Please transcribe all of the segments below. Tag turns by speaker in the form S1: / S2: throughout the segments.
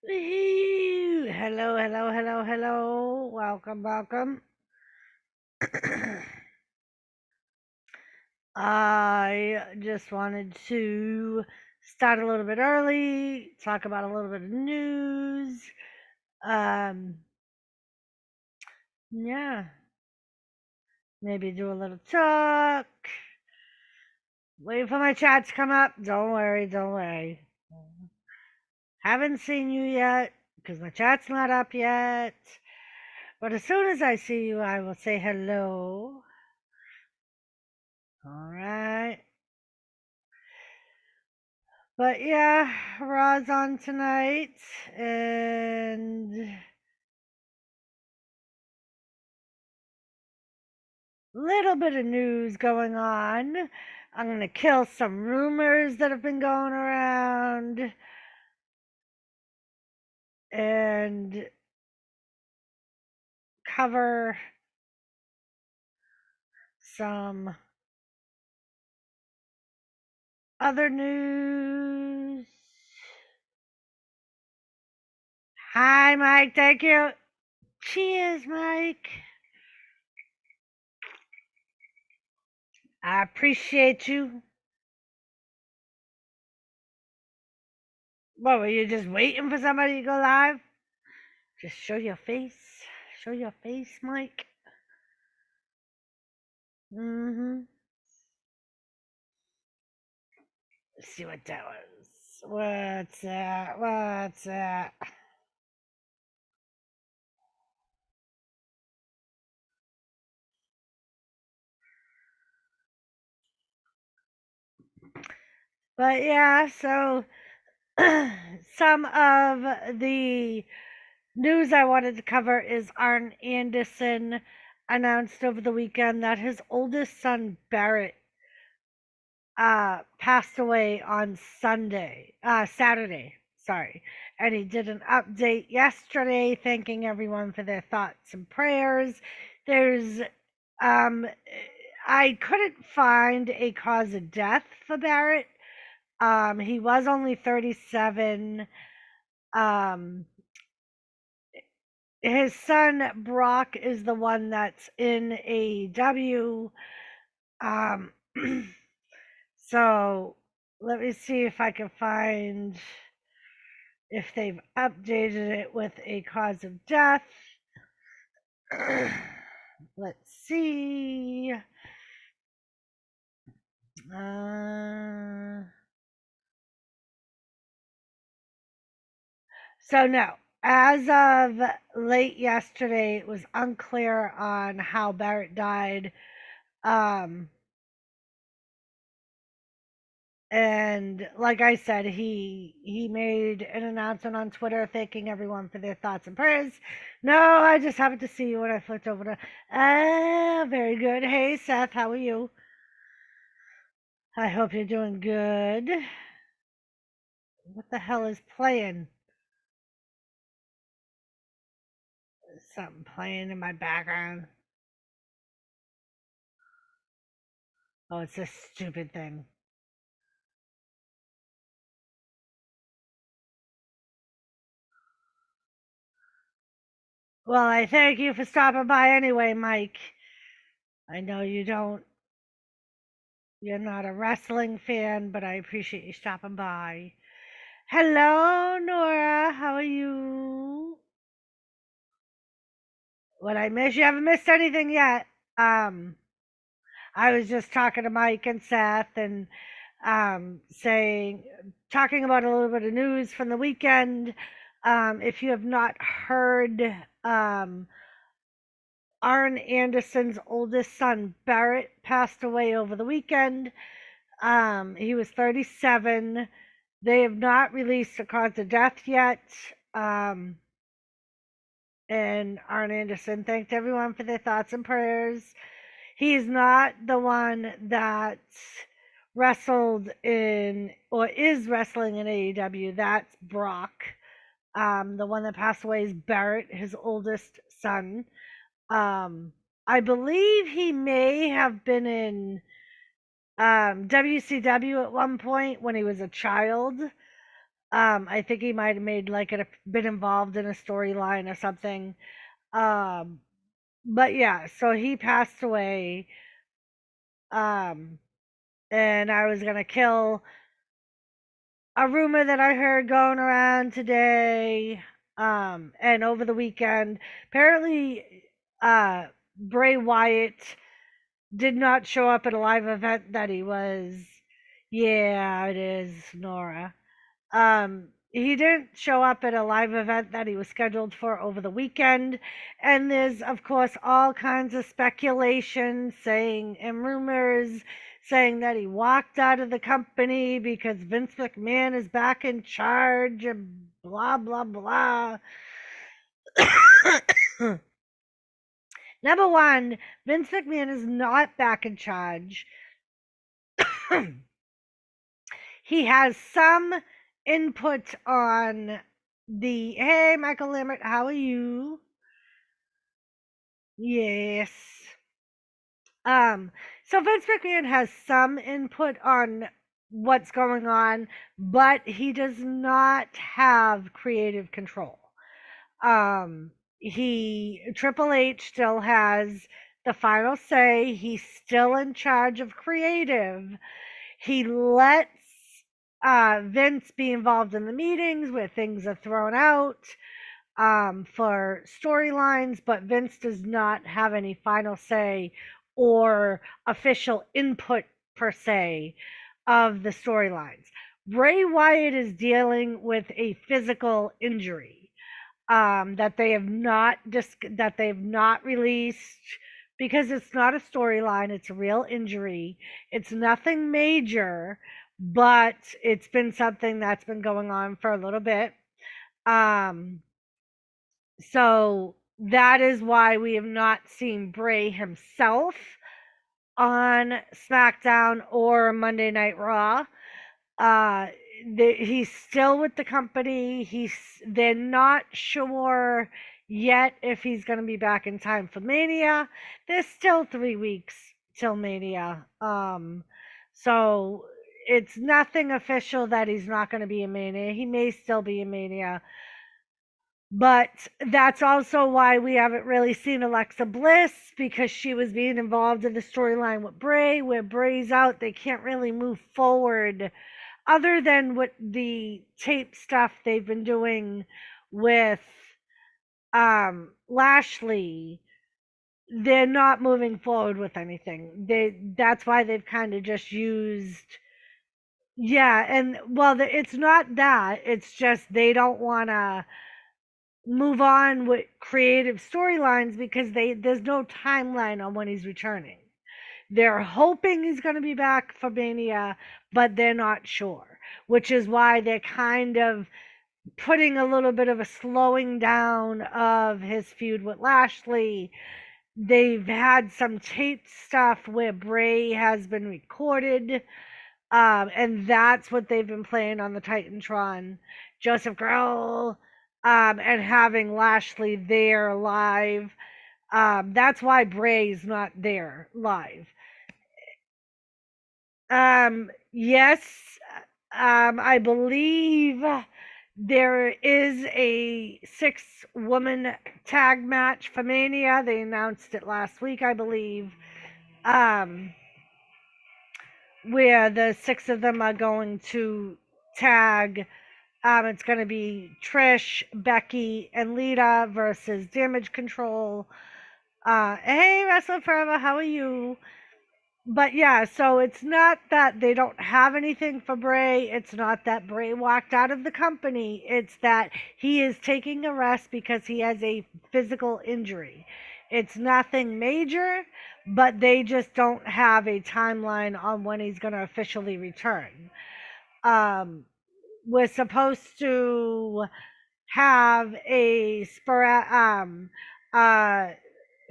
S1: Woohoo! Hello, hello, hello, hello. Welcome, welcome. I just wanted to start a little bit early, talk about a little bit of news. Um, yeah, maybe do a little talk. Wait for my chat to come up. Don't worry, don't worry. Haven't seen you yet because my chat's not up yet. But as soon as I see you, I will say hello. All right. But yeah, Raw's on tonight, and little bit of news going on. I'm gonna kill some rumors that have been going around, and cover some other news. Hi, Mike. Thank you. Cheers, Mike. I appreciate you. What, were you just waiting for somebody to go live? Just show your face. Show your face, Mike. Mm-hmm. Let's see what that was. What's that? What's that? But yeah, so some of the news I wanted to cover is Arn Anderson announced over the weekend that his oldest son Barrett passed away on Saturday, sorry. And he did an update yesterday thanking everyone for their thoughts and prayers. There's um I couldn't find a cause of death for Barrett. He was only 37. Um his son Brock is the one that's in AEW. Um So let me see if I can find if they've updated it with a cause of death. Let's see. Uh, so no, as of late yesterday, it was unclear on how Barrett died. Um, and like I said, he made an announcement on Twitter thanking everyone for their thoughts and prayers. No, I just happened to see you when I flipped over to. Ah, very good. Hey, Seth, how are you? I hope you're doing good. What the hell is playing? Something playing in my background. Oh, it's this stupid thing. Well, I thank you for stopping by anyway, Mike. I know you're not a wrestling fan, but I appreciate you stopping by. Hello, Nora. How are you? What I miss? You haven't missed anything yet. Um, I was just talking to Mike and Seth and saying, talking about a little bit of news from the weekend. If you have not heard, um, Arn Anderson's oldest son, Barrett, passed away over the weekend. He was 37. They have not released a cause of death yet. Um, and Arn Anderson thanked everyone for their thoughts and prayers. He's not the one that wrestled in or is wrestling in AEW. That's Brock. The one that passed away is Barrett, his oldest son. I believe he may have been in WCW at one point when he was a child. I think he might have made like been involved in a storyline or something. Um, but yeah, so he passed away. Um, and I was gonna kill a rumor that I heard going around today, and over the weekend. Apparently, Bray Wyatt did not show up at a live event that he was. Yeah, it is, Nora. He didn't show up at a live event that he was scheduled for over the weekend. And there's, of course, all kinds of speculation saying and rumors saying that he walked out of the company because Vince McMahon is back in charge and blah, blah, blah. Number one, Vince McMahon is not back in charge. He has some input on the hey Michael Lambert, how are you? Yes. Um, so Vince McMahon has some input on what's going on, but he does not have creative control. He Triple H still has the final say. He's still in charge of creative. He lets Vince be involved in the meetings where things are thrown out for storylines, but Vince does not have any final say or official input per se of the storylines. Bray Wyatt is dealing with a physical injury that they have not released because it's not a storyline. It's a real injury. It's nothing major, but it's been something that's been going on for a little bit. Um, so that is why we have not seen Bray himself on SmackDown or Monday Night Raw. Uh, he's still with the company. They're not sure yet if he's going to be back in time for Mania. There's still 3 weeks till Mania. So it's nothing official that he's not going to be in Mania. He may still be in Mania. But that's also why we haven't really seen Alexa Bliss because she was being involved in the storyline with Bray. Where Bray's out, they can't really move forward other than what the tape stuff they've been doing with Lashley. They're not moving forward with anything. That's why they've kind of just used. Yeah, and well, it's not that. It's just they don't want to move on with creative storylines because there's no timeline on when he's returning. They're hoping he's going to be back for Mania, but they're not sure, which is why they're kind of putting a little bit of a slowing down of his feud with Lashley. They've had some taped stuff where Bray has been recorded, and that's what they've been playing on the Titantron. Joseph Grohl, and having Lashley there live. That's why Bray's not there live. Yes, I believe there is a 6-woman tag match for Mania. They announced it last week, I believe. Where the 6 of them are going to tag. It's going to be Trish, Becky, and Lita versus Damage Control. Hey, Wrestling Forever, how are you? But yeah, so it's not that they don't have anything for Bray. It's not that Bray walked out of the company. It's that he is taking a rest because he has a physical injury. It's nothing major, but they just don't have a timeline on when he's going to officially return. Um, we're supposed to have a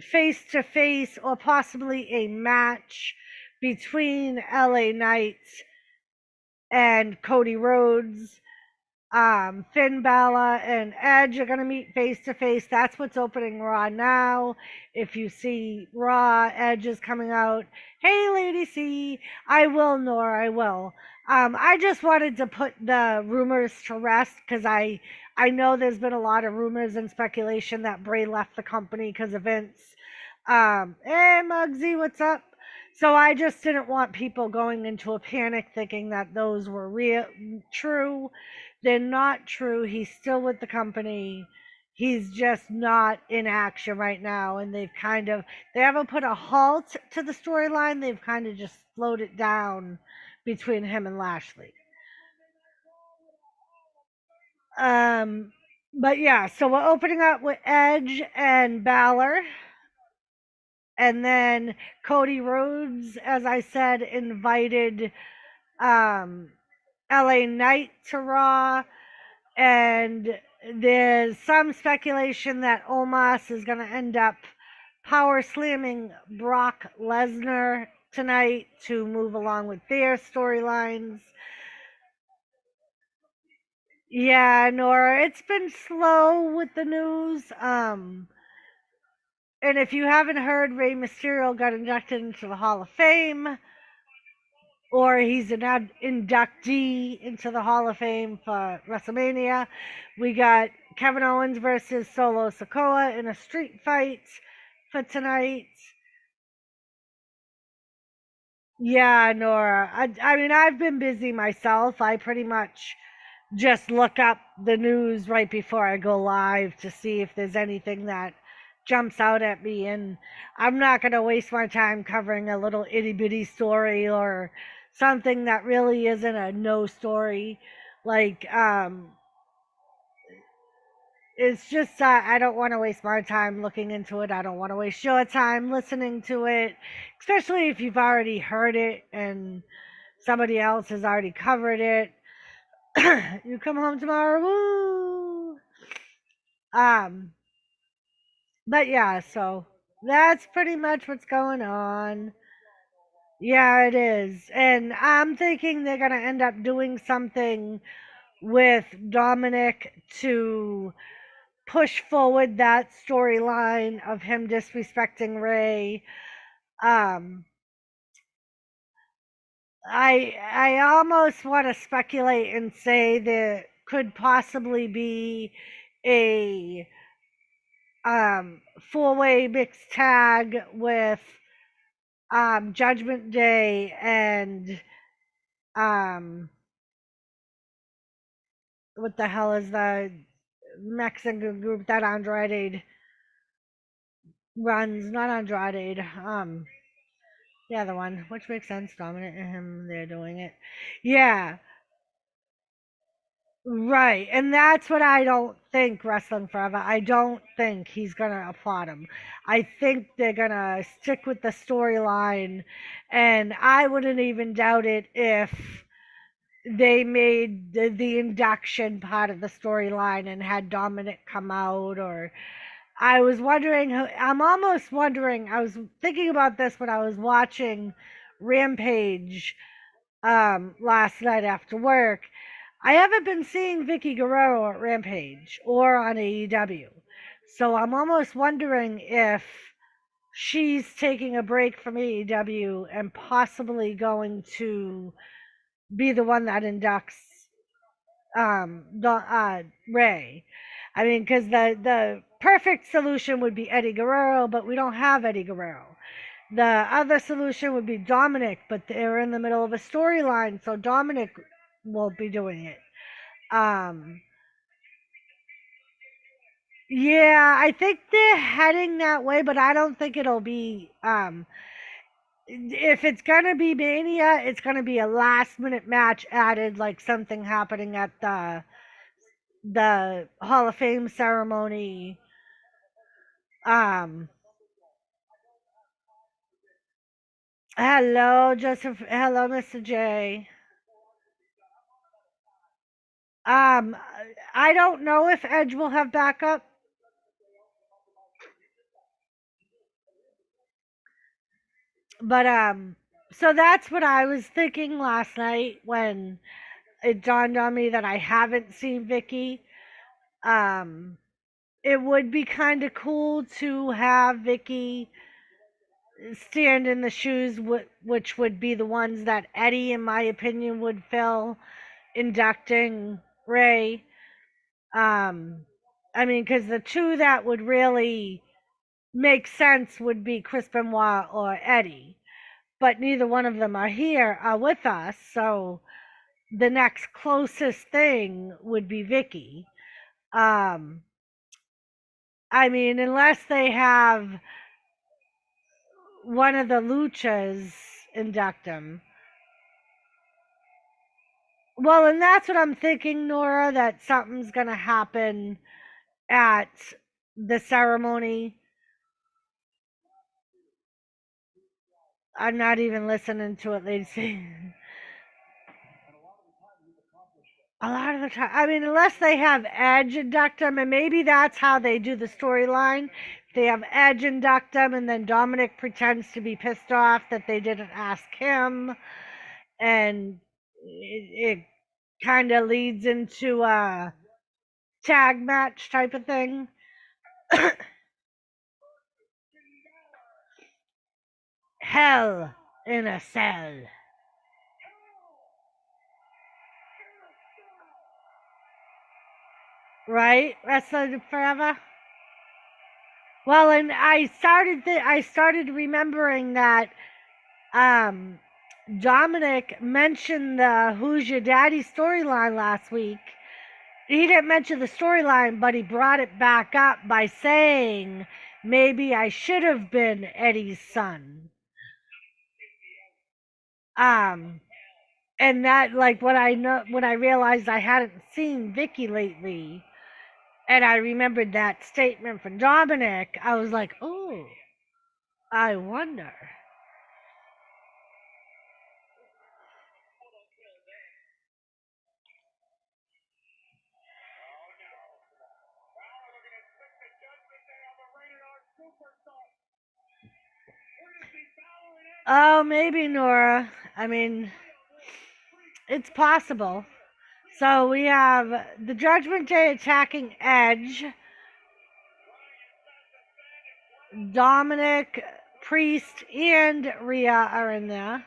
S1: face to face or possibly a match between LA Knight and Cody Rhodes. Finn Balor and Edge are going to meet face to face. That's what's opening Raw now. If you see Raw, Edge is coming out. Hey, Lady C, I will, Nor, I will. I just wanted to put the rumors to rest because I know there's been a lot of rumors and speculation that Bray left the company because of Vince. Hey Muggsy, what's up? So I just didn't want people going into a panic thinking that those were real true. They're not true. He's still with the company. He's just not in action right now, and they haven't put a halt to the storyline. They've kind of just slowed it down between him and Lashley. Um, but yeah, so we're opening up with Edge and Balor, and then Cody Rhodes, as I said, invited um, LA Knight to Raw, and there's some speculation that Omos is going to end up power slamming Brock Lesnar tonight to move along with their storylines. Yeah, Nora, it's been slow with the news. And if you haven't heard, Rey Mysterio got inducted into the Hall of Fame, or he's an inductee into the Hall of Fame for WrestleMania. We got Kevin Owens versus Solo Sikoa in a street fight for tonight. Yeah, Nora. I mean, I've been busy myself. I pretty much just look up the news right before I go live to see if there's anything that jumps out at me. And I'm not going to waste my time covering a little itty bitty story or something that really isn't a no story. Like, it's just I don't want to waste my time looking into it. I don't want to waste your time listening to it, especially if you've already heard it and somebody else has already covered it. You come home tomorrow, woo! Um, but yeah, so that's pretty much what's going on. Yeah, it is. And I'm thinking they're going to end up doing something with Dominic to push forward that storyline of him disrespecting Ray. Um, I almost want to speculate and say there could possibly be a four-way mixed tag with Judgment Day and um, what the hell is the Mexican group that Andrade runs? Not Andrade. The other one, which makes sense. Dominant and him, they're doing it. Yeah, right. And that's what I don't think Wrestling Forever. I don't think he's gonna applaud him. I think they're gonna stick with the storyline, and I wouldn't even doubt it if they made the induction part of the storyline and had Dominic come out. Or I was wondering, I'm almost wondering, I was thinking about this when I was watching Rampage last night after work. I haven't been seeing Vicky Guerrero at Rampage or on AEW. So I'm almost wondering if she's taking a break from AEW and possibly going to be the one that inducts Ray. I mean, because the perfect solution would be Eddie Guerrero, but we don't have Eddie Guerrero. The other solution would be Dominic, but they're in the middle of a storyline, so Dominic won't be doing it. Um, yeah, I think they're heading that way, but I don't think it'll be. If it's gonna be Mania, it's gonna be a last minute match added, like something happening at the Hall of Fame ceremony. Um, hello, Joseph. Hello, Mr. J. Um, I don't know if Edge will have backup, but so that's what I was thinking last night when it dawned on me that I haven't seen Vicky. Um, it would be kind of cool to have Vicky stand in the shoes, which would be the ones that Eddie, in my opinion, would fill, inducting Ray. I mean, because the two that would really make sense would be Chris Benoit or Eddie, but neither one of them are here with us, so the next closest thing would be Vicky. Um, I mean, unless they have one of the Luchas induct him. Well, and that's what I'm thinking, Nora, that something's going to happen at the ceremony. I'm not even listening to it, Lacey. A lot of the time, I mean, unless they have Edge induct him, and maybe that's how they do the storyline. They have Edge induct him, and then Dominic pretends to be pissed off that they didn't ask him, and it kind of leads into a tag match type of thing. Hell in a Cell. Right? Wrestling Forever. Well, and I started remembering that um Dominic mentioned the Who's Your Daddy storyline last week. He didn't mention the storyline, but he brought it back up by saying maybe I should have been Eddie's son. Um and that, like, when I realized I hadn't seen Vicky lately, and I remembered that statement from Dominic, I was like, oh, I wonder. Oh, maybe, Nora. I mean, it's possible. So we have the Judgment Day attacking Edge. Dominic, Priest, and Rhea are in there.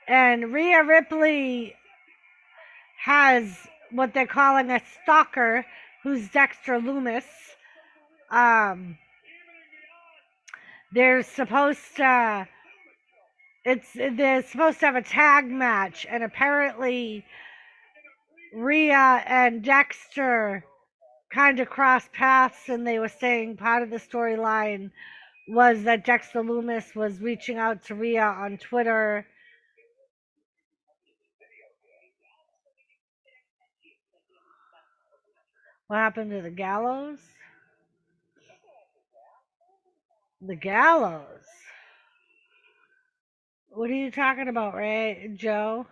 S1: And Rhea Ripley has what they're calling a stalker, who's Dexter Loomis. They're supposed to they're supposed to have a tag match, and apparently Rhea and Dexter kind of crossed paths, and they were saying part of the storyline was that Dexter Loomis was reaching out to Rhea on Twitter. What happened to the Gallows? The Gallows? What are you talking about, Ray? Joe?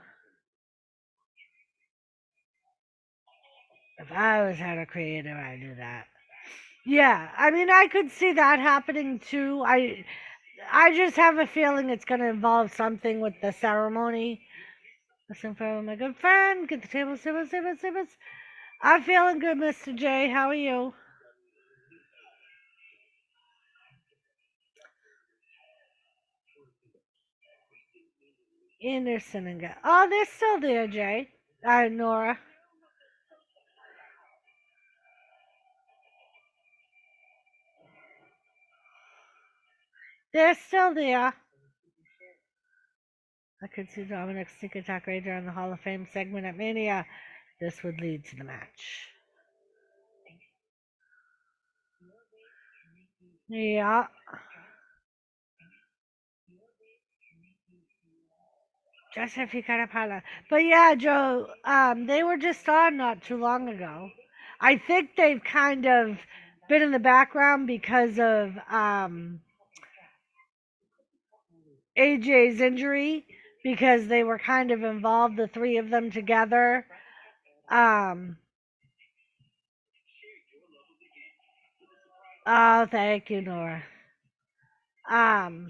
S1: If I was head of creative, I'd do that. Yeah, I mean, I could see that happening too. I just have a feeling it's going to involve something with the ceremony. Listen for my good friend. Get the table, tables. I'm feeling good, Mr. J. How are you? Anderson and oh, they're still there, Jay. Nora. They're still there. I could see Dominic's sneak attack right during the Hall of Fame segment at Mania. This would lead to the match. Yeah. Just if you kind of holla. But yeah, Joe, they were just on not too long ago. I think they've kind of been in the background because of AJ's injury, because they were kind of involved, the three of them together. Um, oh, thank you, Nora. Um,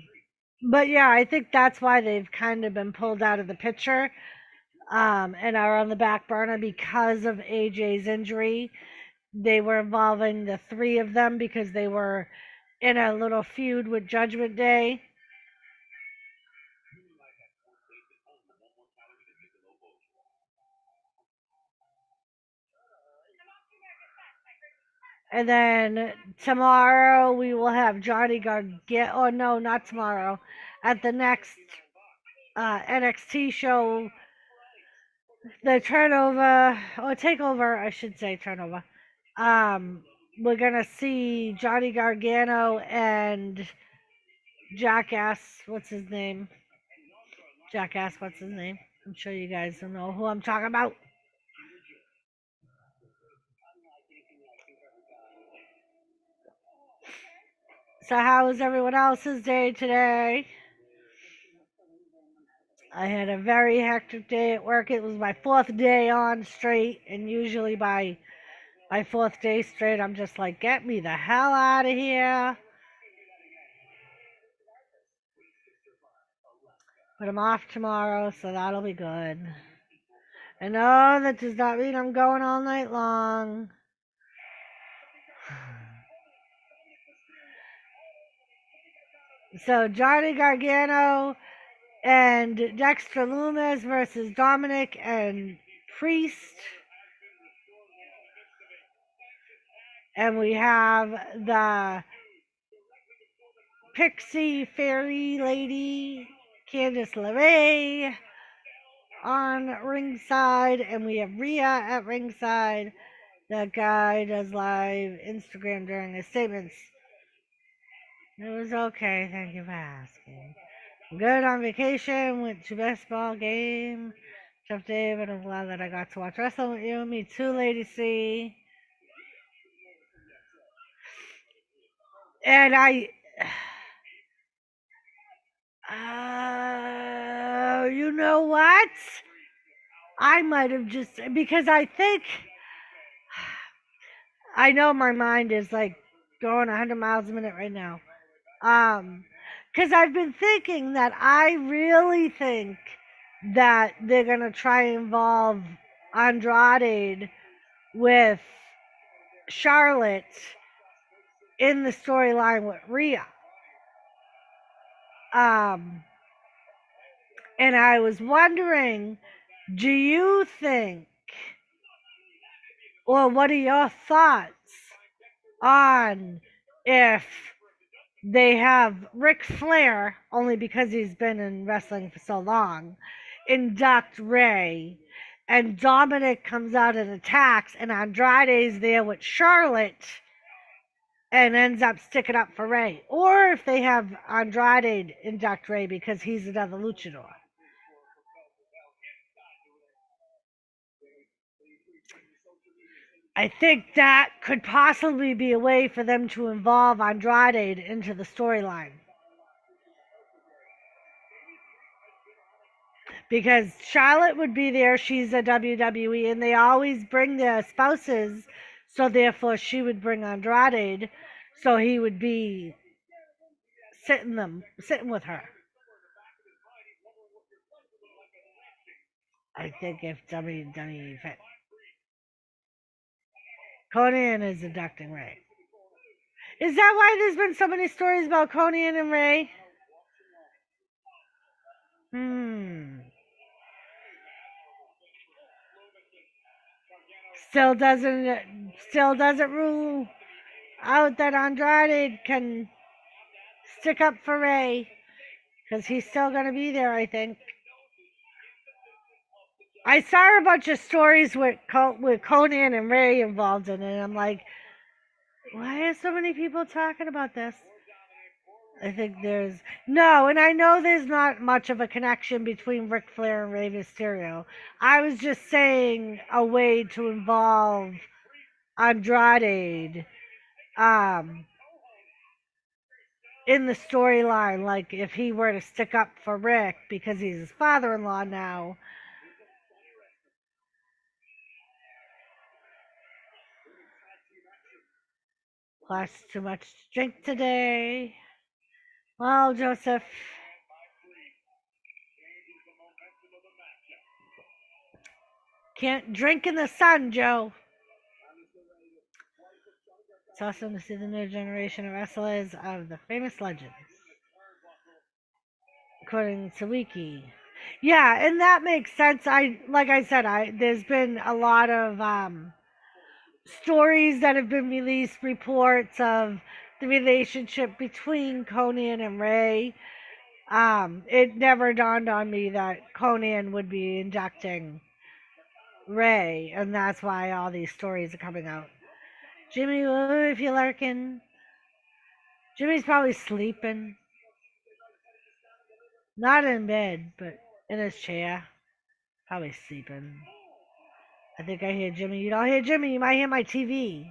S1: but yeah, I think that's why they've kind of been pulled out of the picture, and are on the back burner because of AJ's injury. They were involving the three of them because they were in a little feud with Judgment Day. And then tomorrow we will have Johnny Gargano. Oh no, not tomorrow. At the next NXT show, the turnover or takeover, I should say turnover. Um, we're gonna see Johnny Gargano and Jackass. What's his name? Jackass. What's his name? I'm sure you guys don't know who I'm talking about. So how was everyone else's day today? I had a very hectic day at work. It was my fourth day on straight, and usually by my fourth day straight, I'm just like, get me the hell out of here. But I'm off tomorrow, so that'll be good. And no, that does not mean I'm going all night long. So Johnny Gargano and Dexter Lumis versus Dominic and Priest. And we have the Pixie Fairy Lady, Candice LeRae on ringside, and we have Rhea at ringside. That guy does live Instagram during his statements. It was okay, thank you for asking. I'm good on vacation, went to baseball game. Jeff David, I'm glad that I got to watch wrestling with you. Me too, Lady C. And you know what? I might have just, because I think, I know my mind is like going 100 miles a minute right now. Because I've been thinking that I really think that they're going to try and involve Andrade with Charlotte in the storyline with Rhea. And I was wondering, do you think, or what are your thoughts on if they have Ric Flair, only because he's been in wrestling for so long, induct Ray, and Dominic comes out and attacks, and Andrade's there with Charlotte and ends up sticking up for Ray. Or if they have Andrade induct Ray because he's another luchador. I think that could possibly be a way for them to involve Andrade into the storyline. Because Charlotte would be there, she's a WWE, and they always bring their spouses, so therefore she would bring Andrade, so he would be sitting with her. I think if WWE fit. Conan is inducting Ray. Is that why there's been so many stories about Conan and Ray? Still doesn't rule out that Andrade can stick up for Ray, because he's still going to be there, I think. I saw a bunch of stories with Conan and Ray involved in it, and I'm like, why are so many people talking about this? I think there's no, and I know there's not much of a connection between Ric Flair and Rey Mysterio. I was just saying a way to involve Andrade in the storyline, like if he were to stick up for Rick because he's his father-in-law now. Plus too much to drink today. Well, Joseph, can't drink in the sun, Joe. It's awesome to see the new generation of wrestlers of the famous legends, according to Wiki. Yeah, and that makes sense. Like I said, there's been a lot of stories that have been released, reports of the relationship between Conan and Ray. It never dawned on me that Conan would be injecting Ray, and that's why all these stories are coming out. Jimmy, if you're lurking, Jimmy's probably sleeping. Not in bed, but in his chair. Probably sleeping. I think I hear Jimmy. You don't hear Jimmy, you might hear my TV.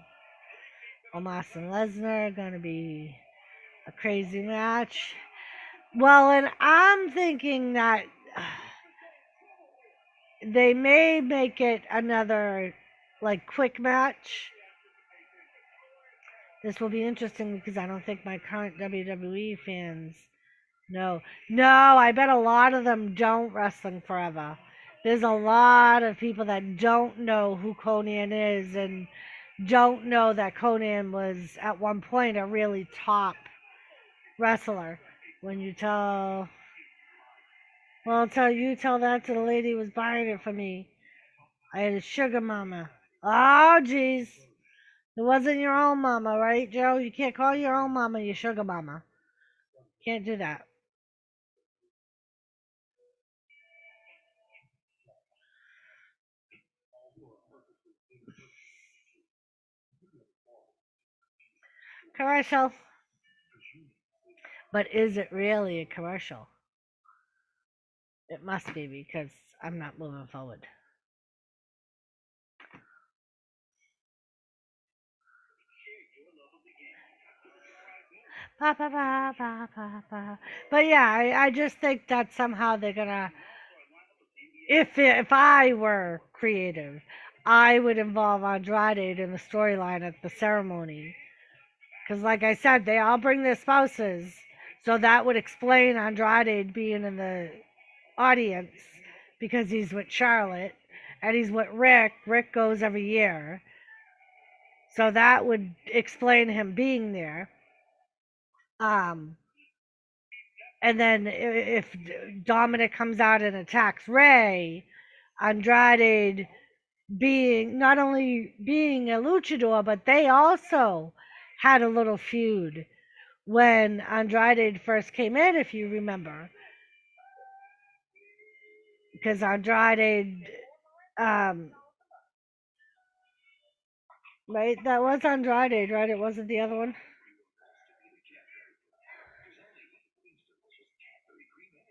S1: Omos and Lesnar gonna be a crazy match. Well, and I'm thinking that they may make it another like quick match. This will be interesting because I don't think my current WWE fans know. No, I bet a lot of them don't wrestling forever. There's a lot of people that don't know who Conan is and don't know that Conan was at one point a really top wrestler. When you tell, well, tell that to the lady who was buying it for me. I had a sugar mama. Oh, jeez. It wasn't your own mama, right, Joe? You can't call your own mama your sugar mama. Can't do that. Commercial. But is it really a commercial? It must be because I'm not moving forward. Ba, ba, ba, ba, ba, ba. But yeah, I just think that somehow they're gonna. If I were creative, I would involve Andrade in the storyline at the ceremony. Because, like I said, they all bring their spouses, so that would explain Andrade being in the audience because he's with Charlotte and he's with Rick. Rick goes every year. So that would explain him being there. Um, and then if Dominic comes out and attacks Ray, Andrade being not only being a luchador, but they also had a little feud when Andrade first came in, if you remember, because Andrade, um, right, that was Andrade, right? It wasn't the other one.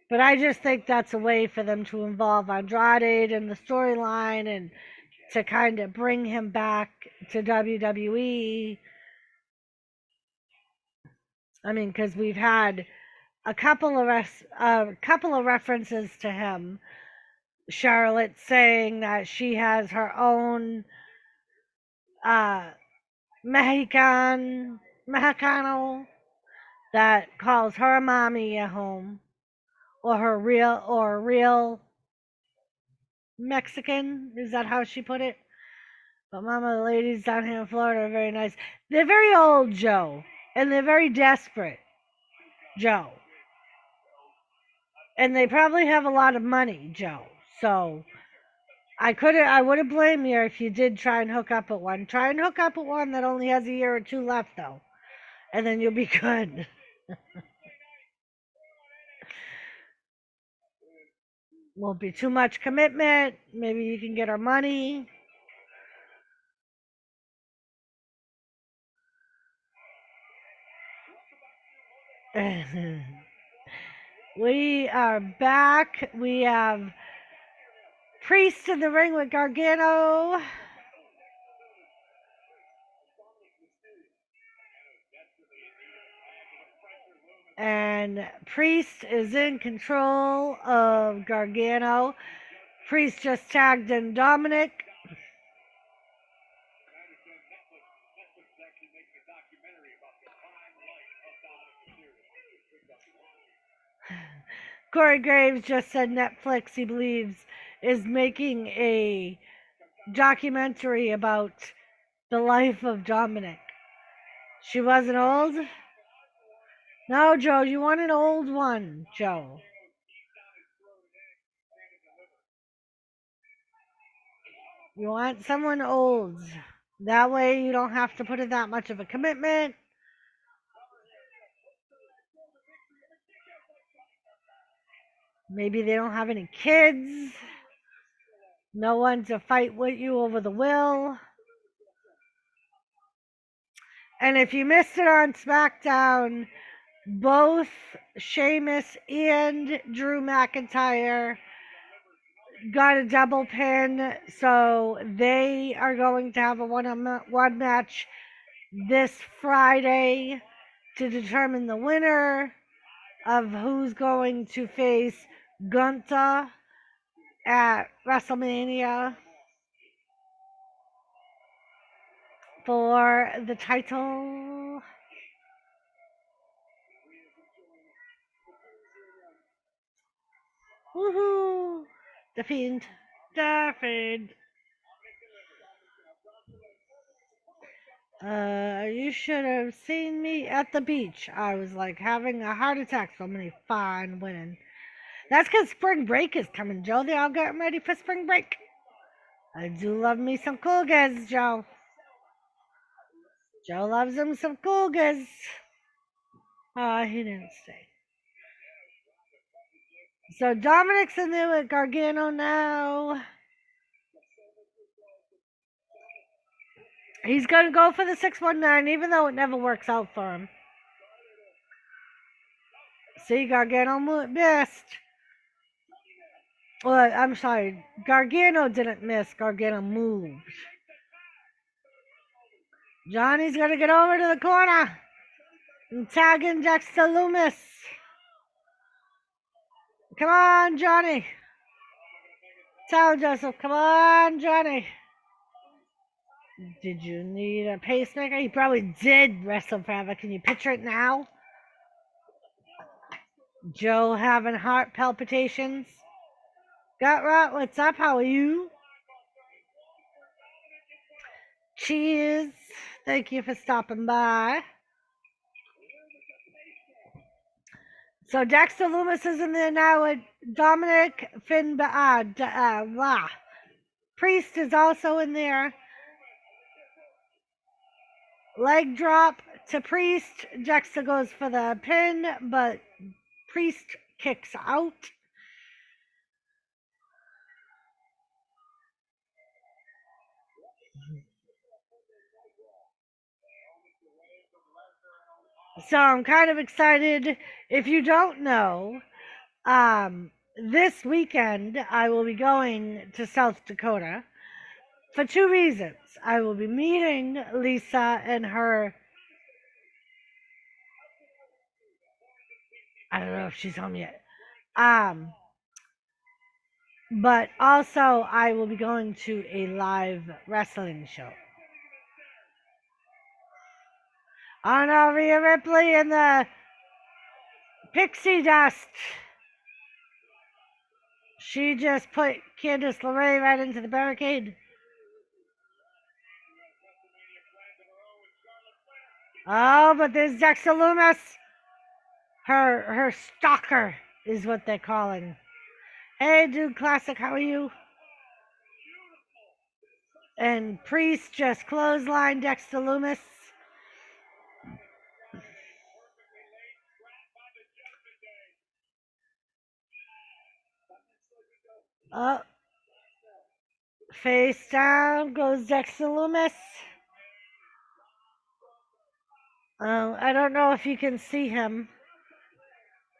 S1: But I just think that's a way for them to involve Andrade in the storyline and to kind of bring him back to WWE. I mean, because we've had a couple of references to him. Charlotte saying that she has her own uh, Mexicano that calls her mommy at home, or real Mexican. Is that how she put it? But mama, the ladies down here in Florida are very nice. They're very old, Joe, and they're very desperate, Joe. And they probably have a lot of money, Joe. So I wouldn't blame you if you did try and hook up at one. Try and hook up at one that only has a year or two left, though, and then you'll be good. Won't be too much commitment. Maybe you can get our money. We are back. We have Priest in the ring with Gargano. And Priest is in control of Gargano. Priest just tagged in Dominic. Corey Graves just said Netflix, he believes, is making a documentary about the life of Dominic. She wasn't old? No, Joe, you want an old one, Joe. You want someone old. That way you don't have to put in that much of a commitment. Maybe they don't have any kids. No one to fight with you over the will. And if you missed it on SmackDown, both Sheamus and Drew McIntyre got a double pin, so they are going to have a one-on-one match this Friday to determine the winner of who's going to face Gunther at WrestleMania for the title. Woohoo! The Fiend. The Fiend. You should have seen me at the beach. I was like having a heart attack. So many fine women. That's because spring break is coming, Joe. They're all getting ready for spring break. I do love me some cougars, Joe. Joe loves him some cougars. He didn't stay. So Dominic's in there with Gargano now. He's going to go for the 619, even though it never works out for him. See, Gargano missed. Well, I'm sorry. Gargano didn't miss. Gargano moved. Johnny's going to get over to the corner and tag in Dexter Lumis. Come on, Johnny. Tell Joseph, come on, Johnny. Did you need a pacemaker? He probably did wrestle forever. Can you picture it now? Joe having heart palpitations. Got right, what's up? How are you? Cheers. Thank you for stopping by. So Dexter Lumis is in there now with Dominic Priest is also in there. Leg drop to Priest. Dexter goes for the pin, but Priest kicks out. So I'm kind of excited. If you don't know, this weekend I will be going to South Dakota for two reasons. I will be meeting Lisa and her. I don't know if she's home yet. But also I will be going to a live wrestling show. Oh no, Rhea Ripley and the pixie dust. She just put Candice LeRae right into the barricade. Oh, but there's Dexter Lumis. Her stalker is what they're calling. Hey, Dude Classic, how are you? And Priest just clotheslined Dexter Lumis. Oh, face down goes Dexter Lumis. I don't know if you can see him.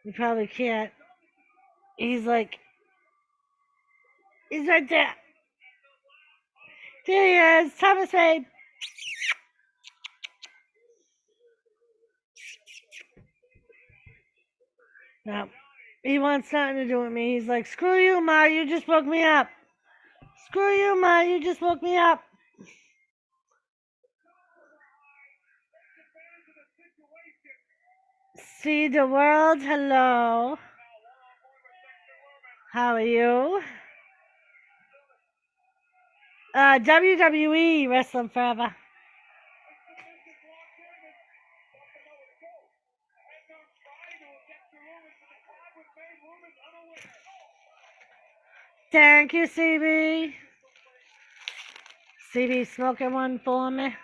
S1: You probably can't. He's right there. There he is, Thomas Wayne. No, he wants nothing to do with me. He's like, screw you, Ma, you just woke me up. Screw you, Ma, you just woke me up. See the world, hello. How are you? WWE Wrestling Forever. Thank you, CB. CB smoking one for me.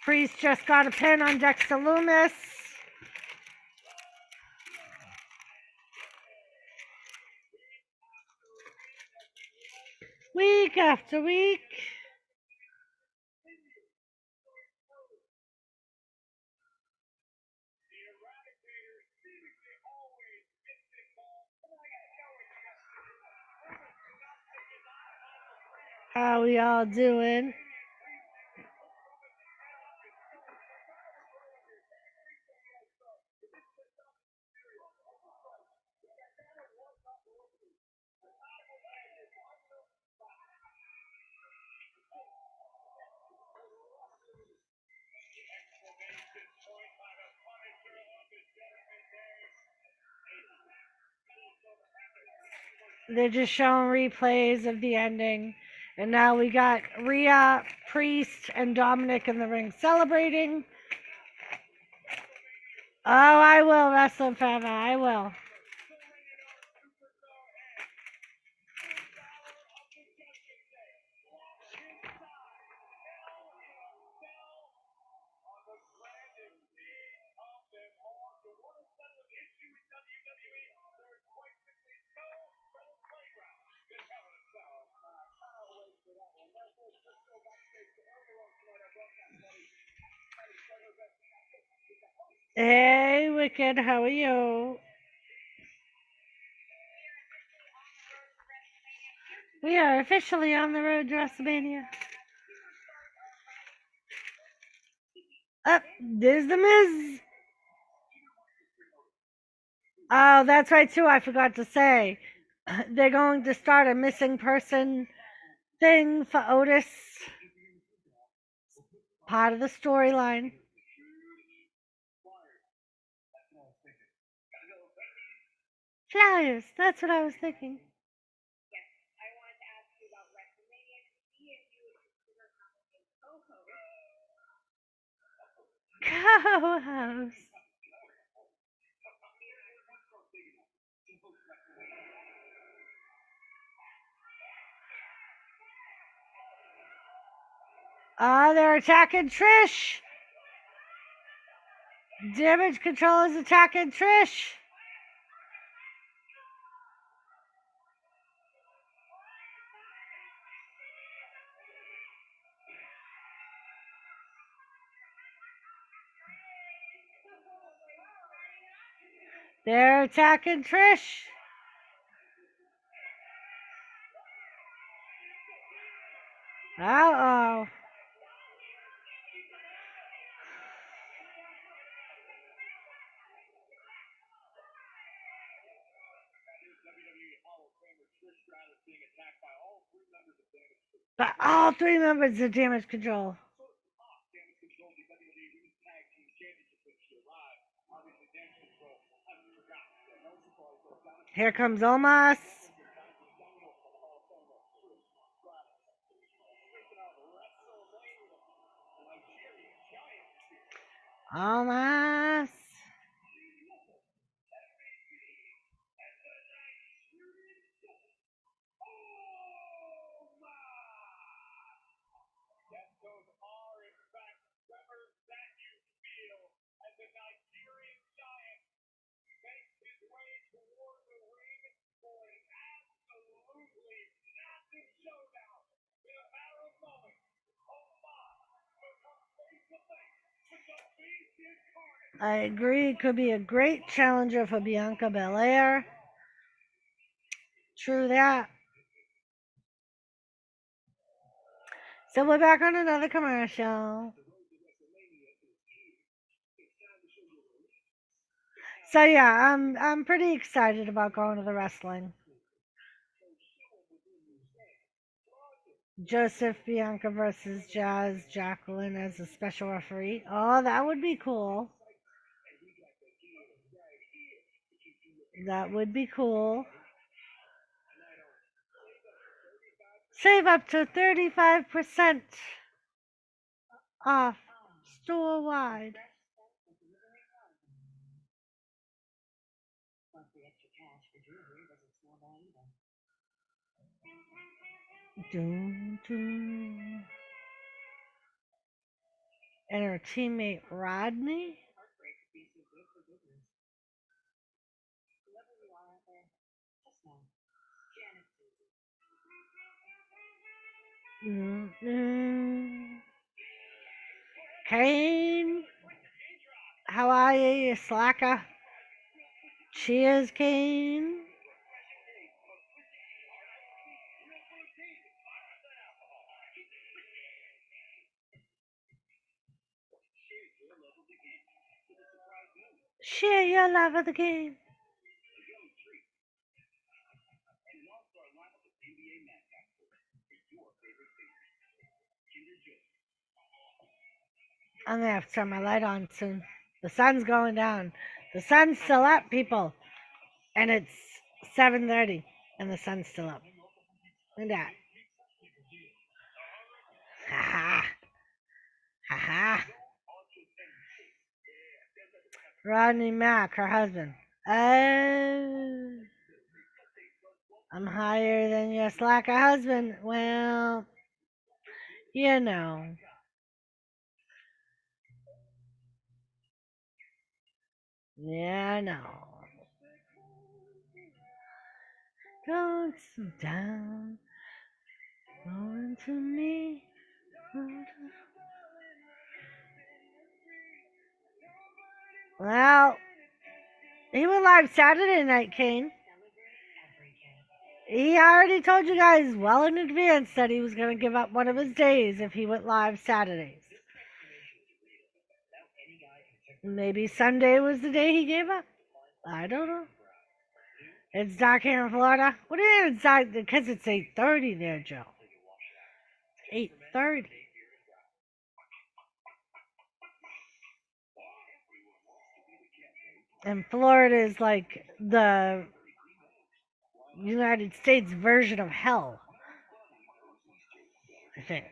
S1: Priest just got a pin on Dexter Loomis. Week after week. How we all doing? They're just showing replays of the ending. And now we got Rhea, Priest, and Dominic in the ring celebrating. Oh, I will, Wrestling Forever. I will. Hey, Wicked, how are you? We are officially on the road to WrestleMania. Up, there's the Miz. Oh, that's right too. I forgot to say, they're going to start a missing person thing for Otis. Part of the storyline. Flyers. That's what I was thinking. Co-host. Oh, they're attacking Trish. Damage Control is attacking Trish. They're attacking Trish. Uh-oh. But all three members of Damage Control. Here comes Omos. Omos. I agree. It could be a great challenger for Bianca Belair. True that. So we're back on another commercial. So yeah, I'm pretty excited about going to the wrestling. Joseph Bianca versus Jazz Jacqueline as a special referee. Oh, that would be cool. That would be cool. Save up to 35% off store wide. Dun, dun. And her teammate Rodney. Kane, how are you, you slacker? Cheers, Kane. Share your love of the game. I'm gonna have to turn my light on soon. The sun's going down. The sun's still up, people. And it's 7:30 and the sun's still up. Look at that. Ha ha. Ha ha. Rodney Mack, her husband. Oh. I'm higher than your slacker husband. Well, you know. Yeah, I know. Don't slow down. Going to me. Well, he went live Saturday night, Kane. He already told you guys well in advance that he was going to give up one of his days if he went live Saturdays. Maybe Sunday was the day he gave up. I don't know. It's dark here in Florida. What do you mean it's dark? Because it's 8:30 there, Joe. 8:30. And Florida is like the United States version of hell, I think.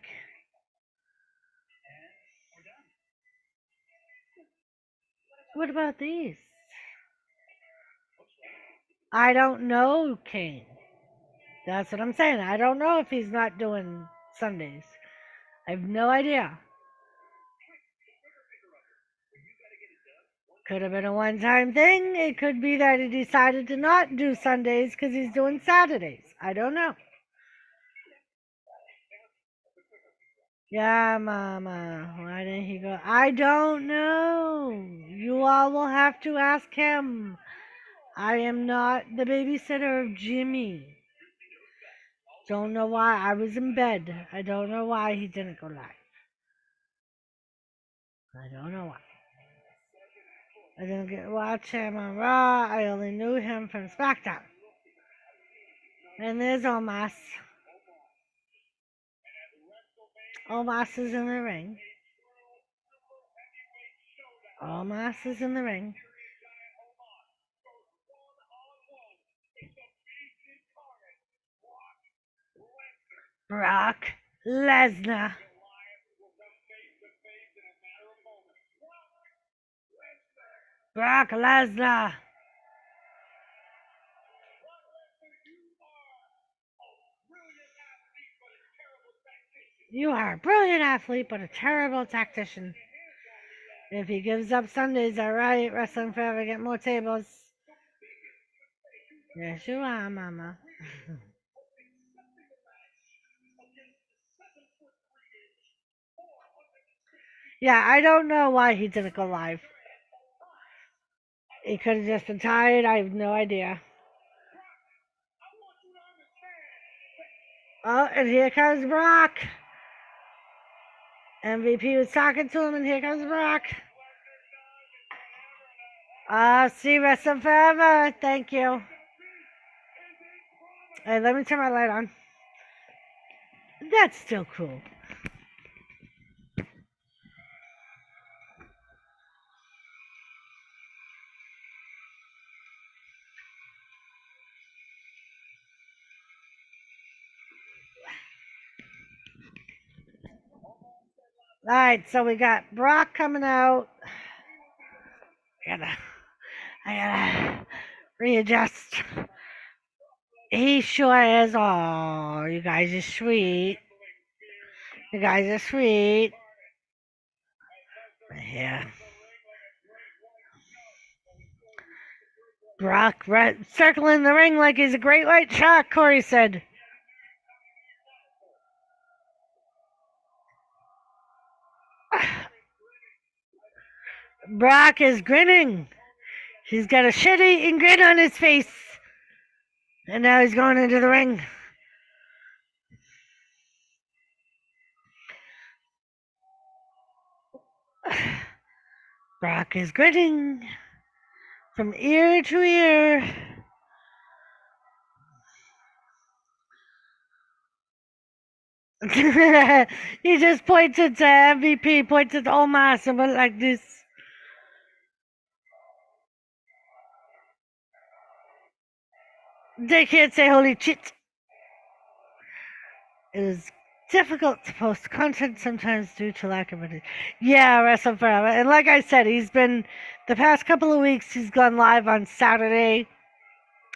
S1: What about these? I don't know, Kane. That's what I'm saying. I don't know if he's not doing Sundays. I have no idea. Could have been a one time thing. It could be that he decided to not do Sundays because he's doing Saturdays. I don't know. Yeah, Mama. Why didn't he go? I don't know. You all will have to ask him. I am not the babysitter of Jimmy. Don't know why. I was in bed. I don't know why he didn't go live. I don't know why. I didn't get to watch him on Raw. I only knew him from SmackDown. And there's Omos. Omos is in the ring. Omos is in the ring. Brock Lesnar. Brock Lesnar. You are a brilliant athlete, but a terrible tactician. If he gives up Sundays, alright, Wrestling Forever, get more tables. Yes, you are, Mama. Yeah, I don't know why he didn't go live. He could have just been tired. I have no idea. Oh, and here comes Brock. MVP was talking to him, and here comes Brock. See, Wrestling Forever. Thank you. Hey, let me turn my light on. That's still cool. Alright, so we got Brock coming out. I gotta readjust. He sure is. Oh, you guys are sweet. You guys are sweet. Yeah. Brock circling the ring like he's a great white shark, Corey said. Brock is grinning. He's got a shit-eating grin on his face. And now he's going into the ring. Brock is grinning from ear to ear. He just pointed to MVP, pointed to Omos, and went like this. They can't say holy shit. It is difficult to post content sometimes due to lack of it. Yeah, Wrestle Forever. And like I said, he's been, the past couple of weeks, he's gone live on Saturday.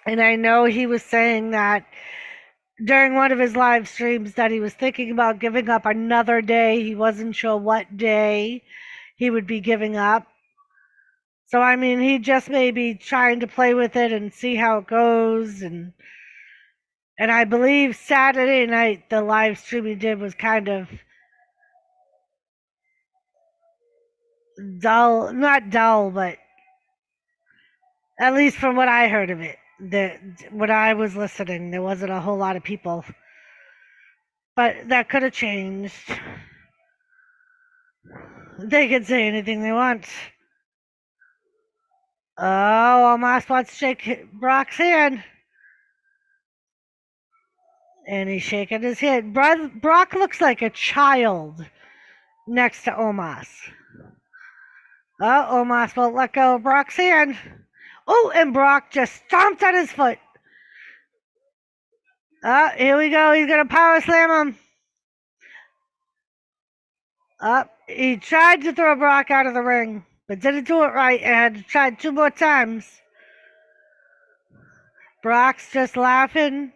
S1: And I know he was saying that during one of his live streams that he was thinking about giving up another day. He wasn't sure what day he would be giving up. So I mean, he just may be trying to play with it and see how it goes. And I believe Saturday night the live stream he did was kind of dull, not dull, but at least from what I heard of it, when I was listening, there wasn't a whole lot of people. But that could have changed. They can say anything they want. Oh, Omos wants to shake Brock's hand. And he's shaking his head. Brock looks like a child next to Omos. Oh, Omos won't let go of Brock's hand. Oh, and Brock just stomped on his foot. Oh, here we go. He's going to power slam him. Oh, he tried to throw Brock out of the ring, but didn't do it right and had to try 2 more times. Brock's just laughing.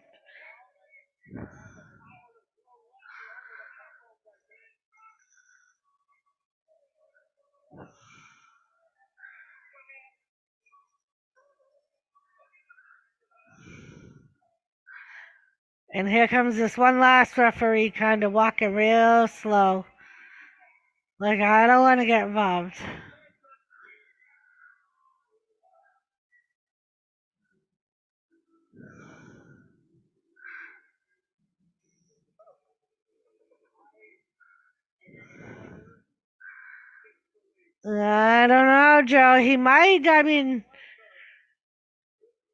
S1: And here comes this one last referee kind of walking real slow. Like, I don't want to get involved. I don't know, Joe. He might. I mean,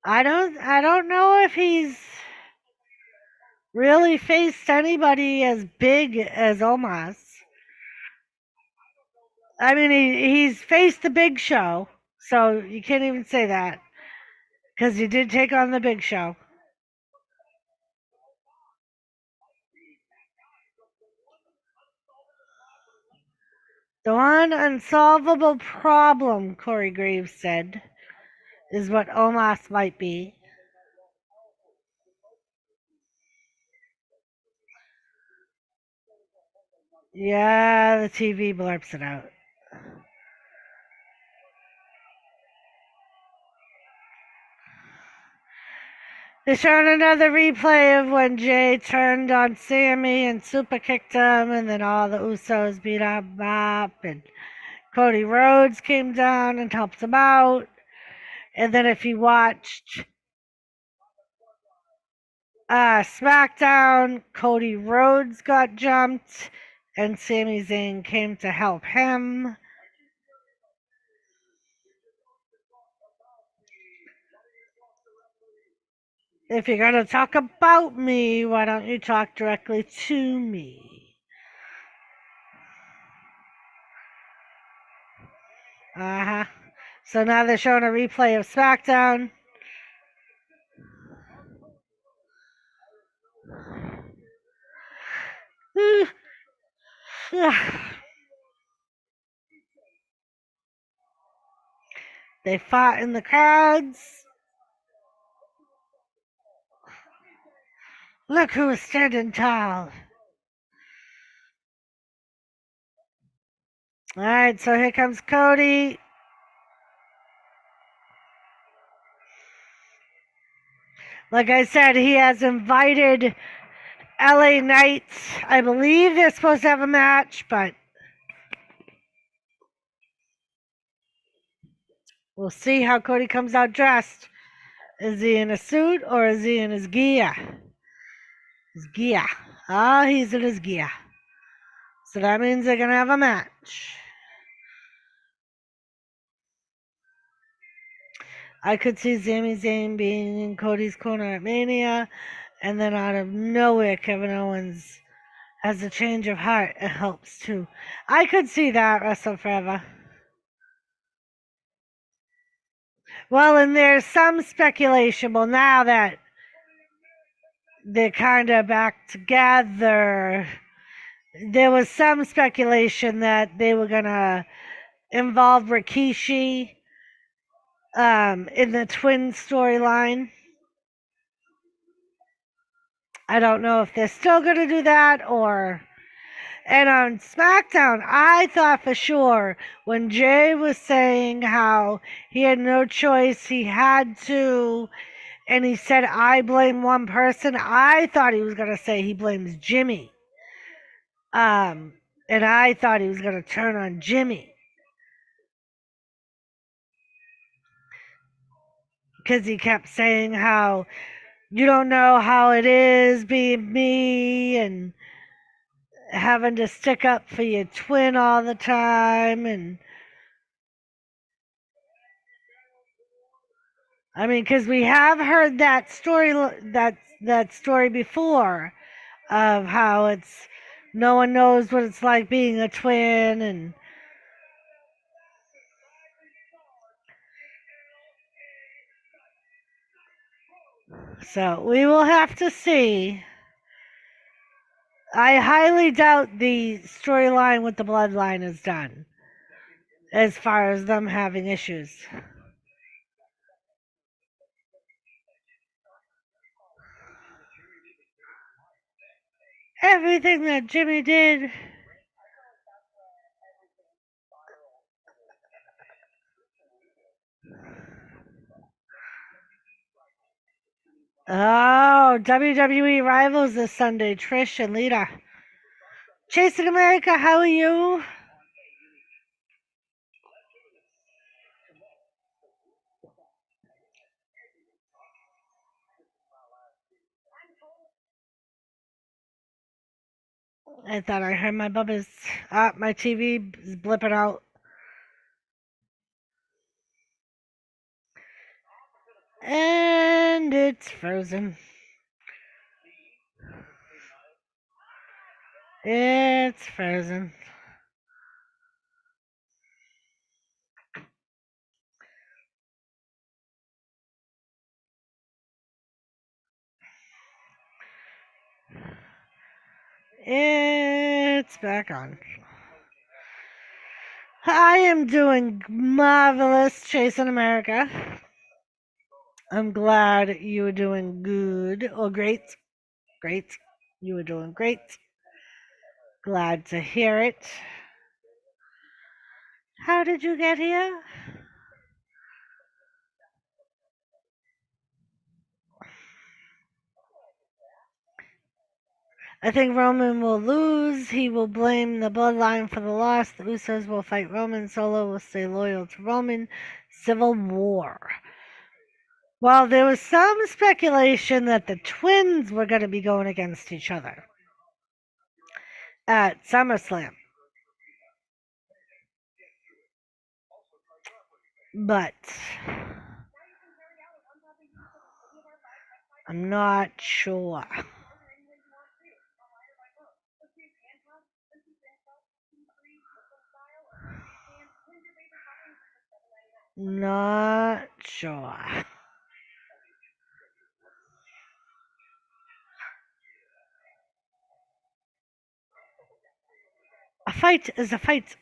S1: I don't know if he's really faced anybody as big as Omos. I mean, he's faced the Big Show, so you can't even say that because he did take on the Big Show. The one unsolvable problem, Corey Graves said, is what Omos might be. Yeah, the TV blurps it out. They showed another replay of when Jay turned on Sammy and super kicked him, and then all the Usos beat up, and Cody Rhodes came down and helped him out. And then if you watched SmackDown, Cody Rhodes got jumped, and Sami Zayn came to help him. If you're going to talk about me, why don't you talk directly to me? Uh-huh. So now they're showing a replay of SmackDown. They fought in the crowds. Look who is standing tall. All right, so here comes Cody. Like I said, he has invited LA Knights. I believe they're supposed to have a match, but we'll see how Cody comes out dressed. Is he in a suit or is he in his gear? His gear. Oh, he's in his gear. So that means they're going to have a match. I could see Sami Zayn being in Cody's corner at Mania, and then out of nowhere, Kevin Owens has a change of heart. It helps too. I could see that Wrestle Forever. Well, and there's some speculation. Well, now that they're kind of back together, there was some speculation that they were going to involve Rikishi in the twin storyline. I don't know if they're still going to do that or. And on SmackDown, I thought for sure when Jay was saying how he had no choice, he had to, and he said, I blame one person, I thought he was going to say he blames Jimmy. And I thought he was going to turn on Jimmy. Because he kept saying how you don't know how it is being me and having to stick up for your twin all the time. And I mean, because we have heard that story, that story before, of how it's no one knows what it's like being a twin, and so we will have to see. I highly doubt the storyline with the bloodline is done, as far as them having issues. Everything that Jimmy did. Oh, WWE Rivals this Sunday. Trish and Lita. Chasing America, how are you? I thought I heard my bubbles. My TV is blipping out. And it's frozen. It's frozen. It's back on. I am doing marvelous, Chasing America. I'm glad you were doing good or great. Great. You were doing great. Glad to hear it. How did you get here? I think Roman will lose. He will blame the bloodline for the loss. The Usos will fight Roman. Solo will stay loyal to Roman. Civil War. Well, there was some speculation that the twins were going to be going against each other at SummerSlam. But I'm not sure. Not sure. A fight is a fight.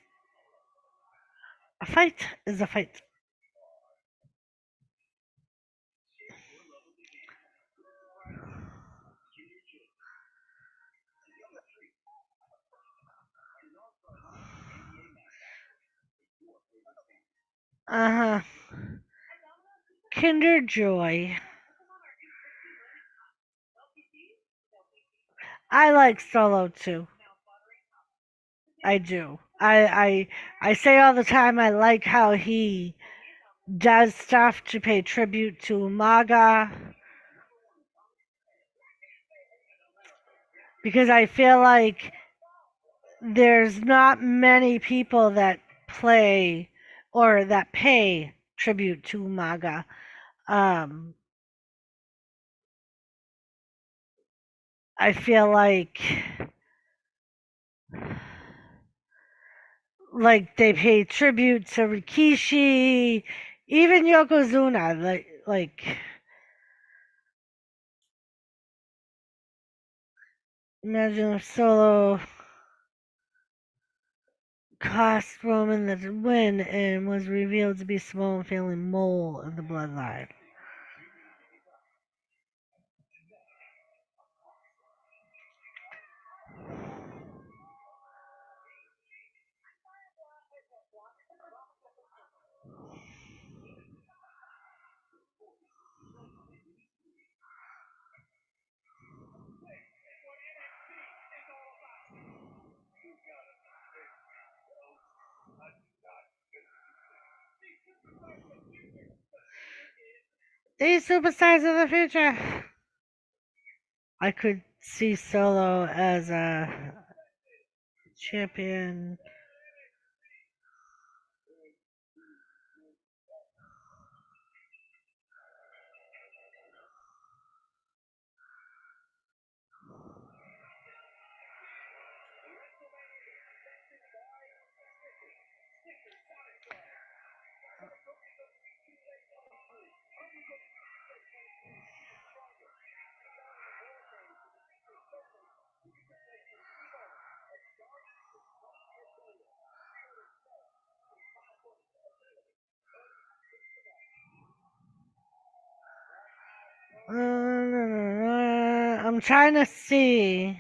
S1: A fight is a fight. Uh-huh. Kinder Joy. I like Solo too. I do. I say all the time I like how he does stuff to pay tribute to Umaga because I feel like there's not many people that play or that pay tribute to Umaga. Um, I feel like they pay tribute to Rikishi, even Yokozuna. Like imagine if Solo cost Roman the win and was revealed to be Samoan family mole in the bloodline. These superstars of the future. I could see Solo as a champion. I'm trying to see.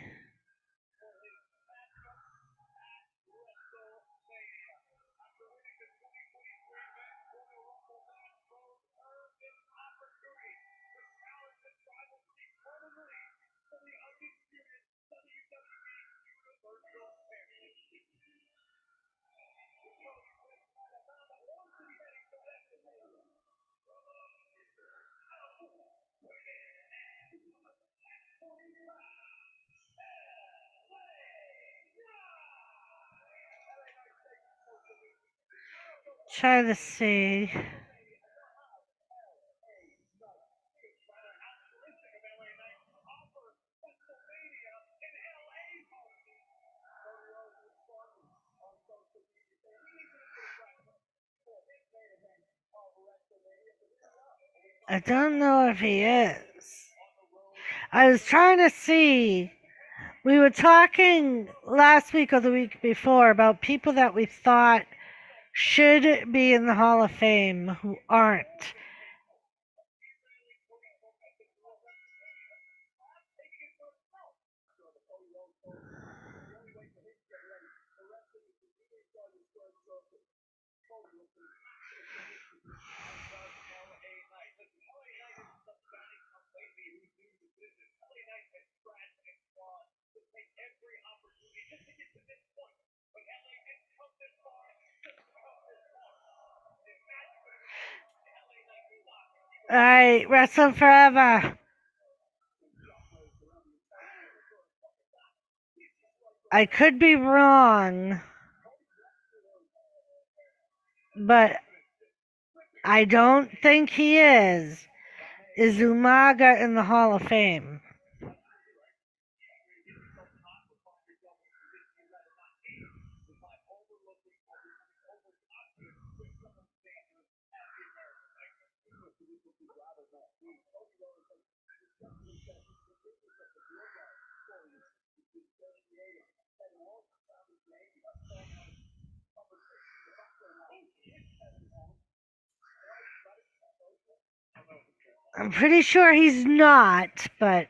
S1: Try to see. I don't know if he is. I was trying to see. We were talking last week or the week before about people that we thought should be in the Hall of Fame who aren't. Alright, Wrestle Forever. I could be wrong, but I don't think he is. Is Umaga in the Hall of Fame? I'm pretty sure he's not, but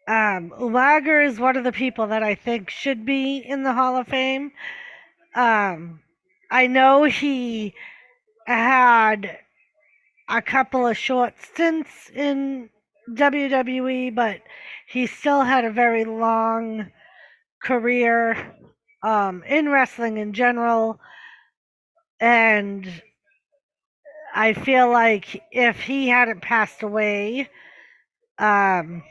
S1: Umaga is one of the people that I think should be in the Hall of Fame. Um, I know he had a couple of short stints in WWE, but he still had a very long career in wrestling in general. And I feel like if he hadn't passed away, um,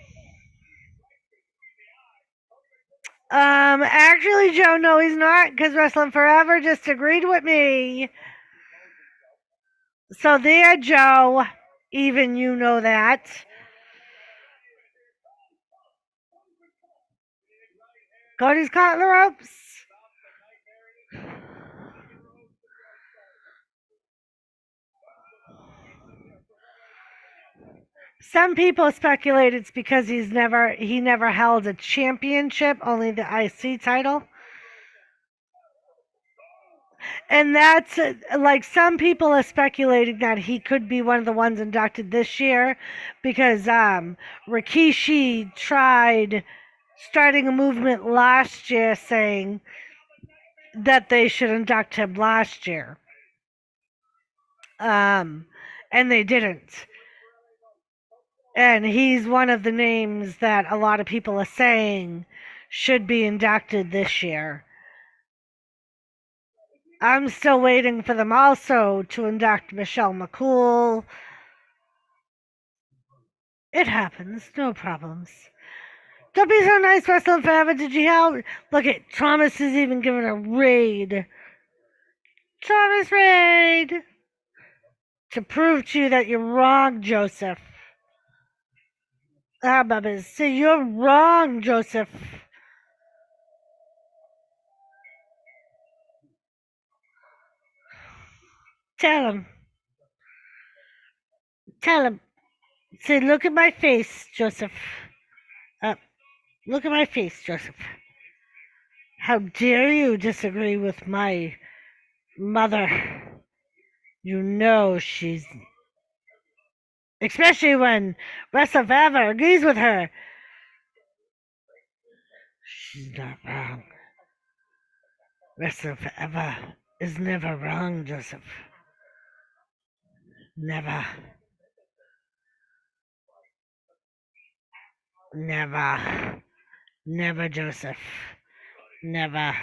S1: actually, Joe, no, he's not, because Wrestling Forever just agreed with me. So there, Joe, even you know that. Cody's caught in the ropes. Some people speculate it's because he never held a championship, only the IC title. And that's like some people are speculating that he could be one of the ones inducted this year because Rikishi tried starting a movement last year saying that they should induct him last year. Um, and they didn't. And he's one of the names that a lot of people are saying should be inducted this year. I'm still waiting for them also to induct Michelle McCool. It happens, no problems. Don't be so nice, Wrestling Forever. Did you help? Look at Thomas is even giving a raid. Thomas raid to prove to you that you're wrong, Joseph. Ah, Bubba's. Say you're wrong, Joseph. Tell him. Tell him. Say, look at my face, Joseph. Uh, look at my face, Joseph. How dare you disagree with my mother? You know she's. Especially when Wrestling Forever agrees with her. She's not wrong. Wrestling Forever is never wrong, Joseph. Never. Never. Never, Joseph. Never.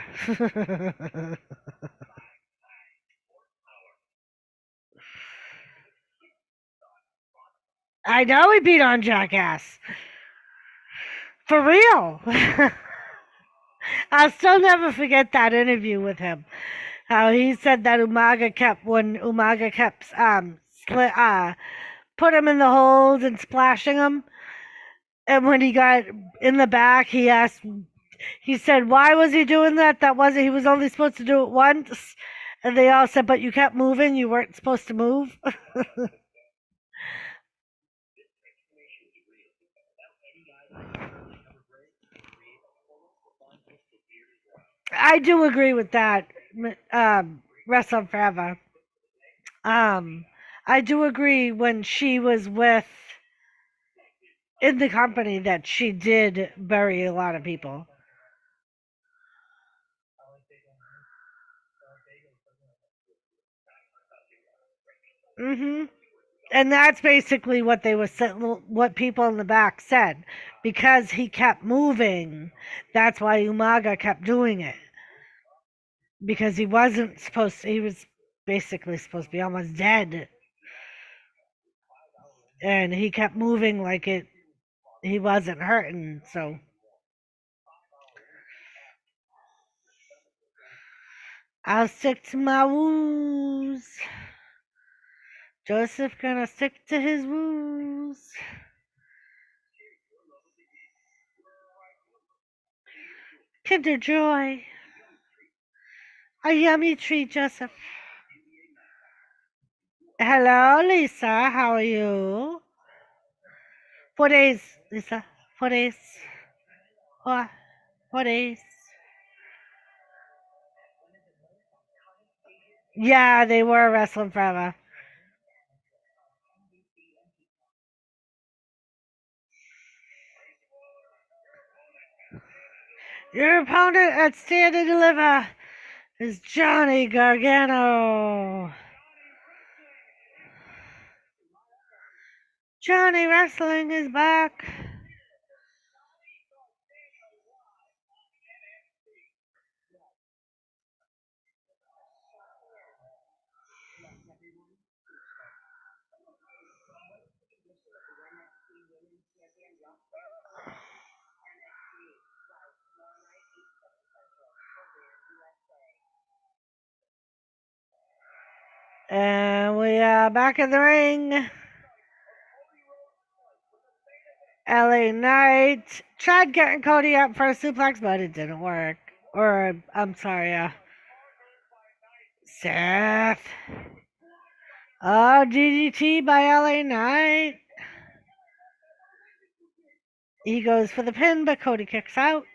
S1: I know he beat on Jackass. For real. I'll still never forget that interview with him. How he said that Umaga kept put him in the hold and splashing him. And when he got in the back, he said, why was he doing that? He was only supposed to do it once. And they all said, but you kept moving. You weren't supposed to move. I do agree with that. Rest on Forever. Um, I do agree when she was with in the company that she did bury a lot of people. Hmm. And that's basically what what people in the back said, because he kept moving. That's why Umaga kept doing it, because he wasn't supposed. He was basically supposed to be almost dead, and he kept moving like it. He wasn't hurting, so I'll stick to my woos. Joseph gonna stick to his woos. Kinder Joy. A yummy treat, Joseph. Hello, Lisa. How are you? 4 days, Lisa. 4 days. 4 days. Yeah, they were wrestling forever. Your opponent at Stand and Deliver is Johnny Gargano. Johnny Wrestling is back. And we are back in the ring. LA Knight tried getting Cody up for a suplex, but it didn't work. Or, I'm sorry, Seth. Oh, DDT by LA Knight. He goes for the pin, but Cody kicks out.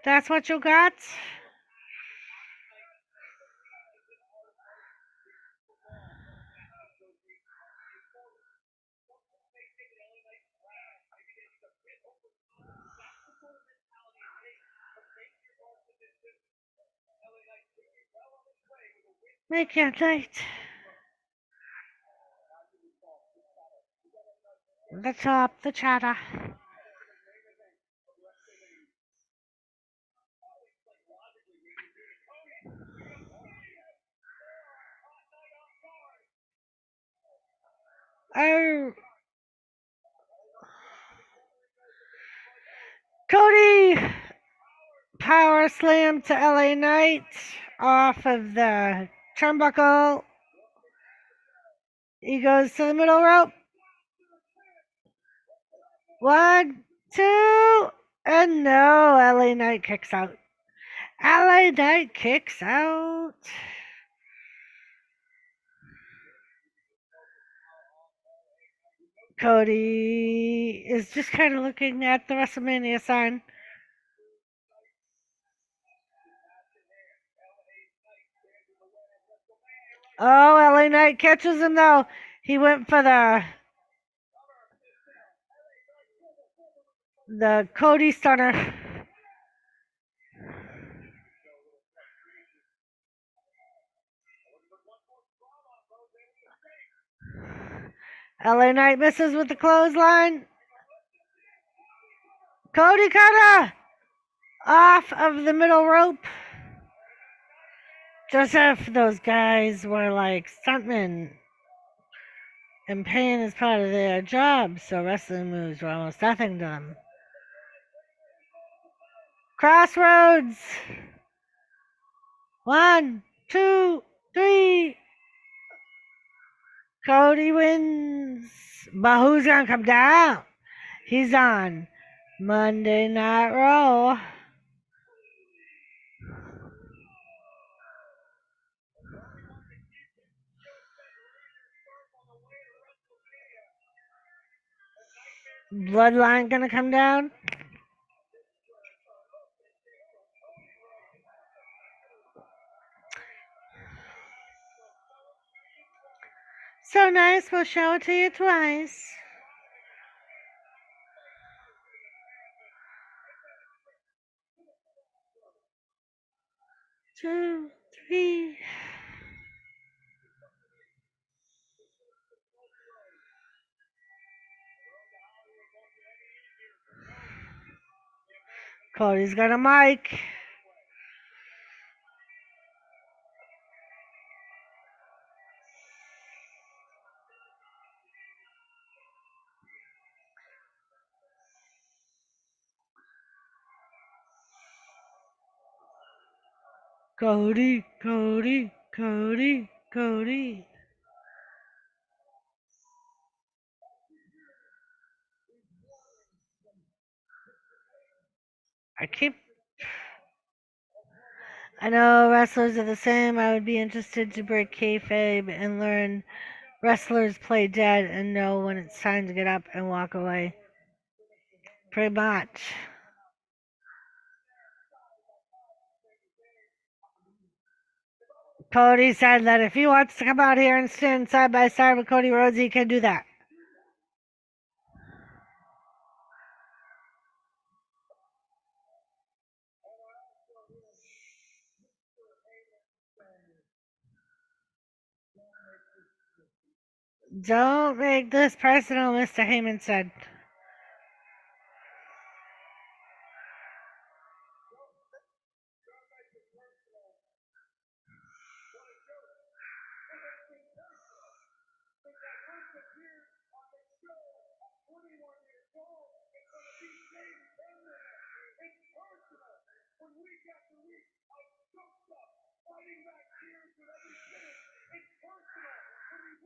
S1: That's what you got? Make your night. The top, the chatter. Oh. Cody power slam to LA Knight off of the turnbuckle. He goes to the middle rope. 1, 2, and no, LA Knight kicks out. LA Knight kicks out. Cody is just kind of looking at the WrestleMania sign. Oh, LA Knight catches him though. He went for the Cody stunner. LA Knight misses with the clothesline. Cody kinda off of the middle rope. Just if those guys were like stuntmen and pain is part of their job, so wrestling moves were almost nothing to them. Crossroads. 1, 2, 3. Cody wins. But who's gonna come down? He's on Monday Night Raw. Bloodline gonna come down? So nice, we'll show it to you twice. Two, three. Cody's got a mic. Cody, Cody, Cody, Cody. I know wrestlers are the same. I would be interested to break kayfabe and learn wrestlers play dead and know when it's time to get up and walk away. Pretty much. Cody said that if he wants to come out here and stand side by side with Cody Rhodes, he can do that. Don't make this personal, Mr. Heyman said.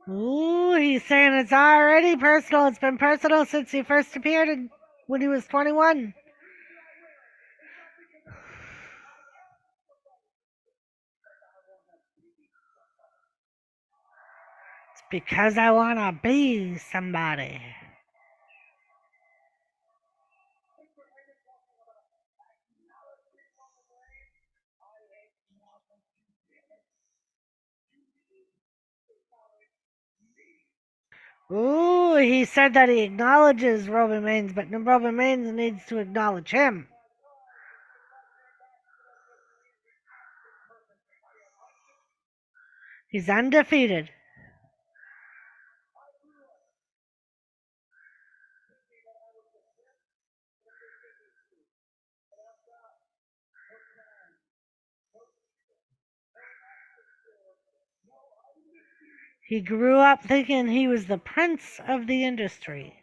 S1: Ooh, he's saying it's already personal. It's been personal since he first appeared when he was 21. It's because I want to be somebody. Ooh, he said that he acknowledges Roman Reigns, but Roman Reigns needs to acknowledge him. He's undefeated. He grew up thinking he was the prince of the industry.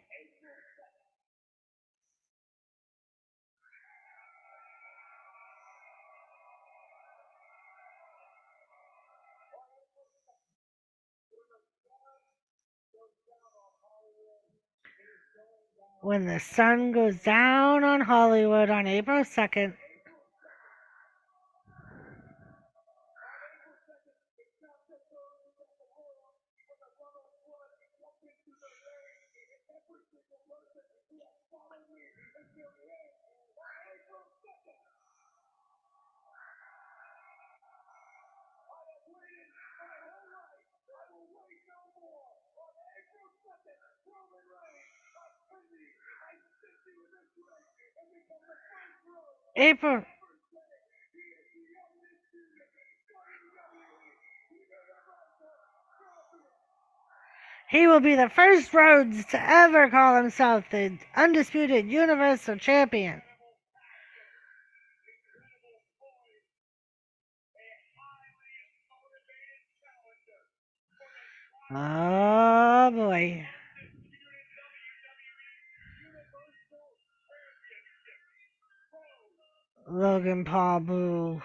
S1: When the sun goes down on Hollywood on April 2nd, April. He will be the first Rhodes to ever call himself the undisputed Universal Champion. Oh boy. Logan Paul boo.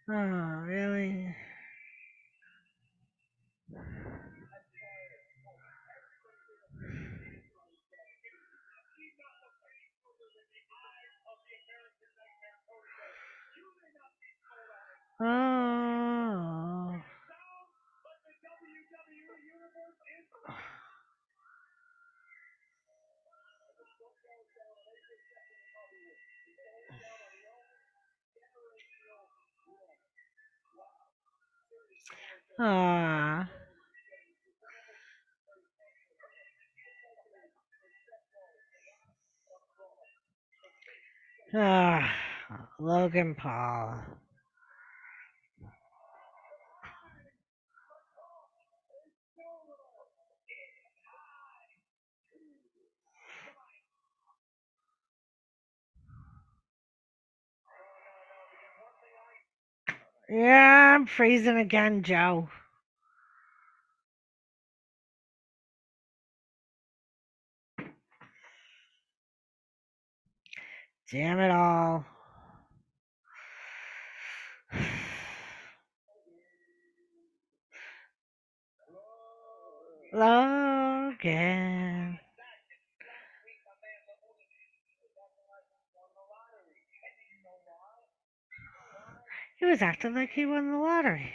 S1: Oh, really? Oh. Ah. Ah. Logan Paul. Yeah, I'm freezing again, Joe. Damn it all. Logan. He was acting like he won the lottery.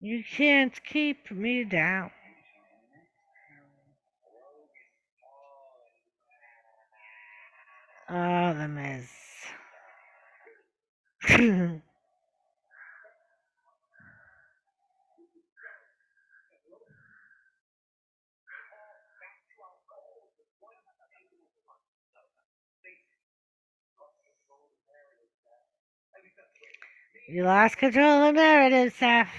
S1: You can't keep me down. Oh, the Miz. You lost control of the narrative, Seth.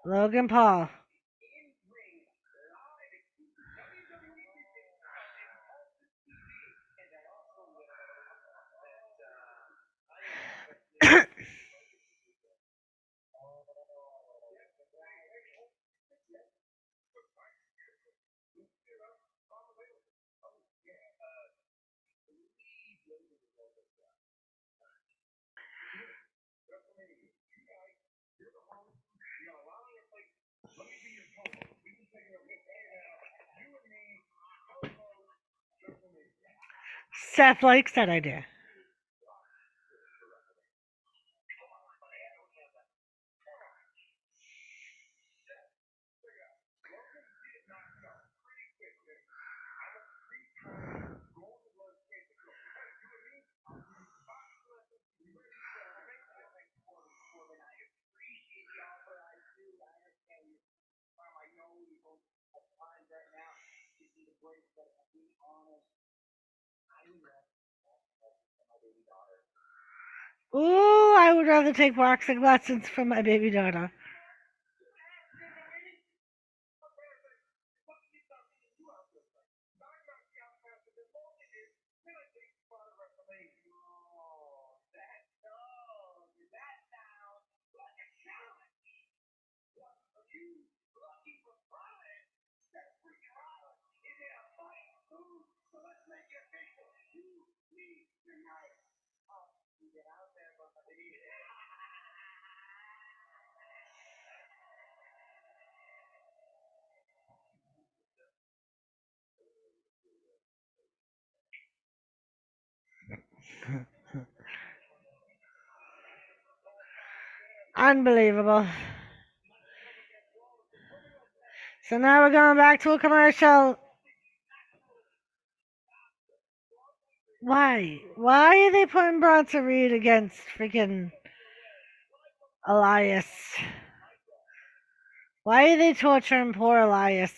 S1: Logan Paul. Seth likes that idea. Ooh, I would rather take boxing lessons from my baby daughter. Unbelievable. So now we're going back to a commercial. Why? Why are they putting Bronson Reed against freaking Elias? Why are they torturing poor Elias?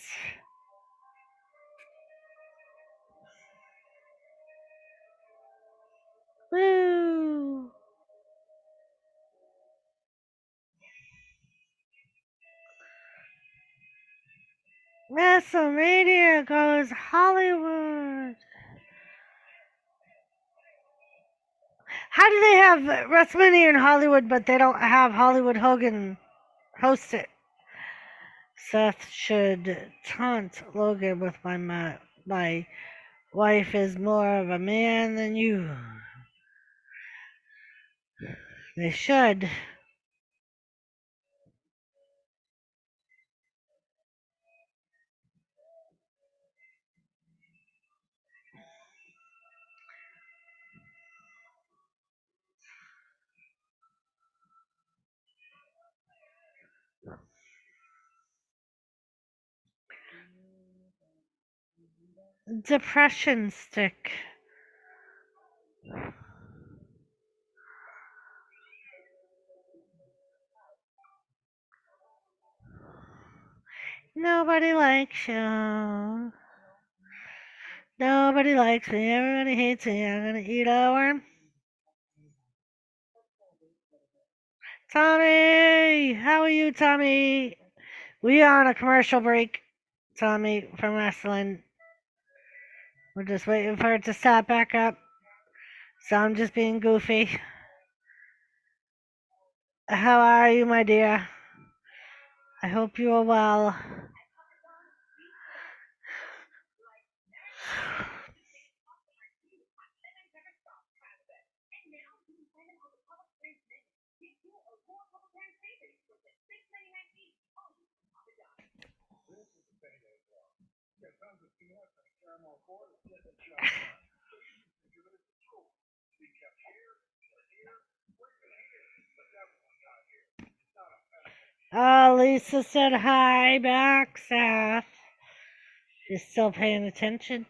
S1: Woo! WrestleMania goes Hollywood. How do they have WrestleMania in Hollywood, but they don't have Hollywood Hogan host it? Seth should taunt Logan with my wife is more of a man than you. They should. Depression stick. Nobody likes you. Nobody likes me. Everybody hates me. I'm gonna eat a worm. Tommy! How are you, Tommy? We are on a commercial break, Tommy, from wrestling. We're just waiting for it to start back up. So I'm just being goofy. How are you, my dear? I hope you are well. Oh, Lisa said hi back, Seth. She's still paying attention.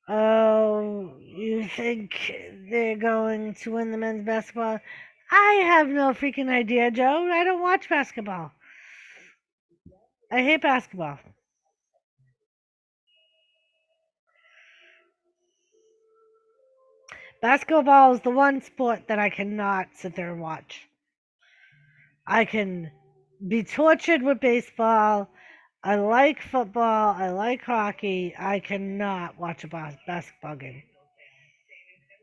S1: Oh, you think they're going to win the men's basketball? I have no freaking idea, Joe. I don't watch basketball. I hate basketball. Basketball is the one sport that I cannot sit there and watch. I can be tortured with baseball. I like football. I like hockey. I cannot watch a basketball game.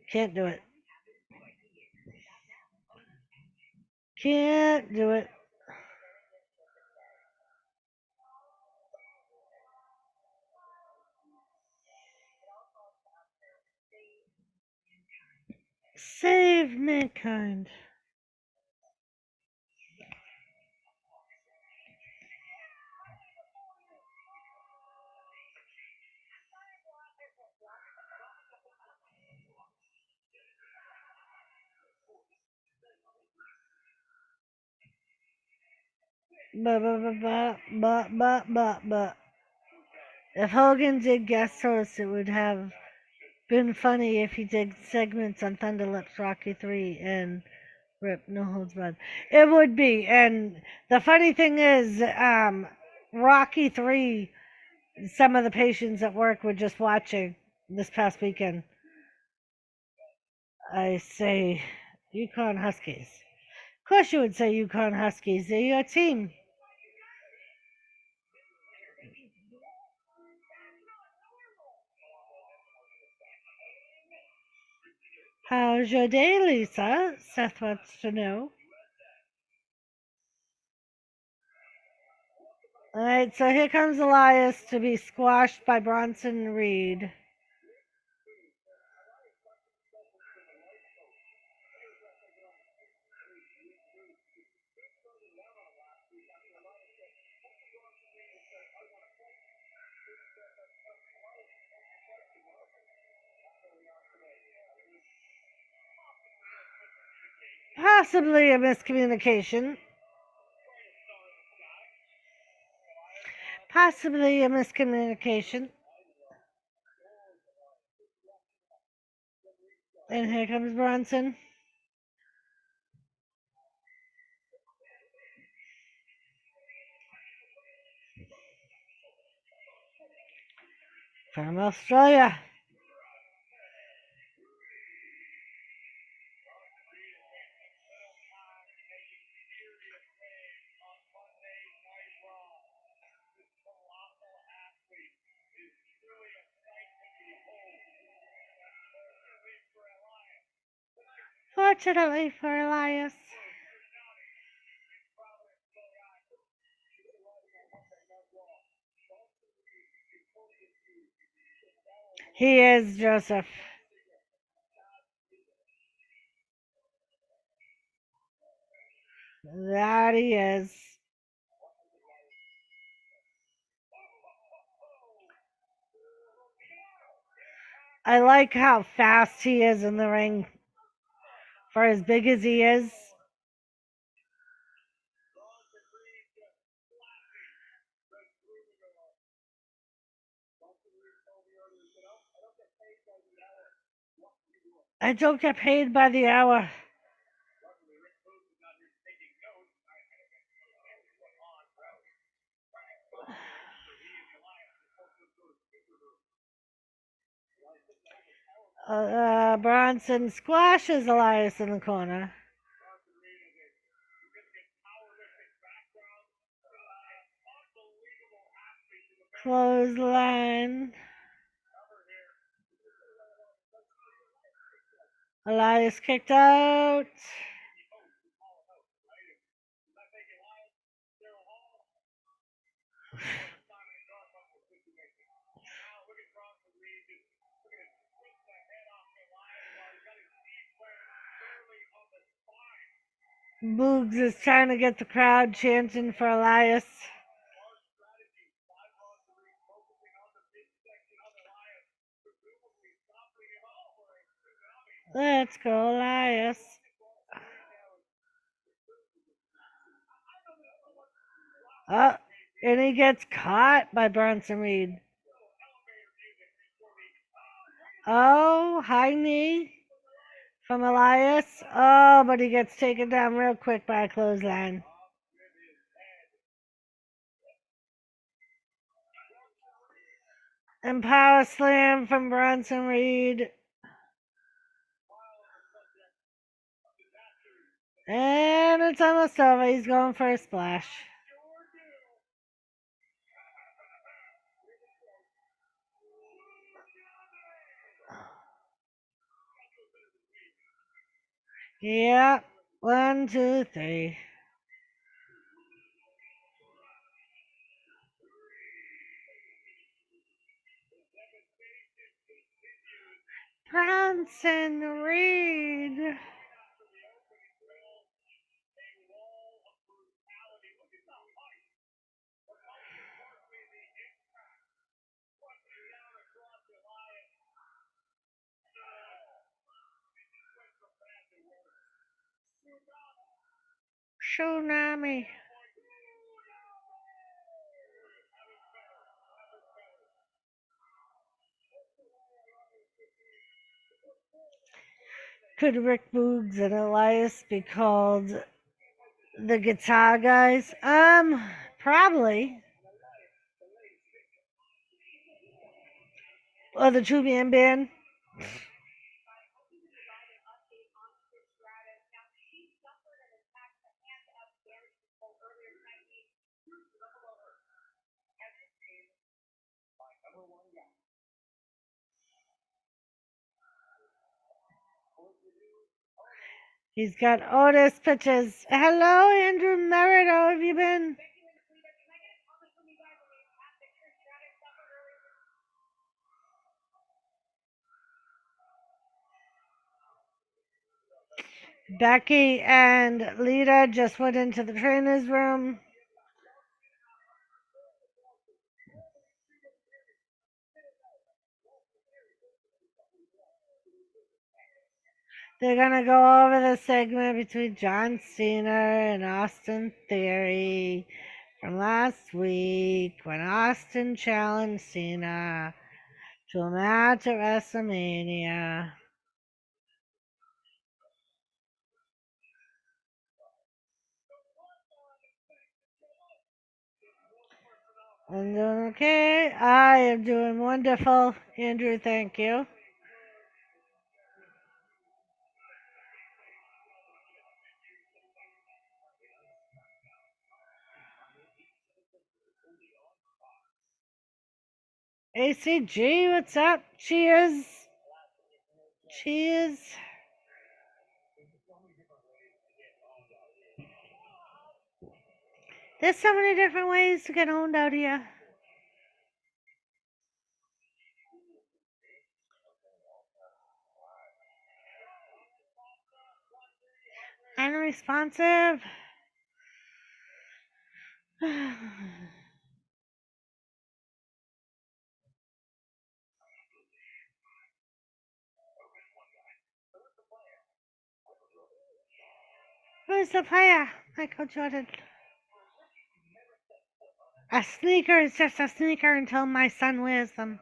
S1: Can't do it. Can't do it. Save mankind. But. If Hogan did guest host, it would have been funny if he did segments on Thunder Lips, Rocky 3, and Rip No Holds Barred. It would be. And the funny thing is, Rocky 3, some of the patients at work were just watching this past weekend. I say, Yukon Huskies. Of course you would say Yukon Huskies. They're your team. How's your day, Lisa? Seth wants to know. All right, so here comes Elias to be squashed by Bronson Reed. Possibly a miscommunication. Possibly a miscommunication. And here comes Bronson. From Australia. Fortunately for Elias. He is Joseph. That he is. I like how fast he is in the ring for as big as he is. I don't get paid by the hour. Bronson squashes Elias in the corner. Clothesline. Elias kicked out. Boogs is trying to get the crowd chanting for Elias. Let's go, Elias. Oh, and he gets caught by Bronson Reed. Oh, high knee from Elias. Oh, but he gets taken down real quick by a clothesline. And power slam from Bronson Reed. And it's almost over. He's going for a splash. Yeah. 1, 2, 3. Bronson Reed. Tsunami. Could Rick Boogs and Elias be called the guitar guys? Probably. Or the two-man band. He's got Otis pitches. Hello, Andrew Merritt. How have you been? Becky and Lita just went into the trainer's room. They're gonna go over the segment between John Cena and Austin Theory from last week when Austin challenged Cena to a match at WrestleMania. I'm doing okay. I am doing wonderful. Andrew, thank you. ACG, what's up? Cheers. Cheers. There's so many different ways to get owned out here. Unresponsive. Who's the player? Michael Jordan. A sneaker is just a sneaker until my son wears them.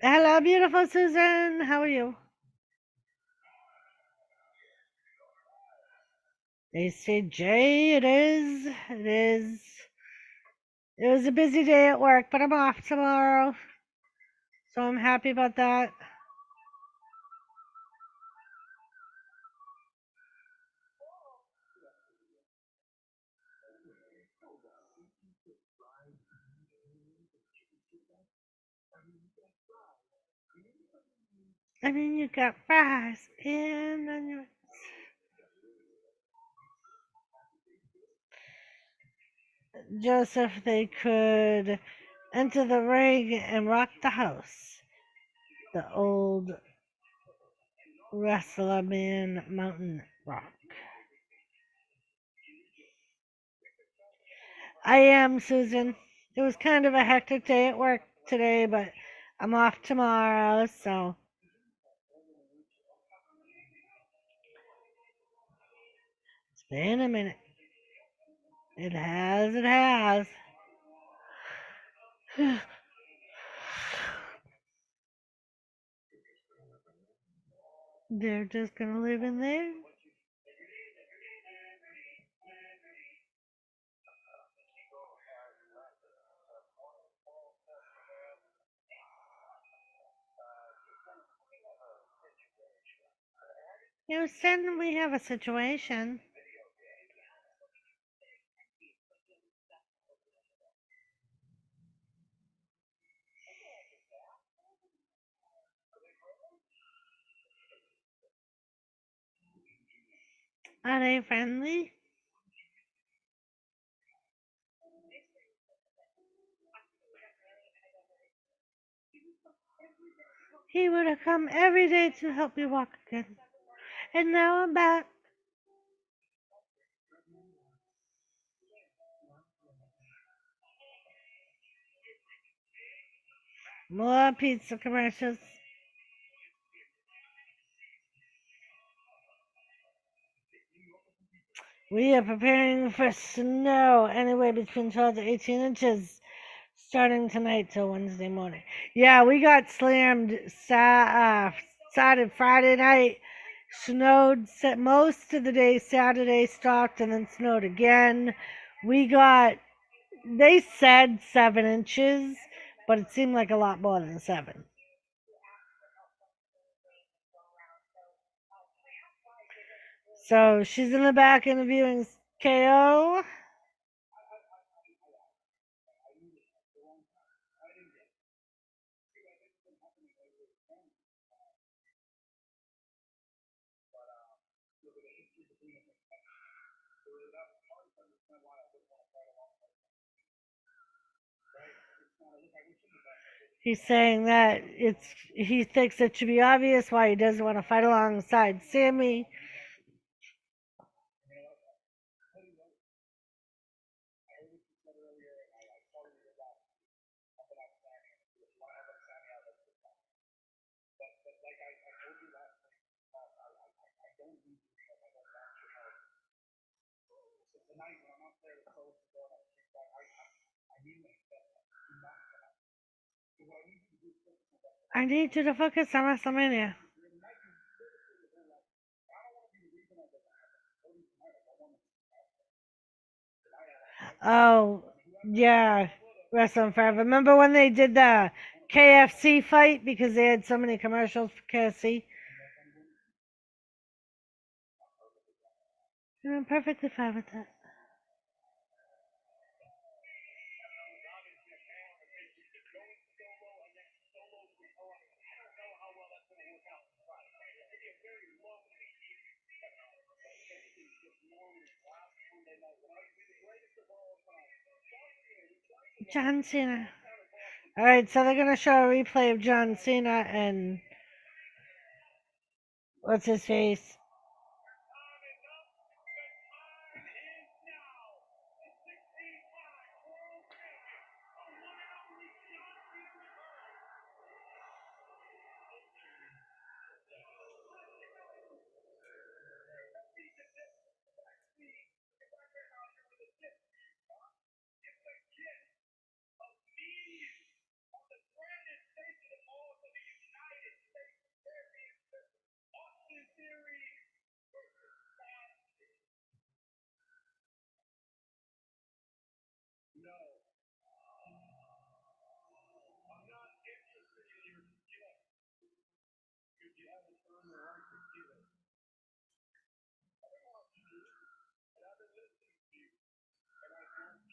S1: Hello, beautiful Susan. How are you? They say, Jay, it is. It is. It was a busy day at work, but I'm off tomorrow. So I'm happy about that. And then you got fries and onions. Joseph, they could enter the ring and rock the house. The old Wrestlerman Mountain Rock. I am, Susan. It was kind of a hectic day at work today, but I'm off tomorrow, so it's been a minute. It has, it has. They're just gonna live in there. Houston, we have a situation. Are they friendly? He would have come every day to help me walk again. And now I'm back. More pizza commercials. We are preparing for snow anywhere between 12 to 18 inches starting tonight till Wednesday morning. Yeah, we got slammed Saturday, Friday night. Snowed most of the day Saturday, stopped, and then snowed again. We got, they said 7 inches, but it seemed like a lot more than seven. So she's in the back interviewing KO. He's saying that he thinks it should be obvious why he doesn't want to fight alongside Sammy. I need you to focus on WrestleMania. Oh, yeah, Wrestling Forever. Remember when they did the KFC fight because they had so many commercials for KFC? And I'm perfectly fine with that. John Cena. All right, so they're gonna show a replay of John Cena and what's his face.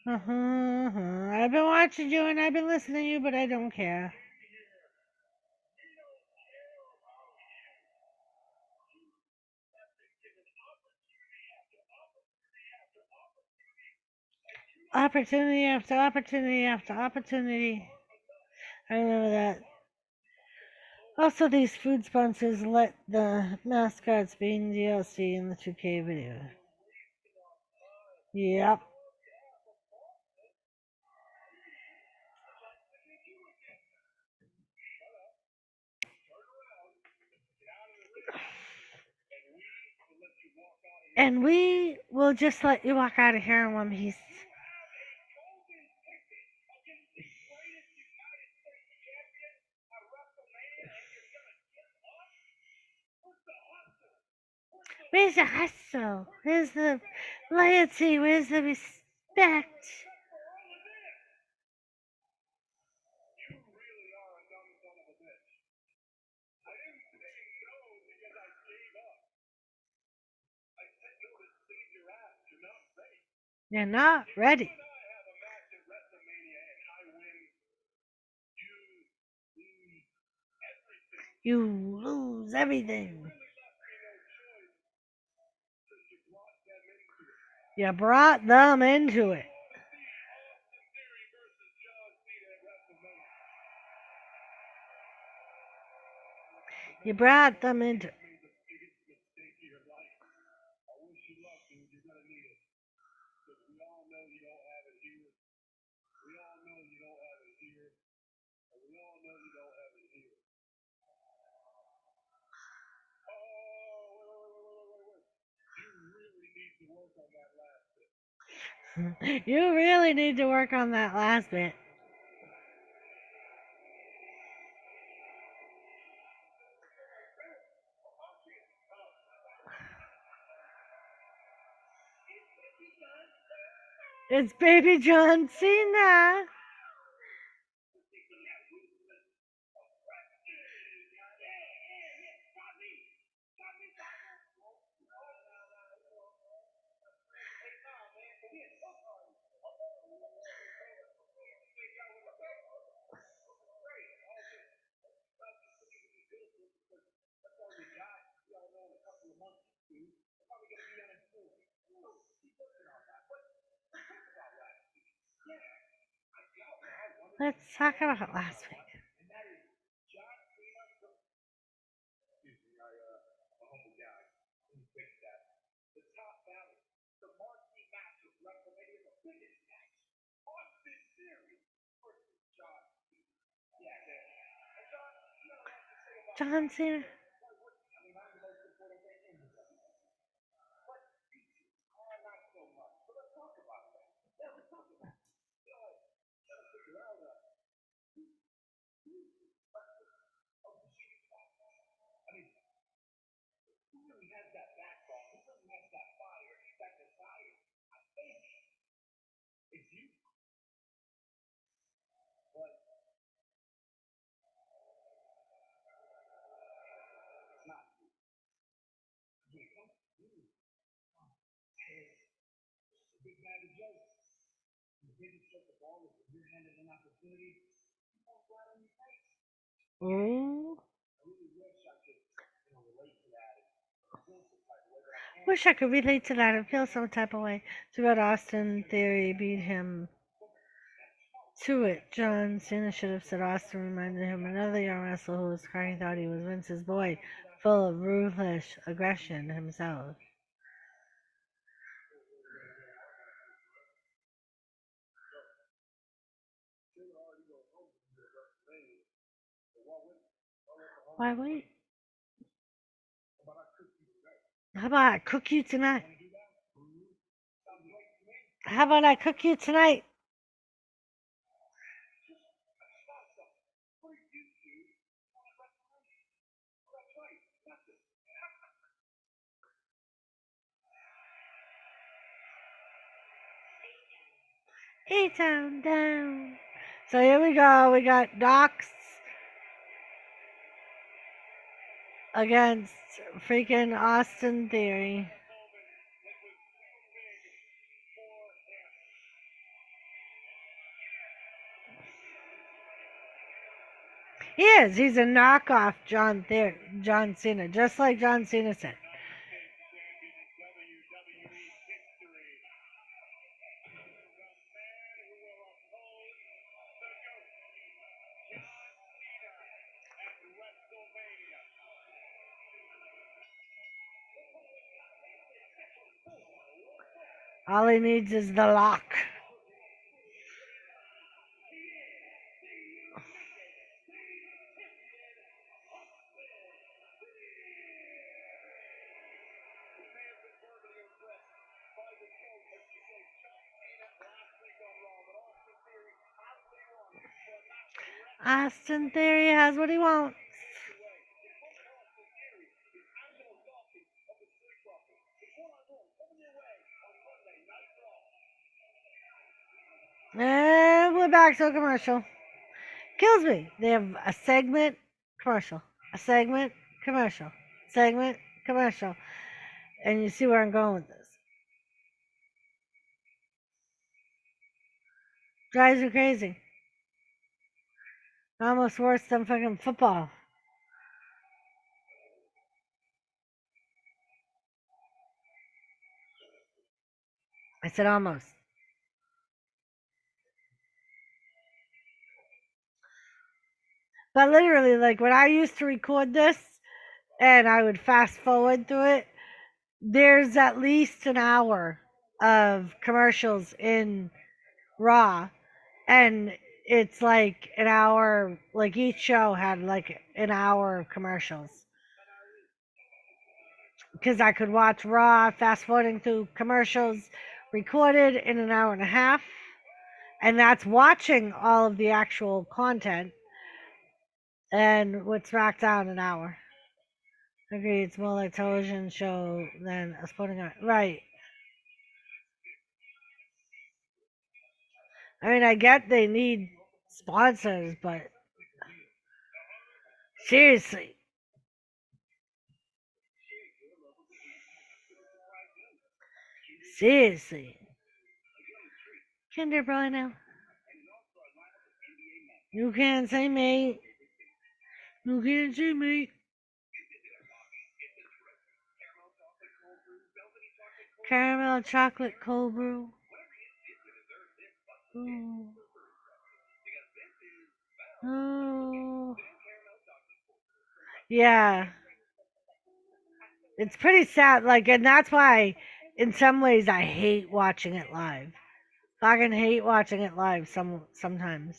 S1: I've been watching you and I've been listening to you, but I don't care. Opportunity after opportunity after opportunity. I remember that. Also, these food sponsors let the mascots be in DLC in the 2K video. Yep. And we will just let you walk out of here in one piece. Where's the hustle? Where's the loyalty? Where's the respect? You're not ready. You lose everything. You brought them into it. You brought them into it. You really need to work on that last bit. It's baby John Cena. Let's talk about last week. John Cena. Ooh. Wish I could relate to that and feel some type of way. Too bad Austin Theory beat him to it. John Cena should have said Austin reminded him another young wrestler who was crying thought he was Vince's boy, full of ruthless aggression himself. Why wait? How about I cook you tonight? How about I cook you tonight? A-Town down. So here we go. We got Docs against freaking Austin Theory. He is. He's a knockoff John Cena, just like John Cena said. All he needs is the lock. Austin Theory has what he wants. And we're back to a commercial. Kills me. They have a segment commercial, a segment commercial, segment commercial. And you see where I'm going with this. Drives you crazy. Almost worse than fucking football. I said almost. But literally, like when I used to record this and I would fast forward through it, there's at least an hour of commercials in Raw. And it's like an hour, like each show had like an hour of commercials. Because I could watch Raw fast forwarding through commercials recorded in an hour and a half. And that's watching all of the actual content. And with SmackDown, an hour. Agree, it's more like a television show than a sporting event. Right. I mean, I get they need sponsors, but seriously. Seriously. Kinder Bueno. You can't say mate. You can't say mate. Caramel chocolate cold brew. Ooh. Oh. Yeah. It's pretty sad. Like, and that's why, in some ways, I hate watching it live. Fucking hate watching it live sometimes.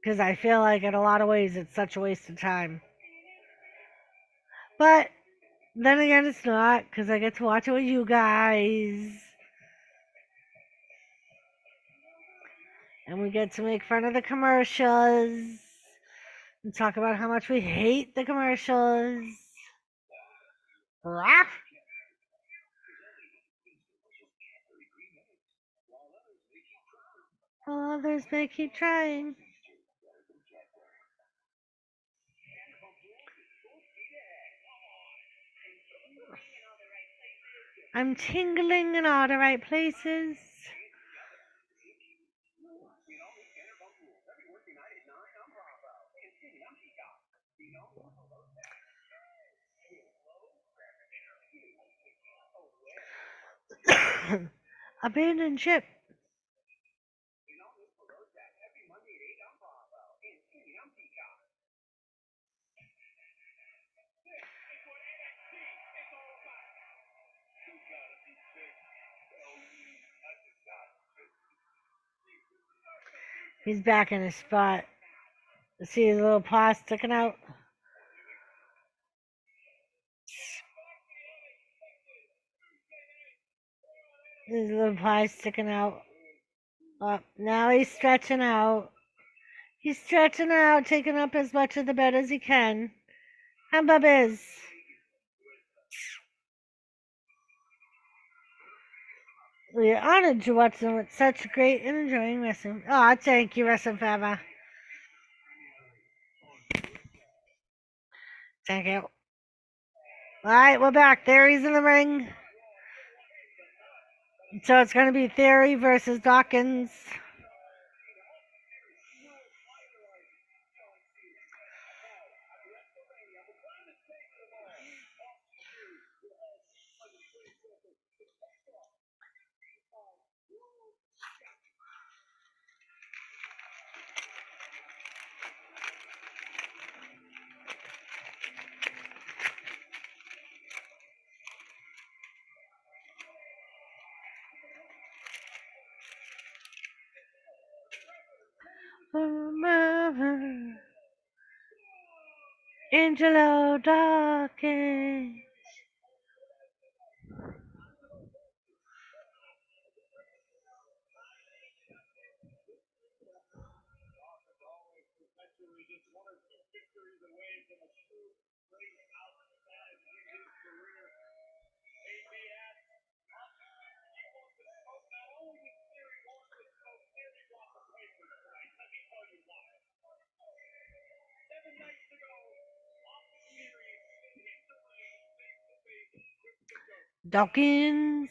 S1: Because I feel like in a lot of ways it's such a waste of time. But then again, it's not because I get to watch it with you guys. And we get to make fun of the commercials and talk about how much we hate the commercials. Rah! While others may keep trying. I'm tingling in all the right places. Abandoned ship. He's back in his spot. See his little paw sticking out? His little paw sticking out. Oh, now he's stretching out. He's stretching out, taking up as much of the bed as he can. How about Biz? We are honored to watch them with such great and enjoying wrestling. Oh, thank you, Wrestling Fava. Thank you. Alright, we're back. Theory's in the ring. So it's going to be Theory versus Dawkins. Angelo Dawkins. Dawkins.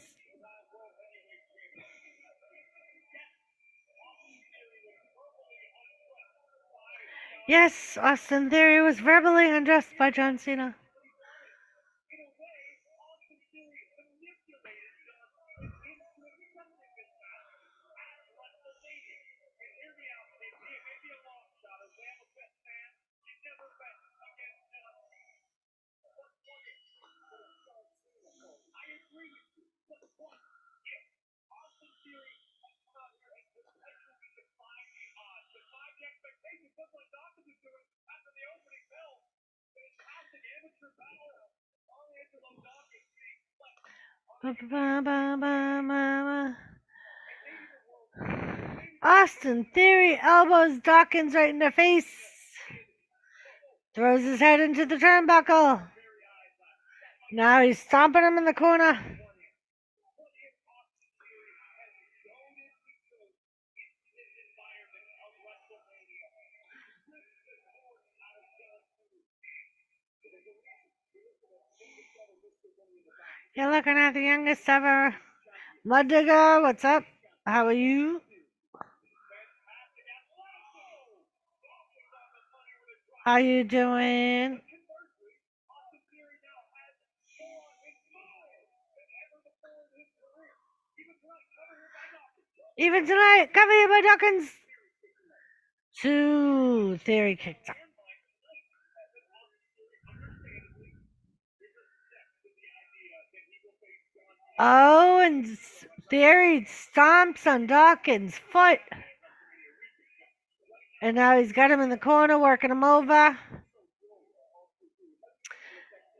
S1: Yes, Austin Theory was verbally undressed by John Cena. Austin Theory elbows Dawkins right in the face. Throws his head into the turnbuckle. Now he's stomping him in the corner. You're looking at the youngest ever. Mud Digger, what's up? How are you? How you doing? Even tonight, cover here by Dawkins. 2 Theory kicked up. Oh, and Theory stomps on Dawkins' foot. And now he's got him in the corner, working him over.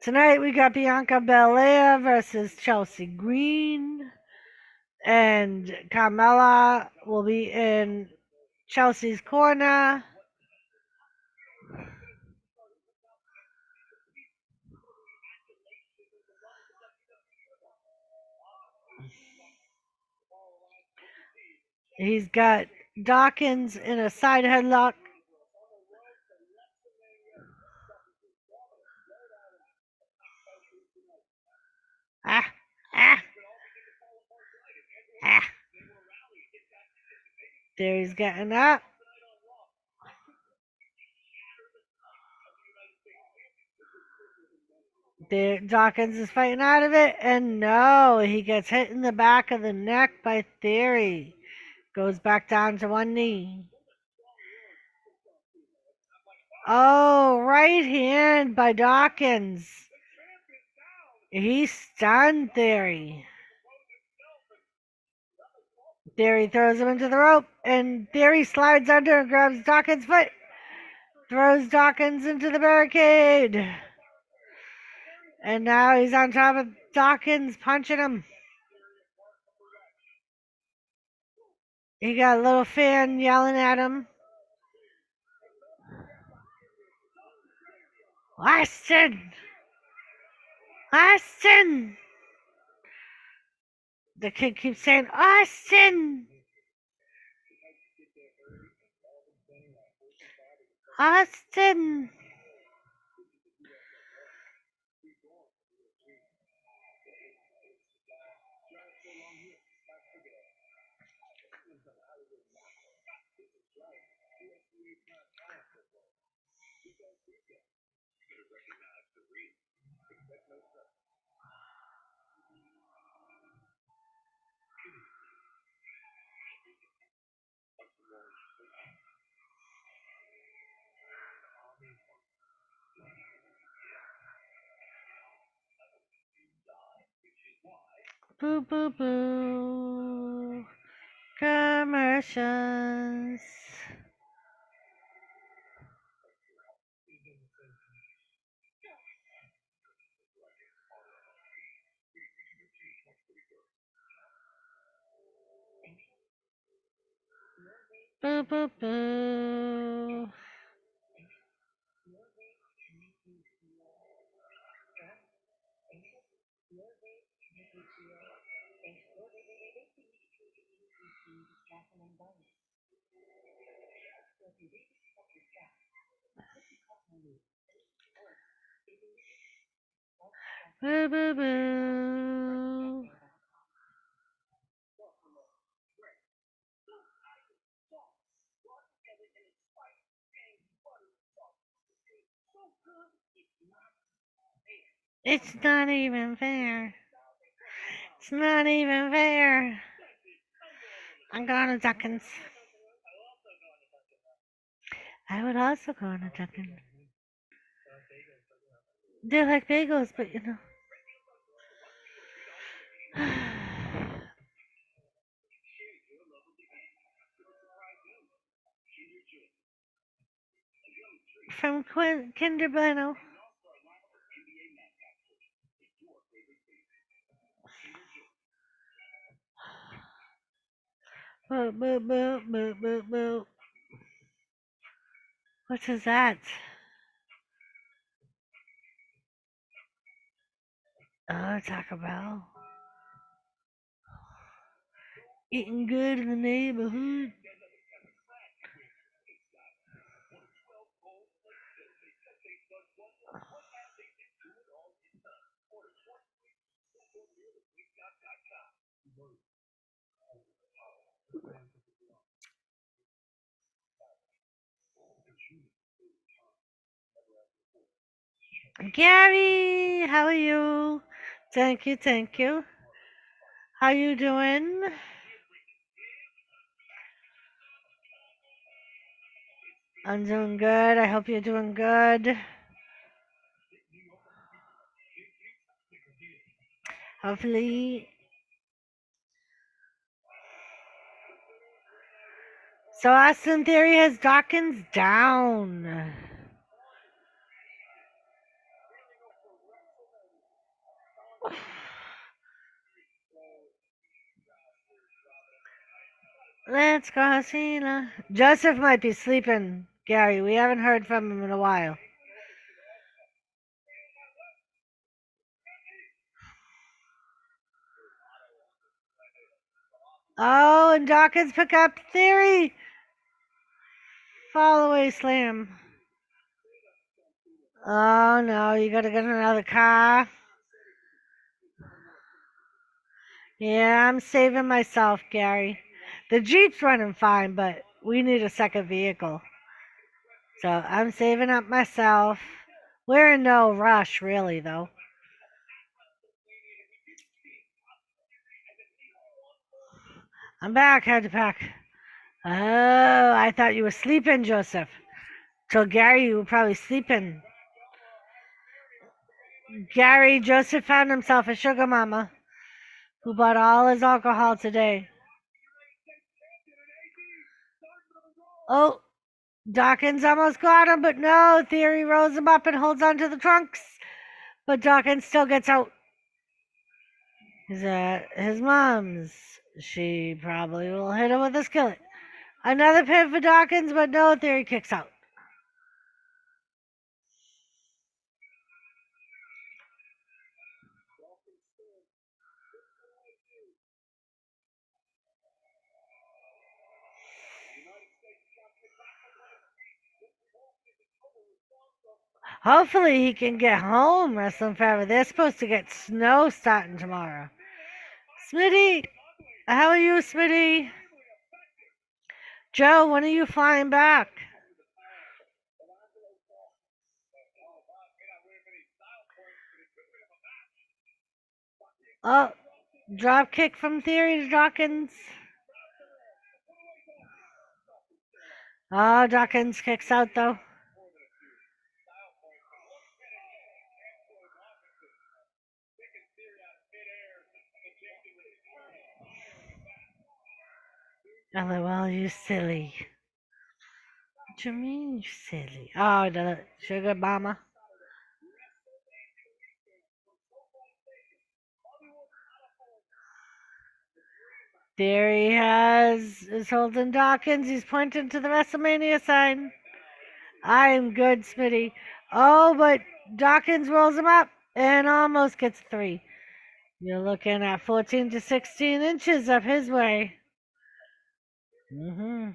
S1: Tonight we got Bianca Belair versus Chelsea Green. And Carmella will be in Chelsea's corner. He's got Dawkins in a side headlock. Ah, ah, ah. There he's getting up. There, Dawkins is fighting out of it, and no, he gets hit in the back of the neck by Theory. Goes back down to one knee. Oh, right hand by Dawkins. He stunned Theory. Theory throws him into the rope, and Theory slides under and grabs Dawkins' foot. Throws Dawkins into the barricade. And now he's on top of Dawkins, punching him. He got a little fan yelling at him. Austin! Austin! The kid keeps saying, Austin! Austin! Boo boo boo. Commercials. boo, boo. Boo, boo, boo. It's not even fair. It's not even fair. I'm going to Duckins. I would also go on a Duckins. They're like bagels, but you know. From Kinder Bueno. Boo, boo, boo, boo, boo, boo. What is that? Oh, Taco Bell. Eating good in the neighborhood. Gary, how are you? Thank you, thank you. How you doing? I'm doing good. I hope you're doing good. Hopefully. So Austin Theory has Dawkins down. Let's go, Cena. Joseph might be sleeping, Gary. We haven't heard from him in a while. Oh, and Dawkins pick up Theory. Fall away slam. Oh no, you gotta get another car. Yeah, I'm saving myself, Gary. The Jeep's running fine, but we need a second vehicle. So I'm saving up myself. We're in no rush, really, though. I'm back, had to pack. Oh, I thought you were sleeping, Joseph. Told Gary you were probably sleeping. Gary, Joseph found himself a sugar mama who bought all his alcohol today. Oh, Dawkins almost got him, but no, Theory rolls him up and holds onto the trunks. But Dawkins still gets out. He's at his mom's. She probably will hit him with a skillet. Another pin for Dawkins, but no, Theory kicks out. Hopefully he can get home, Wrestling Forever. They're supposed to get snow starting tomorrow. Smitty, how are you, Smitty? Joe, when are you flying back? Oh, drop kick from Theory to Dawkins. Oh, Dawkins kicks out though. LOL, you silly. What you mean, you silly? Oh, the sugar mama. There he is holding Dawkins. He's pointing to the WrestleMania sign. I'm good, Smitty. Oh, but Dawkins rolls him up and almost gets 3. You're looking at 14 to 16 inches up his way. Mm-hmm.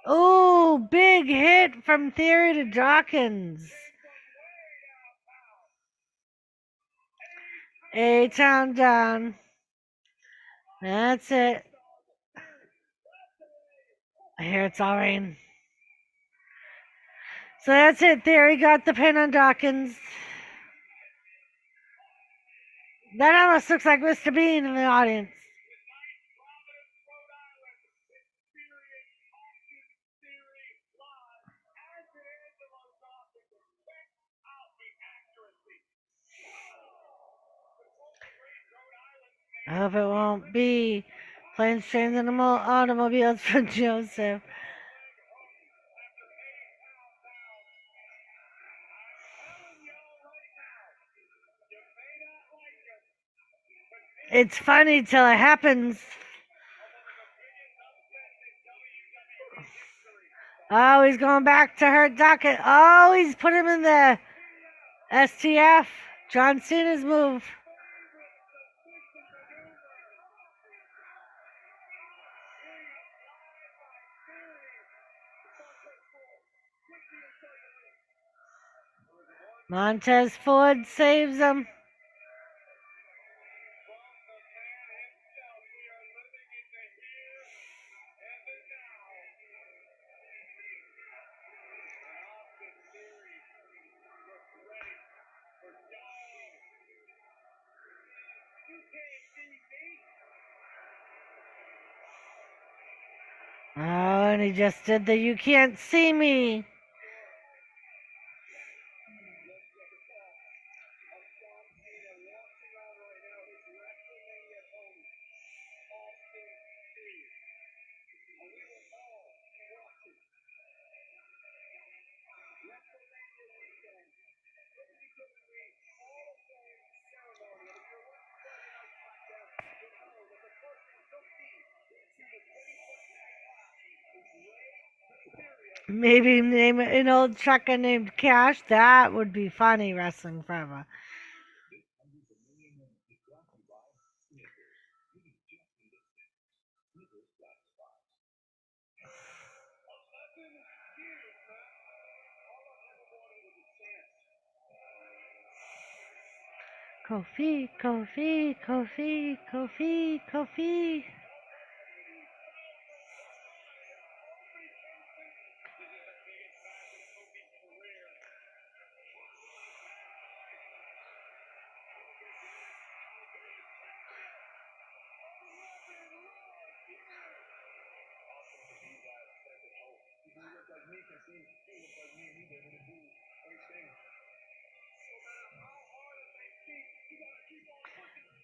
S1: Oh, big hit from Theory to Dawkins. A-Town down. That's it. I hear it's all rain. So that's it. Theory got the pin on Dawkins. That almost looks like Mr. Bean in the audience. I hope it won't be planes, trains, and automobiles for Joseph. It's funny till it happens. Oh, he's going back to hurt Docket. Oh, he's put him in the STF. John Cena's move. Montez Ford saves him. Oh, and he just did the "you can't see me." Maybe name an old trucker named Cash. That would be funny, wrestling forever. Kofi, Kofi, Kofi, Kofi, Kofi.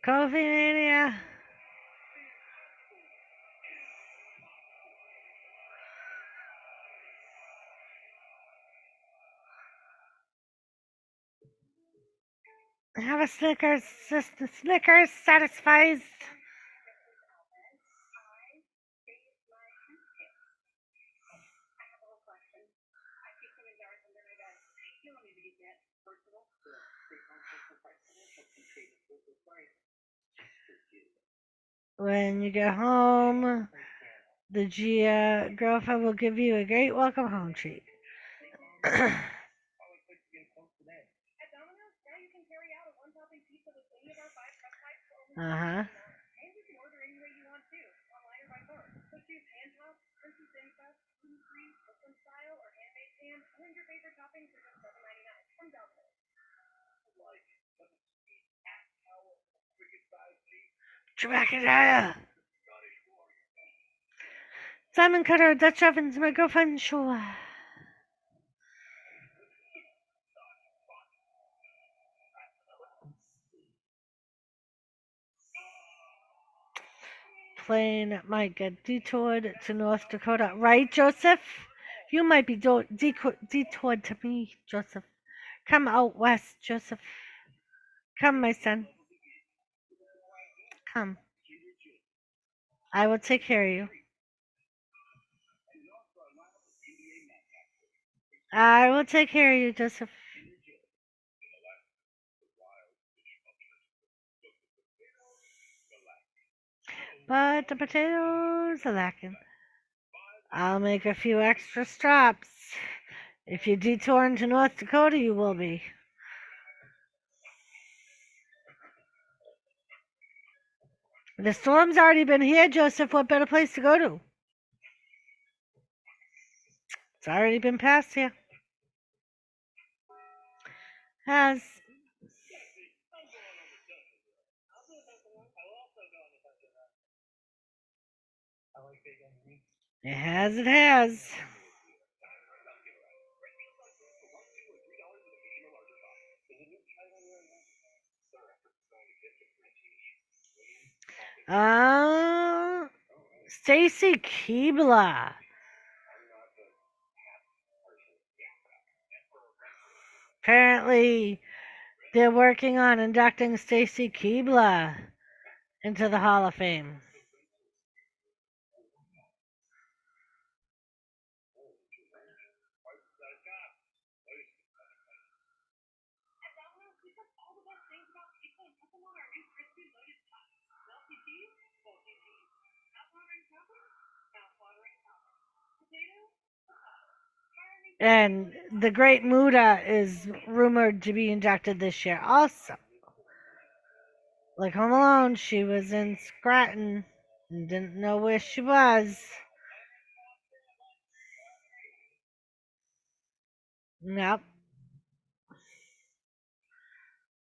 S1: Kofi Mania. Have a Snickers. Snickers satisfies. When you get home, the Gia girlfriend will give you a great welcome home treat. Uh-huh. Dracula. Simon Cutter, Dutch Evans, my girlfriend, Shola. Plane might get detoured to North Dakota. Right, Joseph? You might be detoured to me, Joseph. Come out west, Joseph. Come, my son. Come. I will take care of you. I will take care of you, Joseph. But the potatoes are lacking. I'll make a few extra stops. If you detour into North Dakota, you will be. The storm's already been here, Joseph. What better place to go to? It's already been past here. Has. It has, it has. Stacy Keebler. Apparently, they're working on inducting Stacy Keebler into the Hall of Fame. And the Great Muda is rumored to be inducted this year also. Like Home Alone, she was in Scranton and didn't know where she was. Nope.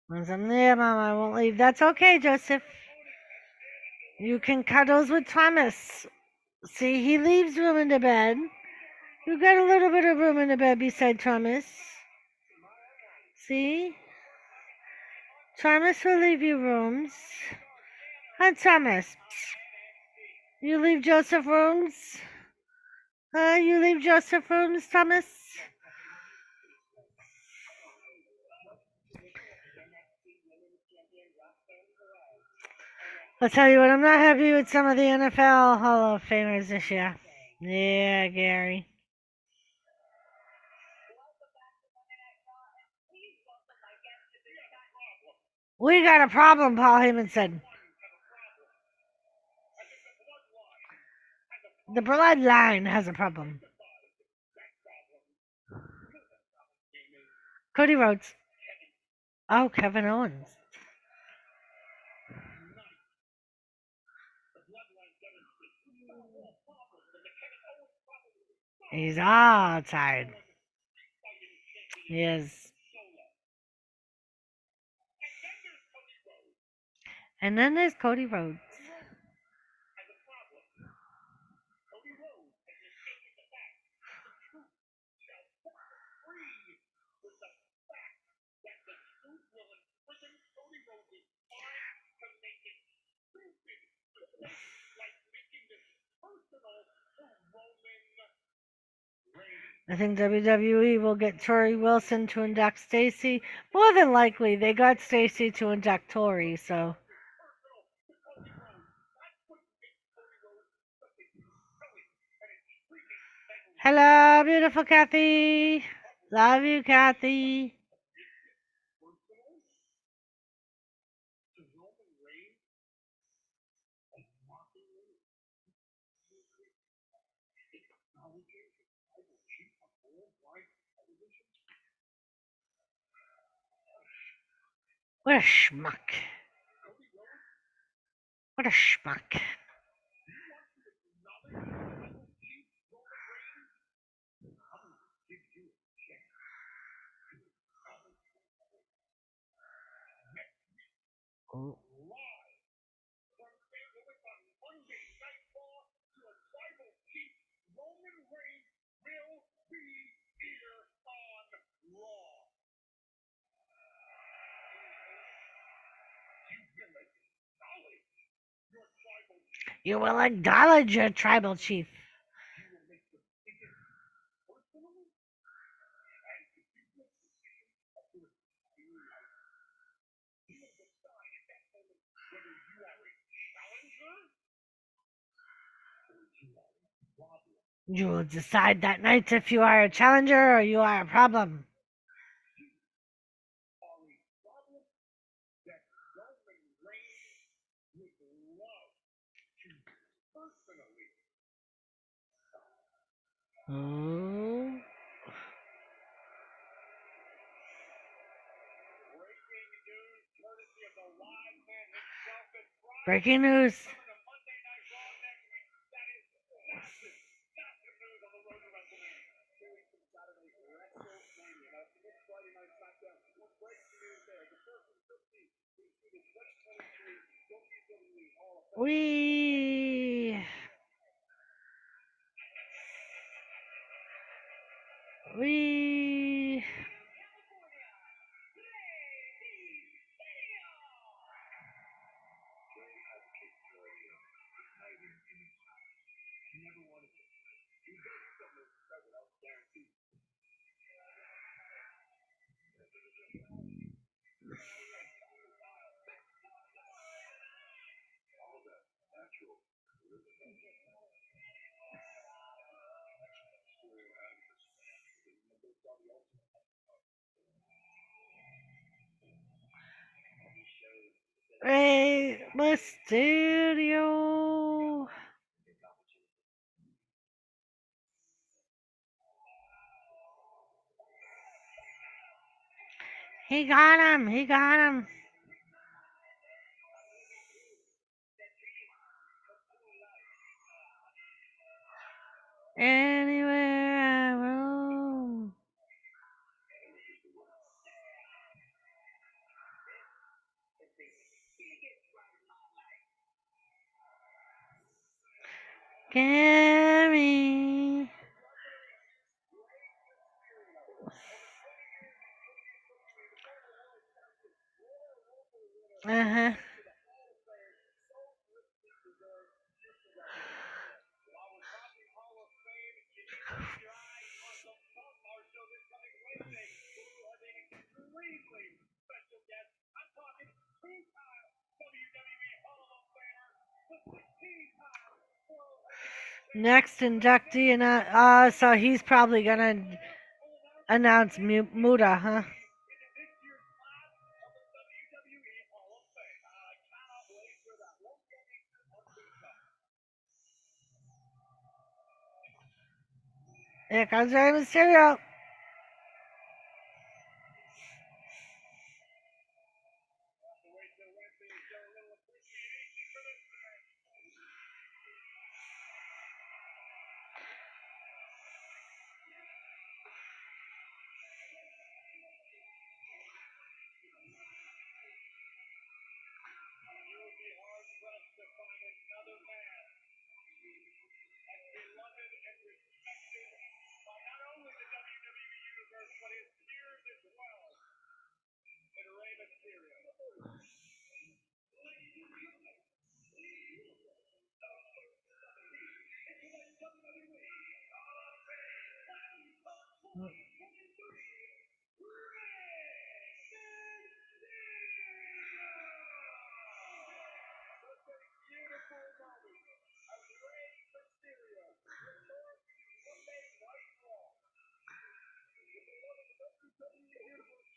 S1: Once I'm there, Mom, I won't leave. That's okay, Joseph. You can cuddles with Thomas. See, he leaves room in the bed. You got a little bit of room in the bed beside Thomas. See? Thomas will leave you rooms. Huh, Thomas? You leave Joseph rooms? You leave Joseph rooms, Thomas? I'll tell you what, I'm not happy with some of the NFL Hall of Famers this year. Yeah, Gary. We got a problem, Paul Heyman said. The bloodline has a problem. Cody Rhodes. Oh, Kevin Owens. He's all tired. He is. And then there's Cody Rhodes. I think WWE will get Tori Wilson to induct Stacy. More than likely, they got Stacy to induct Tori, so. Hello, beautiful Kathy. Love you, Kathy. What a schmuck. What a schmuck. Oh. You will acknowledge your tribal chief. You will decide that night if you are a challenger or you are a problem. Oh. Breaking news. We. We. Rey Mysterio. He got him. He got him. Anywhere I roam. Carry. Uh-huh. Next inductee, and so he's probably gonna announce Muda, huh? Here comes Rey Mysterio.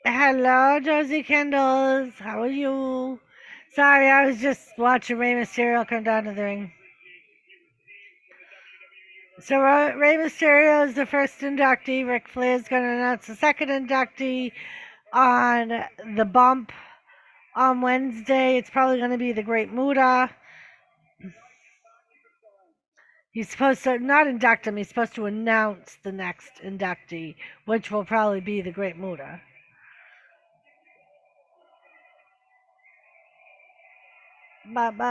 S1: Hello, Josie Kendalls. How are you? Sorry, I was just watching Rey Mysterio come down to the ring. So Rey Mysterio is the first inductee. Ric Flair is going to announce the second inductee on the bump on Wednesday. It's probably going to be the Great Muta. He's supposed to not induct him. He's supposed to announce the next inductee, which will probably be the Great Muta. But.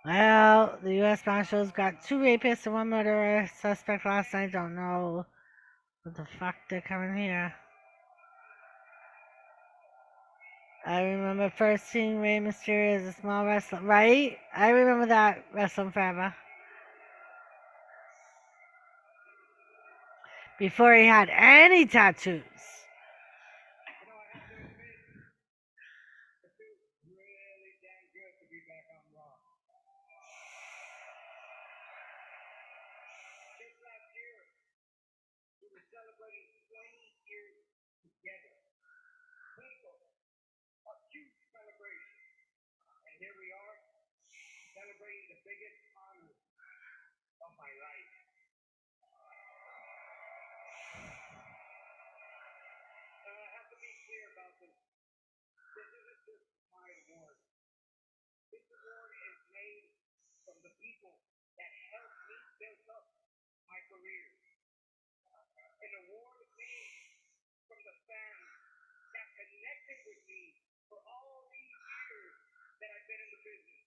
S1: Well, the U.S. Marshals got 2 rapists and 1 murderer suspect last night. Don't know what the fuck they're coming here. I remember first seeing Rey Mysterio as a small wrestler, right? I remember that wrestling forever. Before he had any tattoos.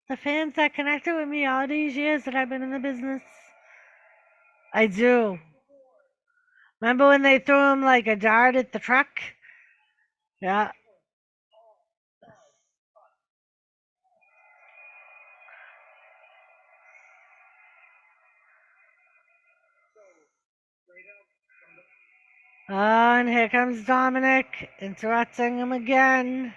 S1: The fans that connected with me all these years that I've been in the business. I do. Remember when they threw him like a dart at the truck? Yeah. Oh, and here comes Dominic interrupting him again.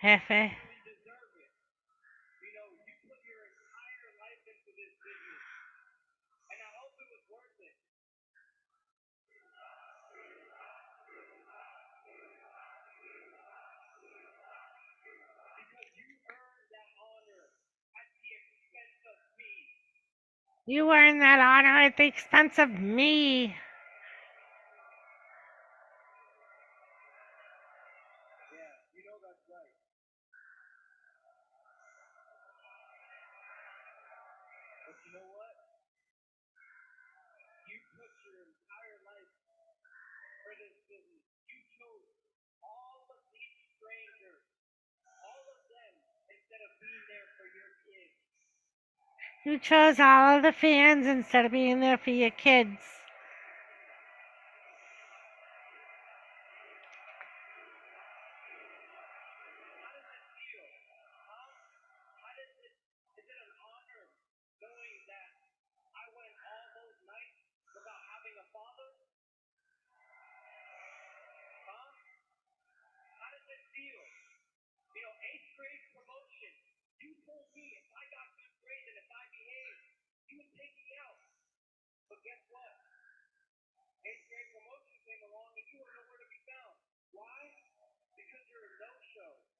S1: Jefe. You earned that honor at the expense of me. You chose all of the fans instead of being there for your kids.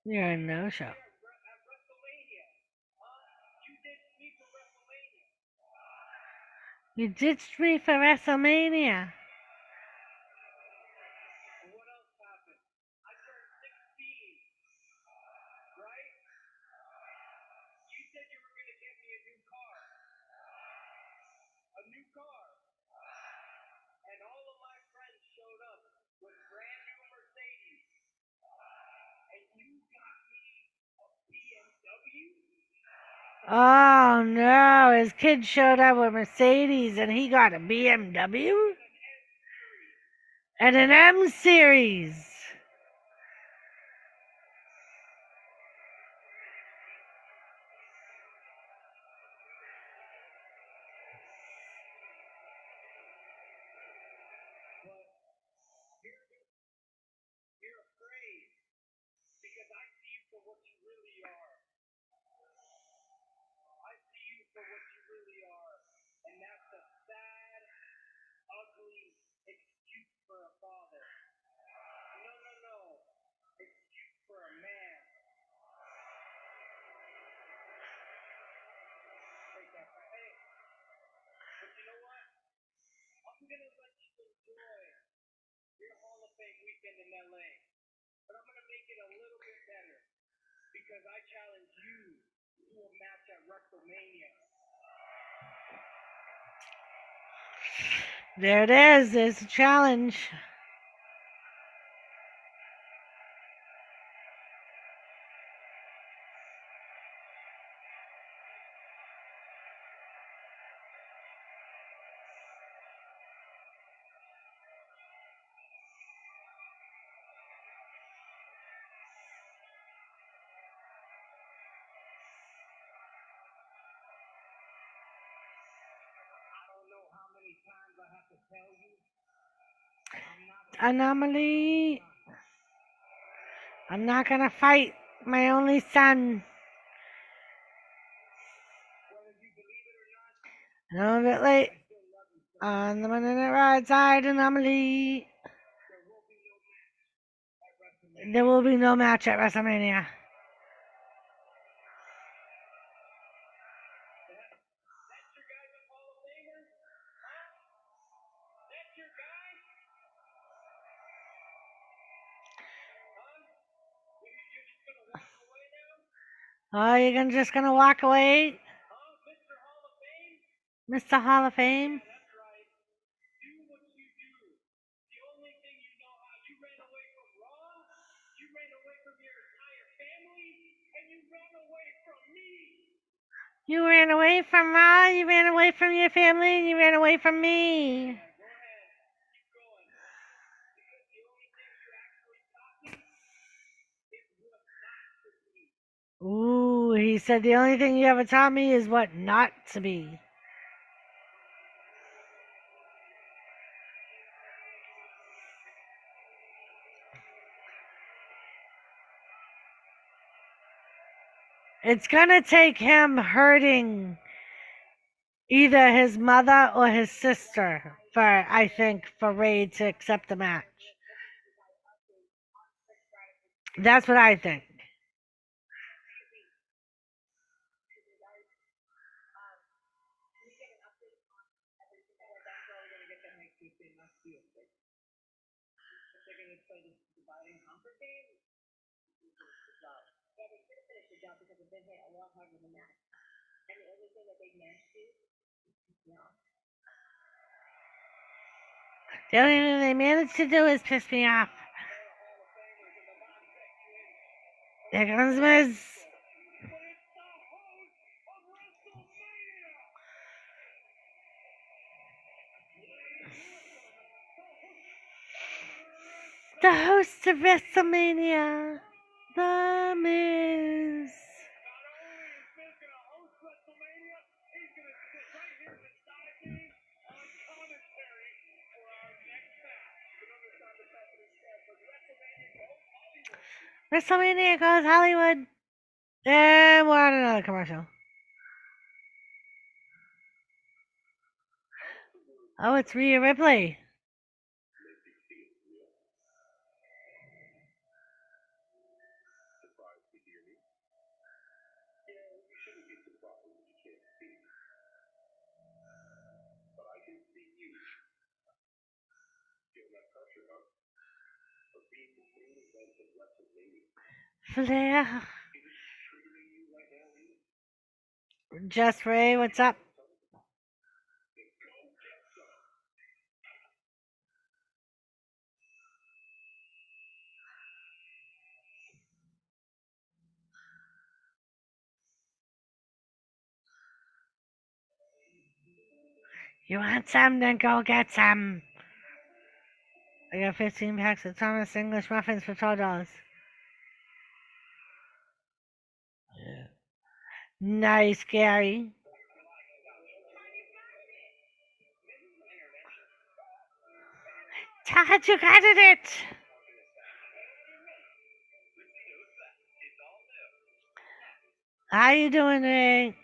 S1: You're a no-show. You ditched me for WrestleMania. Oh no, his kid showed up with Mercedes and he got a BMW and an M series. There it is. There's a challenge. Anomaly. I'm not gonna fight my only son. A little bit late on the Monday Night Ride side. Anomaly. There will be no match at WrestleMania. Oh, you're just gonna walk away, Mr. Hall of Fame? You ran away from Raw, you ran away from your family, and you ran away from me. Ooh, he said the only thing you ever taught me is what not to be. It's gonna take him hurting either his mother or his sister I think, for Ray to accept the match. That's what I think. The only thing they managed to do is piss me off. There comes Miz. The host of WrestleMania, The Miz. WrestleMania goes Hollywood. And we're on another commercial. Oh, it's Rhea Ripley. Flair. Just Ray, what's up? You want some? Then go get some. I got 15 packs of Thomas English muffins for $12. Nice, Gary. Todd, you got it! How you doing today?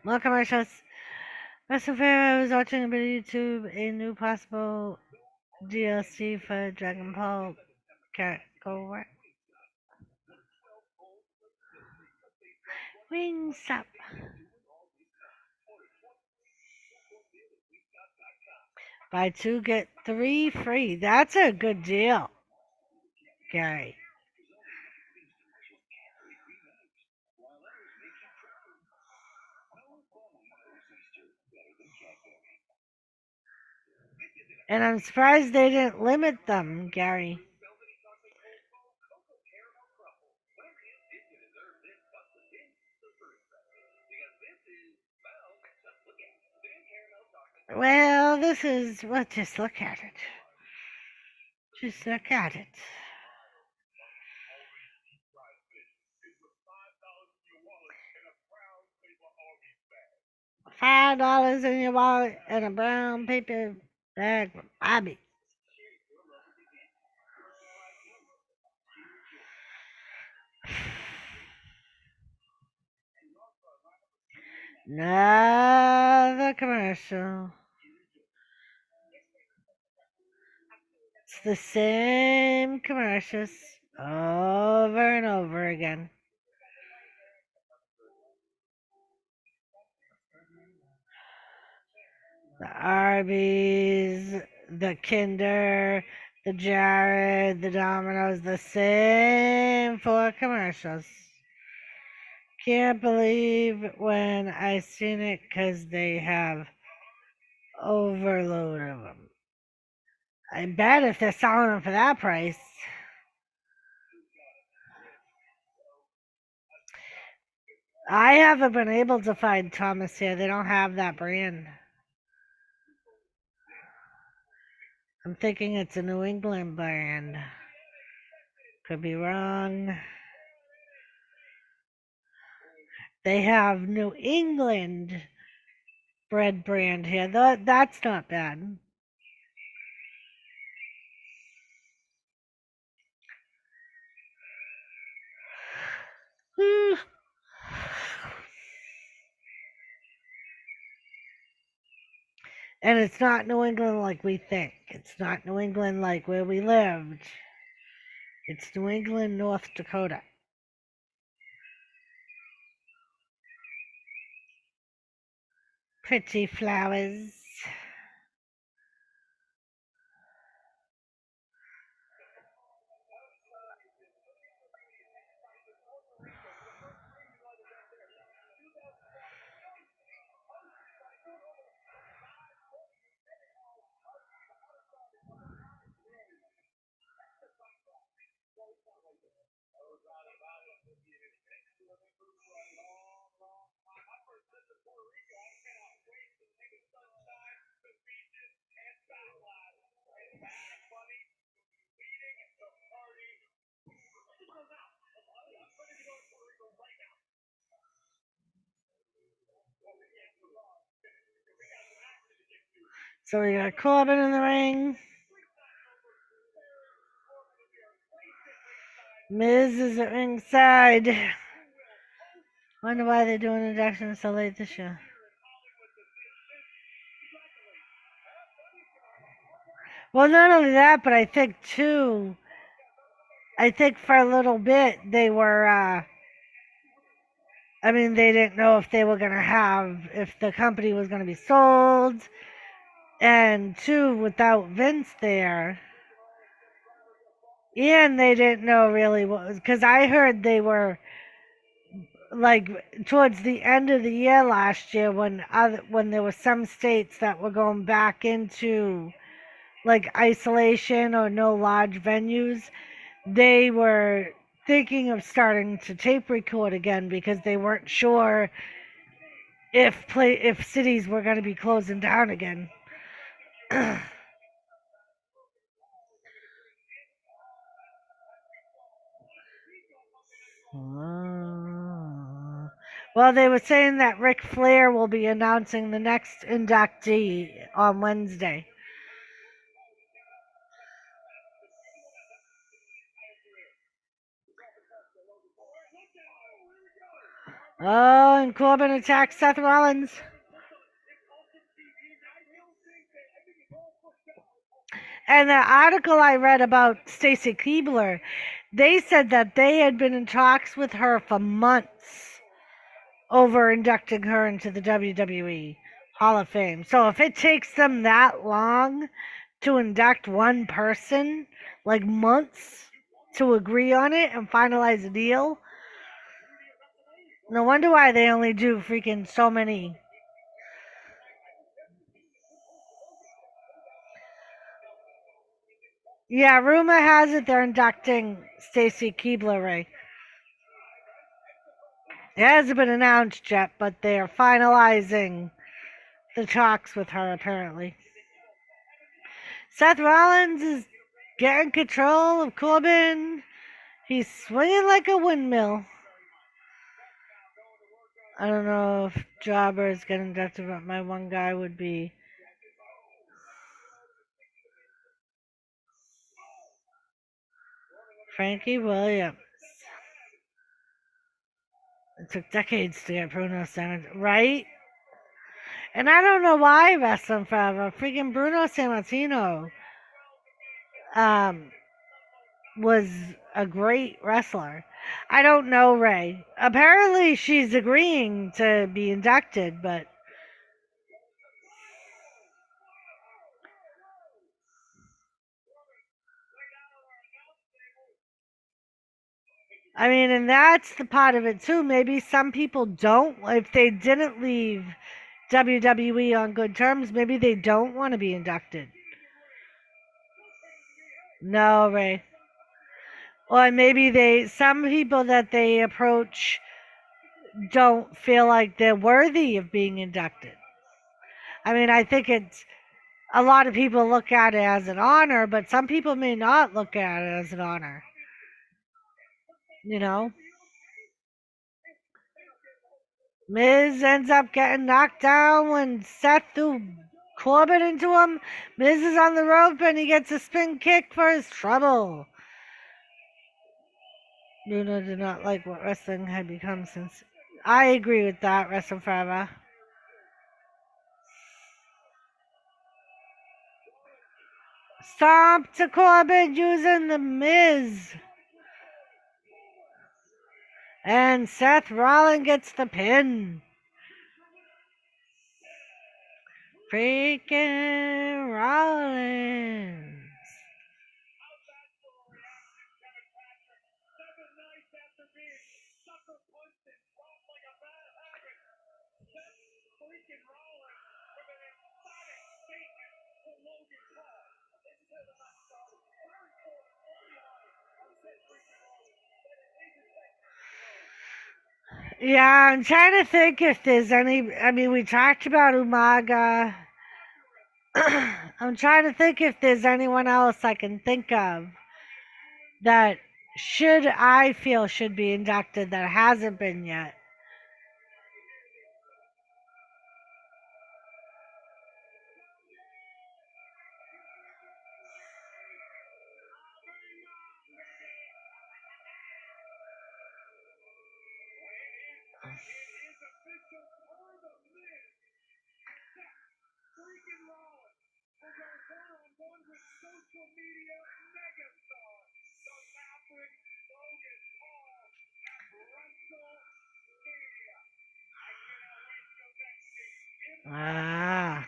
S1: More commercials. WrestleFair, I was watching on YouTube a new possible DLC for Dragon Ball Go Wings up. Buy 2, get 3 free. That's a good deal, Gary. And I'm surprised they didn't limit them, Gary. Well, just look at it. Just look at it. $5 in your wallet and a brown paper bag from Bobby. Another commercial. It's the same commercials over and over again. The Arby's, the Kinder, the Jared, the Domino's, the same 4 commercials. Can't believe when I seen it because they have overload of them. I bet if they're selling them for that price. I haven't been able to find Thomas here. They don't have that brand. I'm thinking it's a New England brand. Could be wrong. They have New England bread brand here. That's not bad. And it's not New England like we think. It's not New England like where we lived. It's New England, North Dakota. Pretty flowers. So we got Corbin in the ring. Miz is at ringside. Wonder why they're doing inductions so late this year. Well, not only that, but I think too. I think for a little bit they were. They didn't know if they were if the company was gonna be sold, and two, without Vince there, and they didn't know really what was, because I heard they were like towards the end of the year last year when there were some states that were going back into like isolation or no large venues, they were thinking of starting to tape record again because they weren't sure if cities were going to be closing down again. Well, they were saying that Ric Flair will be announcing the next inductee on Wednesday. Oh, and Corbin attacks Seth Rollins. And the article I read about Stacy Keibler, they said that they had been in talks with her for months over inducting her into the WWE. Hall of Fame. So if it takes them that long to induct one person, like months, to agree on it and finalize a deal, no wonder why they only do freaking so many. Yeah, rumor has it they're inducting Stacy Keibler, Ray. It hasn't been announced yet, but they're finalizing the talks with her, apparently. Seth Rollins is getting control of Corbin. He's swinging like a windmill. I don't know if Jobber is getting inducted, but my one guy would be Frankie Williams. It took decades to get Bruno Sammartino, right? And I don't know why Wrestling Forever. Freaking Bruno Sammartino um, was a great wrestler. I don't know, Ray. Apparently, she's agreeing to be inducted, but I mean, and that's the part of it too. Maybe some people don't, if they didn't leave WWE on good terms, maybe they don't want to be inducted. No, Ray. Or maybe some people that they approach don't feel like they're worthy of being inducted. I mean, I think it's a lot of people look at it as an honor, but some people may not look at it as an honor. You know, Miz ends up getting knocked down when Seth threw Corbin into him. Miz is on the rope and he gets a spin kick for his trouble. Bruno did not like what wrestling had become since. I agree with that, Wrestling Forever. Stomp to Corbin using the Miz. And Seth Rollins gets the pin. Freaking Rollins. Yeah, I'm trying to think if there's any. I mean, we talked about Umaga. I'm trying to think if there's anyone else I can think of that I feel should be inducted that hasn't been yet. Ah,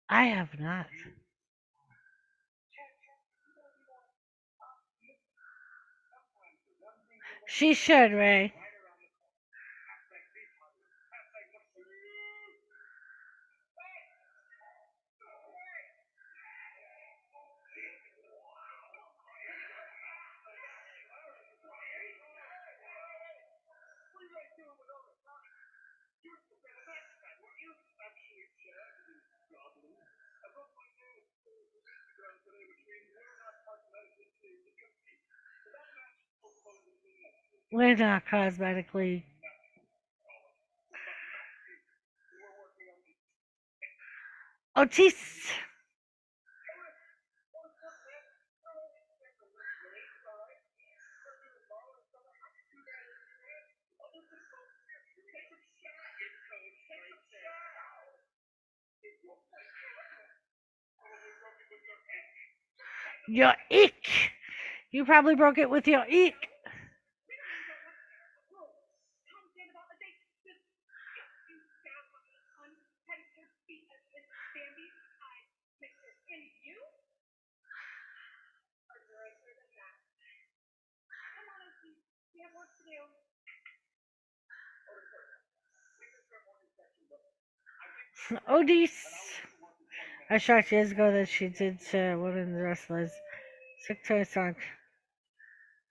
S1: I have not. She should, Ray. We're not cosmetically. Otis. Your eek. You probably broke it with your eek. Odis. I shot years ago that she did to women's wrestlers. Sick toy song.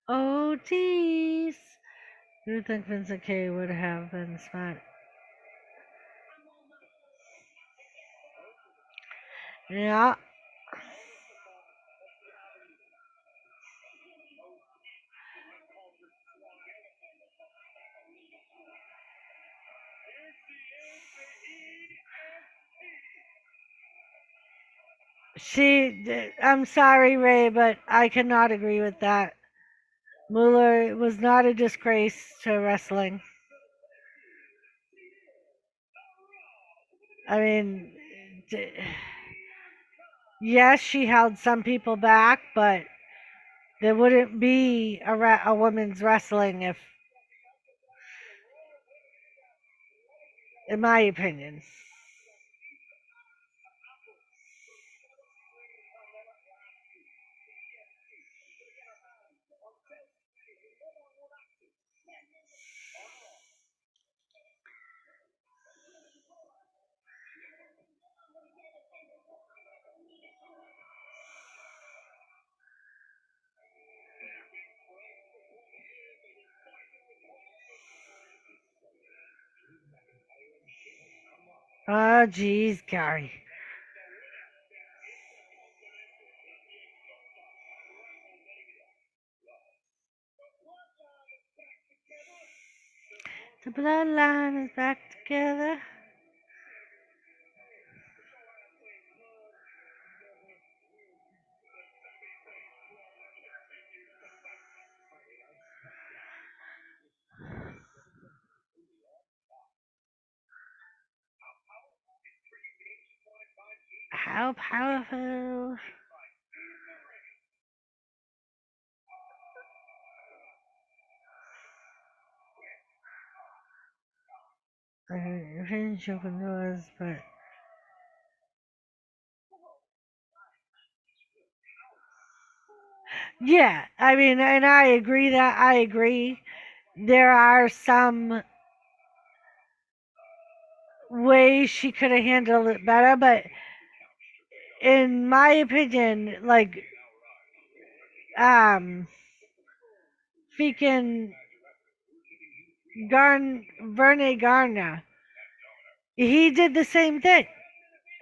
S1: Odis. You would think Vincent K would have been smart. Yeah. I'm sorry, Ray, but I cannot agree with that. Mueller was not a disgrace to wrestling. I mean, yes, she held some people back, but there wouldn't be a women's wrestling if, in my opinion. Oh, geez, Gary. The bloodline is back together. How powerful. I finished open doors, but yeah, I mean, and I agree. There are some ways she could have handled it better, but in my opinion, like, um, freaking Verne Garner, he did the same thing.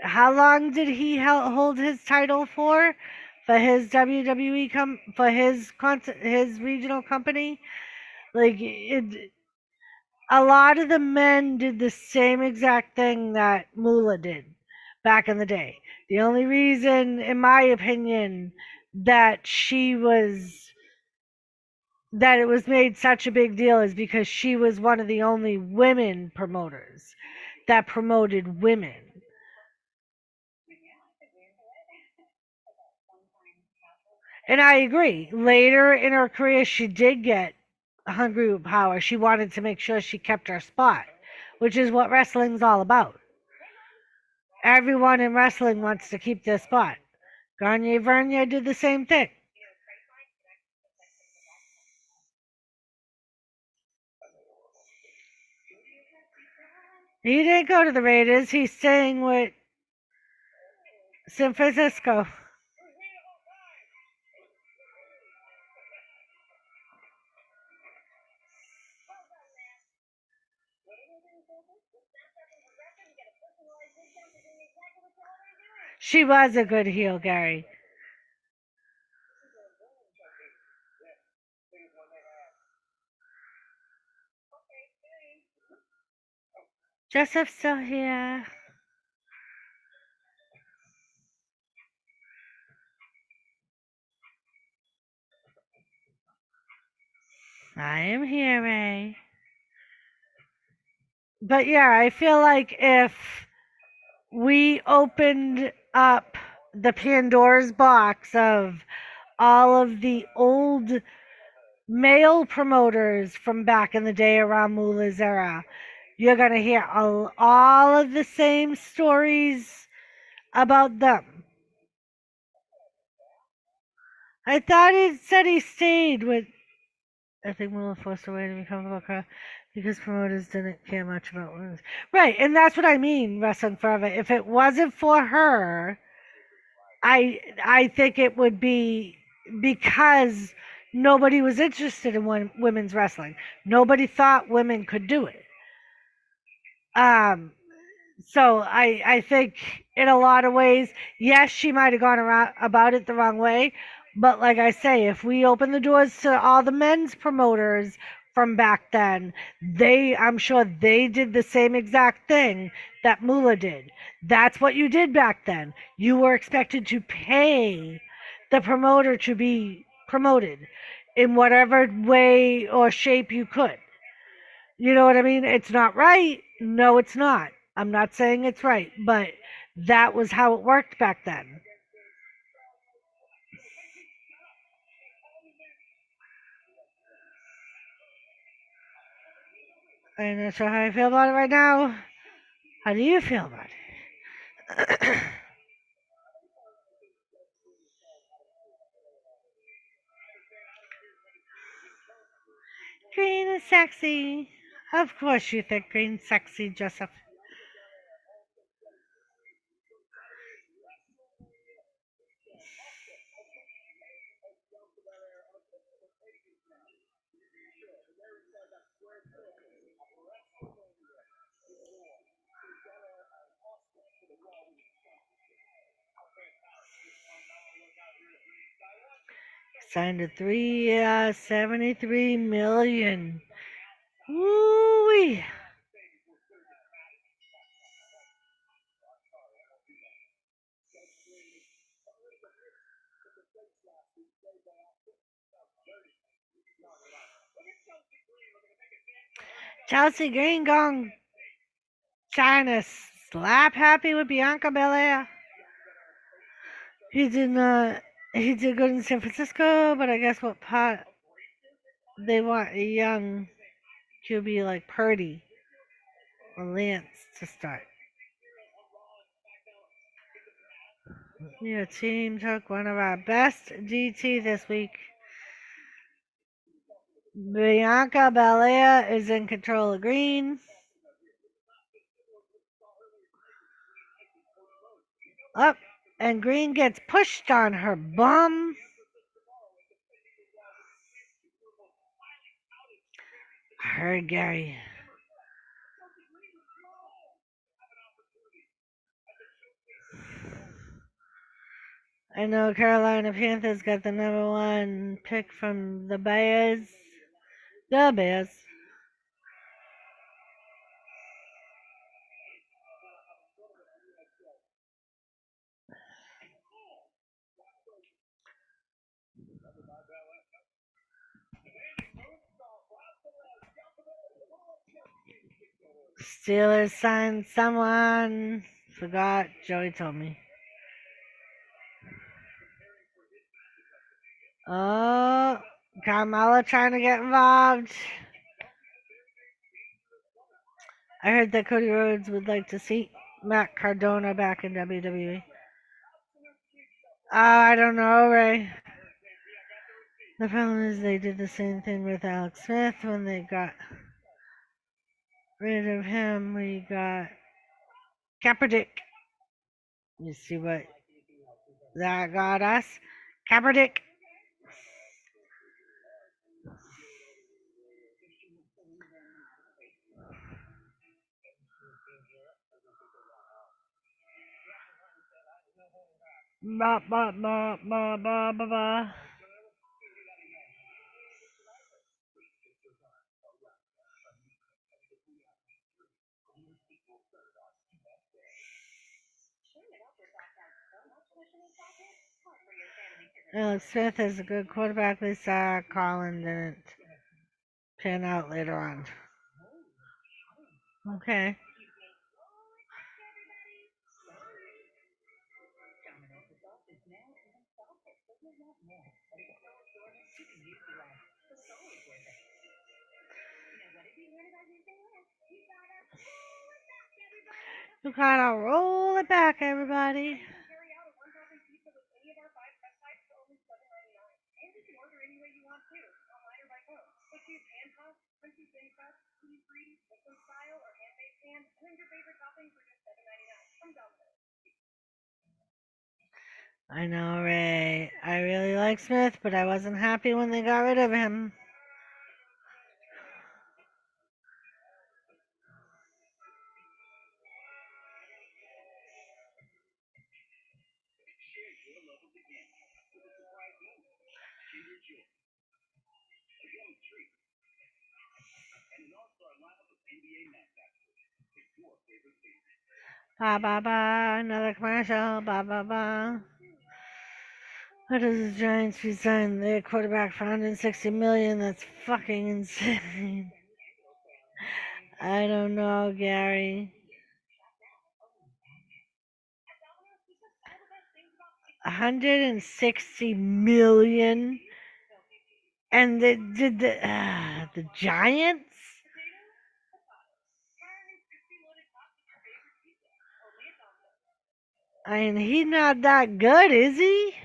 S1: How long did he hold his title for his WWE for his regional company? Like a lot of the men did the same exact thing that Moolah did back in the day. The only reason, in my opinion, that she was that it was made such a big deal is because she was one of the only women promoters that promoted women. And I agree. Later in her career, she did get hungry with power. She wanted to make sure she kept her spot, which is what wrestling's all about. Everyone in wrestling wants to keep their spot. Gagne Vernier did the same thing. He didn't go to the Raiders. He's staying with San Francisco. She was a good heel, Gary. Joseph's still here. I am here, Ray. But yeah, I feel like if we opened up the Pandora's box of all of the old male promoters from back in the day around Moolah's era. You're going to hear all of the same stories about them. I thought he said he stayed with. I think Moolah forced her way to become a car because promoters didn't care much about women. Right, and that's what I mean, Wrestling Forever. If it wasn't for her, I think it would be because nobody was interested in women's wrestling. Nobody thought women could do it. Um, so I think in a lot of ways, yes, she might have gone around about it the wrong way, but like I say, if we open the doors to all the men's promoters from back then, I'm sure they did the same exact thing that Moolah did. That's what you did back then. You were expected to pay the promoter to be promoted in whatever way or shape you could. You know what I mean? It's not right. No, it's not. I'm not saying it's right, but that was how it worked back then. I'm not sure how I feel about it right now. How do you feel about it? Green is sexy. Of course you think green's sexy, Joseph. Signed a 3 73 million. Woo! Chelsea Green gone China slap happy with Bianca Belair. He did not. He did good in San Francisco, but I guess what pot they want a young QB like Purdy or Lance to start. Your team took one of our best DT this week. Bianca Belair is in control of green. Up, and green gets pushed on her bum. I heard Gary. I know Carolina Panthers got the number one pick from the Bears. The Bears. Steelers signed someone. Forgot. Joey told me. Oh, Carmella trying to get involved. I heard that Cody Rhodes would like to see Matt Cardona back in WWE. Oh, I don't know, Ray. The problem is they did the same thing with Alex Smith when they got rid of him. We got Kaepernick. You see what that got us? Kaepernick. Ba ba ba ba ba ba ba. Alex Smith is a good quarterback. Lisa Collins didn't pan out later on. Okay. You gotta roll it back, everybody. I know, Ray. I really like Smith, but I wasn't happy when they got rid of him. Ba ba ba, another commercial. Ba ba ba. What does the Giants resign their quarterback for 160 million? That's fucking insane. I don't know, Gary. 160 million, and the Giants? I mean, he's not that good, is he?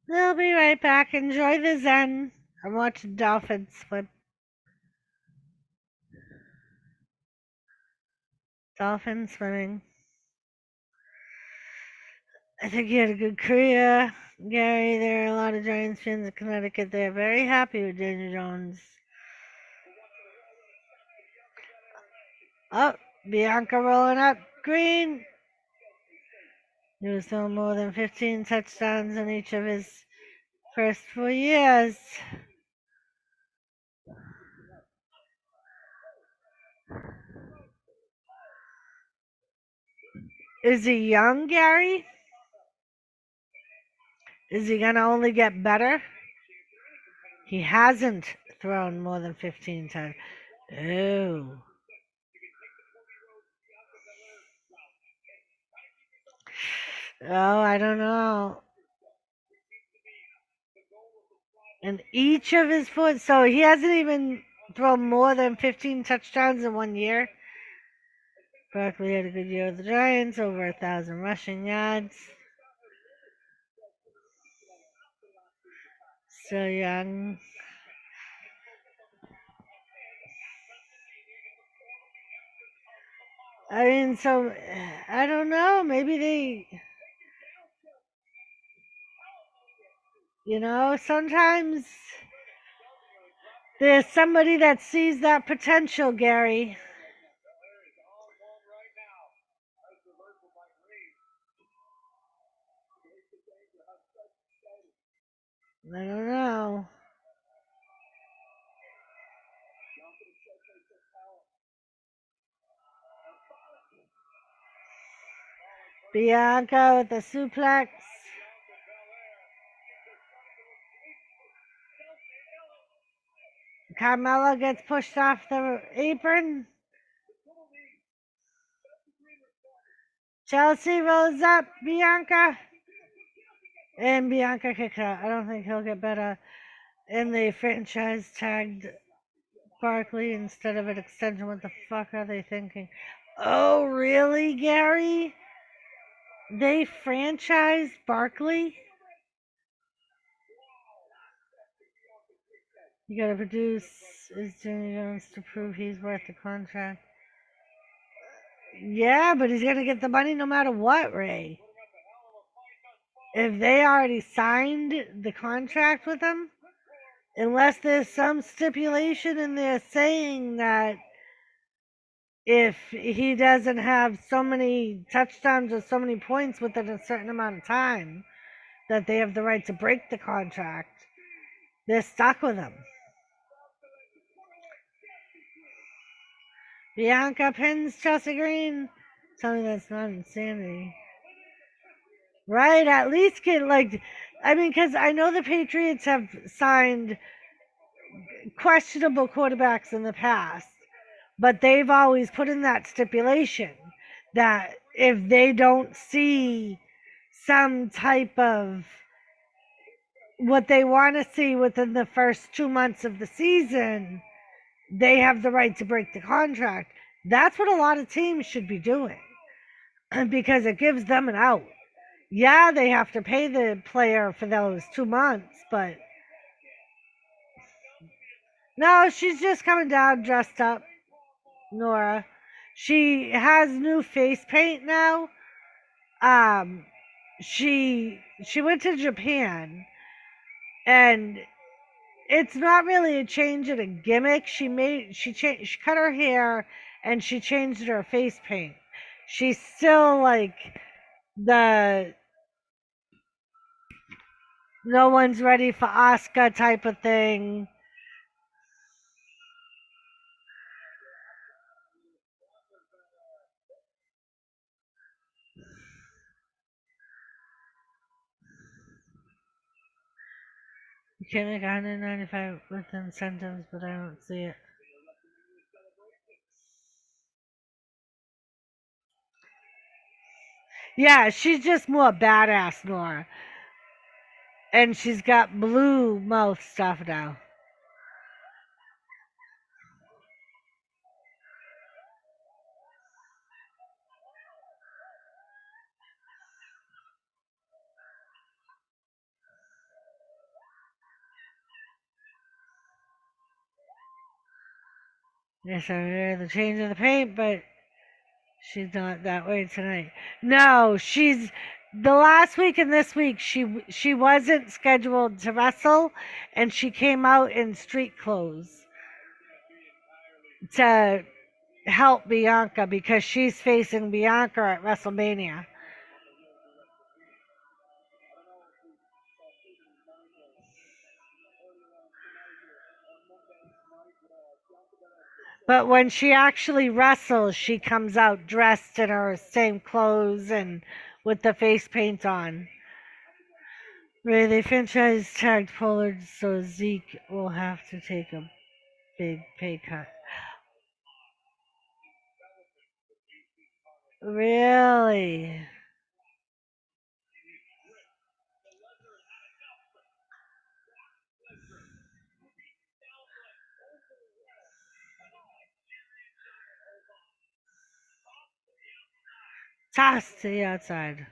S1: They'll be right back. Enjoy the Zen. I'm watching dolphins swim. Dolphins swimming. I think he had a good career. Gary, there are a lot of Giants fans in Connecticut. They're very happy with Daniel Jones. Oh, Bianca rolling up. Green. He was throwing more than 15 touchdowns in each of his first 4 years. Is he young, Gary? Is he going to only get better? He hasn't thrown more than 15 times. Oh. Oh, I don't know. And each of his foot, so he hasn't even thrown more than 15 touchdowns in 1 year. Barkley had a good year with the Giants, over 1,000 rushing yards. So young. I mean, so I don't know. Maybe sometimes there's somebody that sees that potential, Gary. I don't know. Bianca with the suplex. Carmella gets pushed off the apron. Chelsea rolls up Bianca. And Bianca kicks out. I don't think he'll get better. And they franchise tagged Barkley instead of an extension. What the fuck are they thinking? Oh, really, Gary? They franchised Barkley? You gotta produce is Jimmy Jones to prove he's worth the contract. Yeah, but he's gonna get the money no matter what, Ray. If they already signed the contract with him, unless there's some stipulation in there saying that if he doesn't have so many touchdowns or so many points within a certain amount of time, that they have the right to break the contract. They're stuck with him. Bianca pins Chelsea Green. Tell me that's not insanity. Right? At least get because I know the Patriots have signed questionable quarterbacks in the past, but they've always put in that stipulation that if they don't see some type of what they want to see within the first 2 months of the season, they have the right to break the contract. That's what a lot of teams should be doing because it gives them an out. Yeah, they have to pay the player for those 2 months, but no, she's just coming down dressed up, Nora. She has new face paint now. Um, she went to Japan, and it's not really a change in a gimmick. She cut her hair and she changed her face paint. She's still like the no one's ready for Oscar type of thing. You can't make 195 with incentives, but I don't see it. Yeah, she's just more badass, Nora. And she's got blue mouth stuff now. Yes, I hear the change in the paint, but she's not that way tonight. No, she's the last week and this week she wasn't scheduled to wrestle, and she came out in street clothes to help Bianca because she's facing Bianca at WrestleMania. But when she actually wrestles, she comes out dressed in her same clothes and with the face paint on. Ray, they franchise tagged Pollard, so Zeke will have to take a big pay cut. Really? Toss to the outside.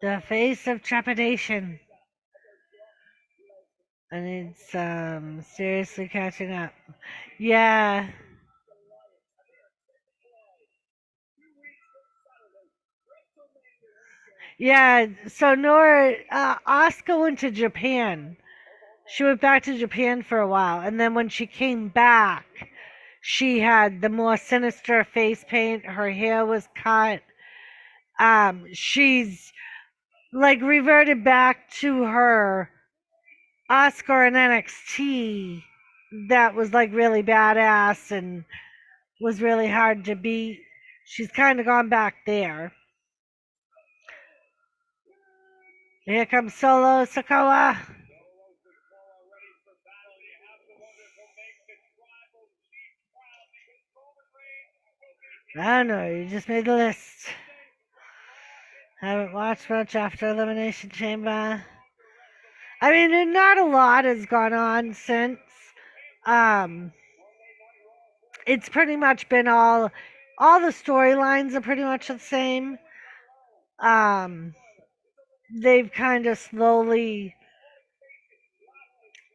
S1: The face of trepidation. And it's seriously catching up. Yeah. Yeah. So Nora, Asuka went to Japan. She went back to Japan for a while, and then when she came back, she had the more sinister face paint. Her hair was cut. She's like reverted back to her Oscar in NXT that was like really badass and was really hard to beat. She's kind of gone back there. Here comes Solo Sikoa. I don't know, you just made the list. Haven't watched much after Elimination Chamber. I mean, not a lot has gone on since. Um, it's pretty much been all the storylines are pretty much the same. Um, they've kind of slowly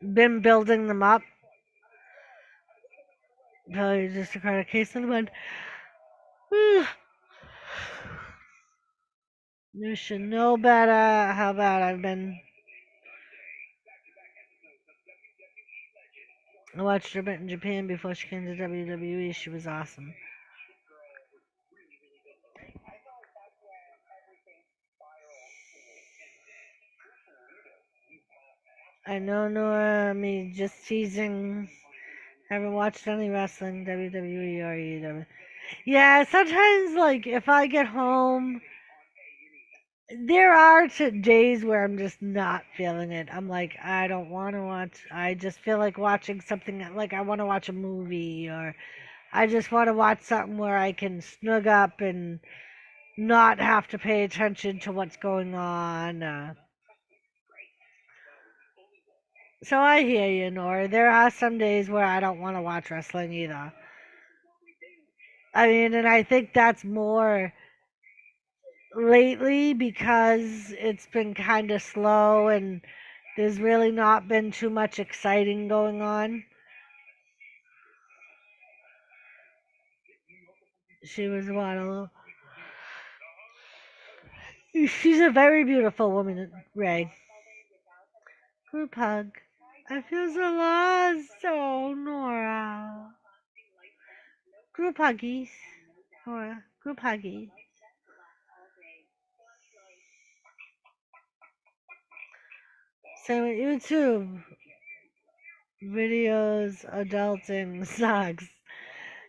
S1: been building them up. Probably just a chronic case of the mud. You should know better. How about I've been. I watched her in Japan before she came to WWE. She was awesome. I know, Nora. Me just teasing. Haven't watched any wrestling, WWE or AEW. Yeah, sometimes, like, if I get home, there are days where I'm just not feeling it. I'm like, I don't want to watch. I just feel like watching something like I want to watch a movie, or I just want to watch something where I can snug up and not have to pay attention to what's going on. So I hear you, Nora. There are some days where I don't want to watch wrestling either. I mean, and I think that's more lately because it's been kind of slow and there's really not been too much exciting going on. She was one. She's a very beautiful woman, Ray. Group hug. I feel so lost. Oh, Nora. Group huggies. Nora. Group huggies. So YouTube videos adulting sucks.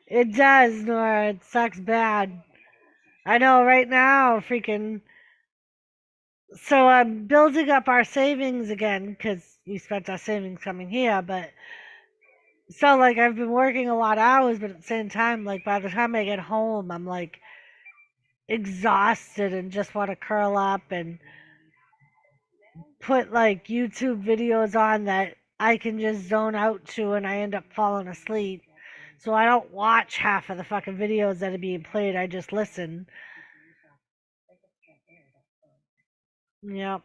S1: It does, Nora. It sucks bad. I know right now, freaking. So I'm building up our savings again because we spent our savings coming here. But so, like, I've been working a lot of hours, but at the same time, like, by the time I get home, I'm like exhausted and just want to curl up and put like YouTube videos on that I can just zone out to and I end up falling asleep. So I don't watch half of the fucking videos that are being played. I just listen. Yep.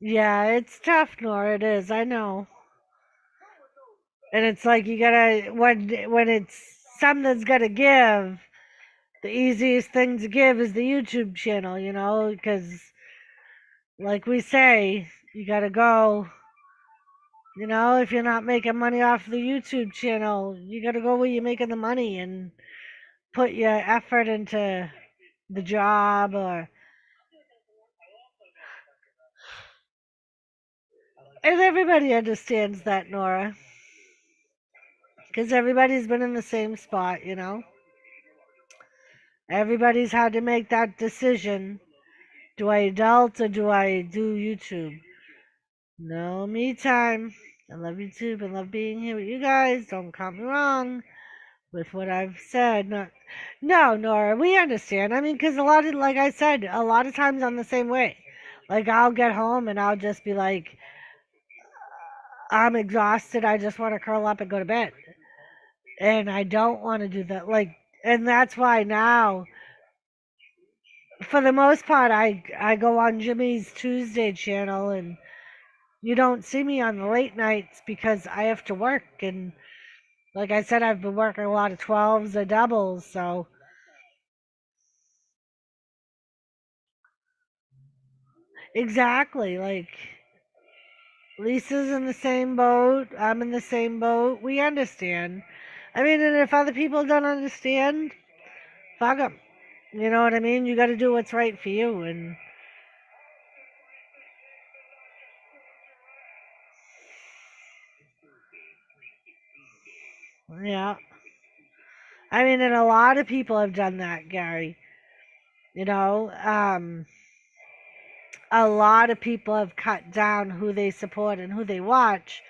S1: Yeah, it's tough, Nora. It is. I know. And it's like you gotta when it's something that's gotta give. The easiest thing to give is the YouTube channel, because like we say, you gotta go. If you're not making money off the YouTube channel, you gotta go where you're making the money and put your effort into the job or. And everybody understands that, Nora, because everybody's been in the same spot. Everybody's had to make that decision. Do I adult or do I do YouTube? No me time. I love YouTube and love being here with you guys. Don't count me wrong with what I've said. No, Nora, we understand. I mean, because like I said, a lot of times I'm the same way. Like, I'll get home and I'll just be like, I'm exhausted. I just want to curl up and go to bed. And I don't want to do that. Like, and that's why now, for the most part, I go on Jimmy's Tuesday channel and you don't see me on the late nights because I have to work. And like I said, I've been working a lot of 12s or doubles. So, exactly. Like, Lisa's in the same boat. I'm in the same boat. We understand. I mean, and if other people don't understand, fuck them. You know what I mean? You got to do what's right for you. And yeah, I mean, and a lot of people have done that, Gary. You know, a lot of people have cut down who they support and who they watch.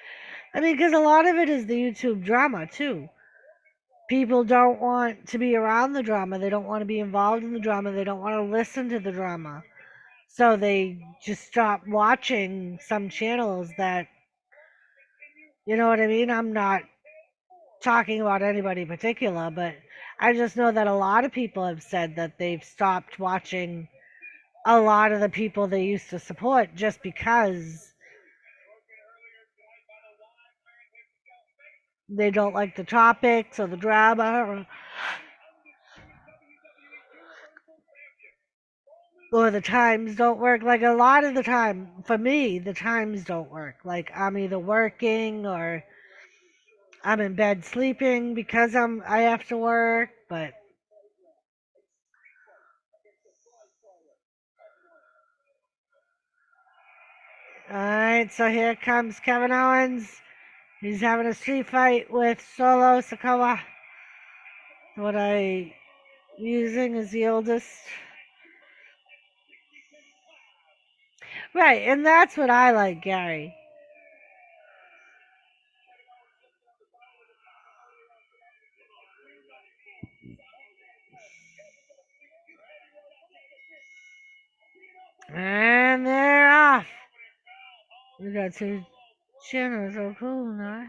S1: I mean, because a lot of it is the YouTube drama, too. People don't want to be around the drama. They don't want to be involved in the drama. They don't want to listen to the drama. So they just stop watching some channels that, you know what I mean? I'm not talking about anybody in particular, but I just know that a lot of people have said that they've stopped watching a lot of the people they used to support just because they don't like the topics or the drama or the times don't work. Like a lot of the time, for me, the times don't work. Like I'm either working or I'm in bed sleeping because I have to work, but all right, so here comes Kevin Owens. He's having a street fight with Solo Sikoa. What I using is the oldest. Right, and that's what I like, Gary. And they're off. We got two channels, so cool, now.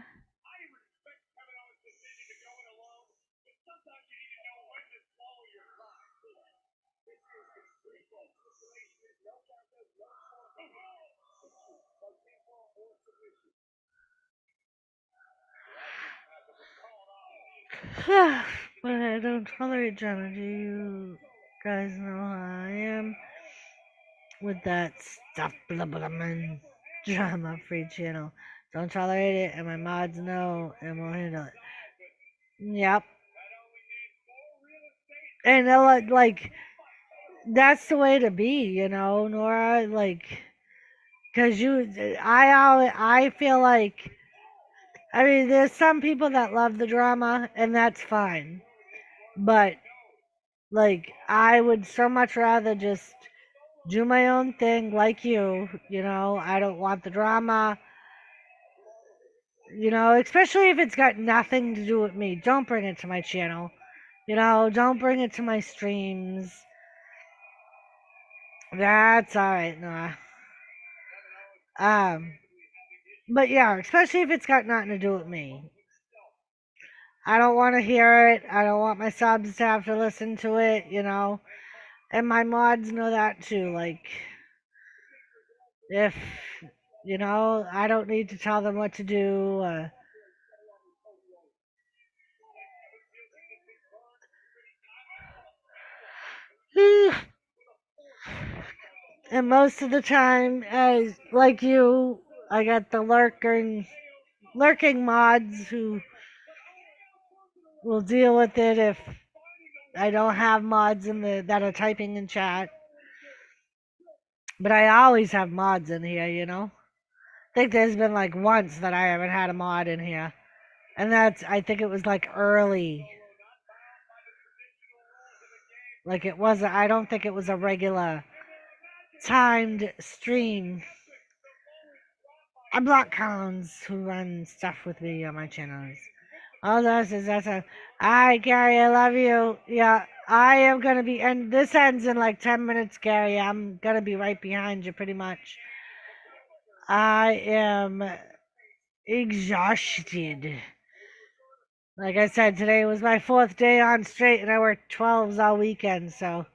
S1: But I don't tolerate drama. Do you guys know how I am with that stuff? Blah, blah, blah, drama free channel. Don't tolerate it, and my mods know, and we'll handle it. Yep. And like, that's the way to be, Nora. Like, cause I feel like, I mean, there's some people that love the drama, and that's fine. But like, I would so much rather just do my own thing, like you. I don't want the drama, especially if it's got nothing to do with me. Don't bring it to my channel. Don't bring it to my streams. That's all right, Nora. Um, but yeah, especially if it's got nothing to do with me. I don't want to hear it. I don't want my subs to have to listen to it. And my mods know that too. Like, if, I don't need to tell them what to do. And most of the time, as like you, I got the lurking mods who will deal with it if I don't have mods that are typing in chat. But I always have mods in here. I think there's been like once that I haven't had a mod in here. And I think it was like early. Like it wasn't, I don't think it was a regular timed stream. I block Collins who runs stuff with me on my channels. All that's a. Alright, Gary, I love you. Yeah, I am gonna be, and this ends in like 10 minutes, Gary. I'm gonna be right behind you pretty much. I am exhausted. Like I said, today was my fourth day on straight, and I worked 12s all weekend, so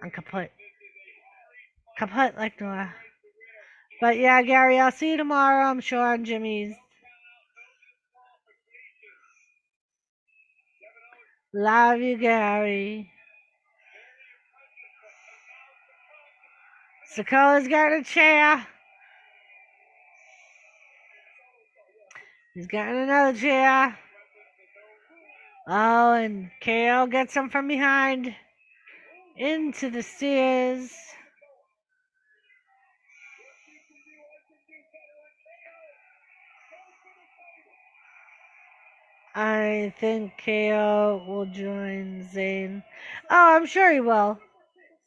S1: I'm kaput. Kaput like Noah. But yeah, Gary, I'll see you tomorrow, I'm sure, on Jimmy's. Love you, Gary. Sakola's got a chair. He's got another chair. Oh, and KO gets him from behind into the stairs. I think KO will join Zayn. Oh, I'm sure he will.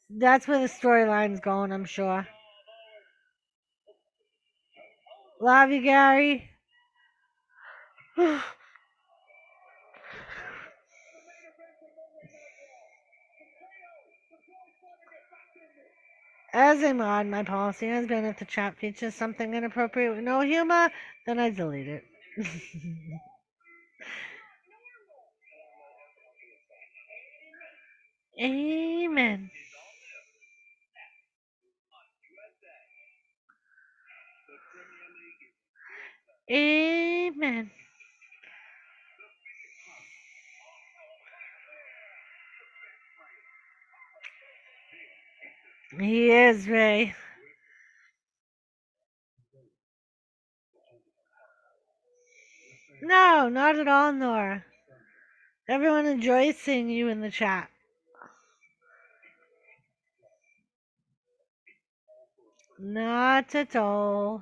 S1: That's where the storyline's going, I'm sure. Love you, Gary. As a mod, my policy has been if the chat features something inappropriate with no humor, then I delete it. Amen. Amen. man. He is, Ray. No, not at all, Nora. Everyone enjoys seeing you in the chat. Not at all.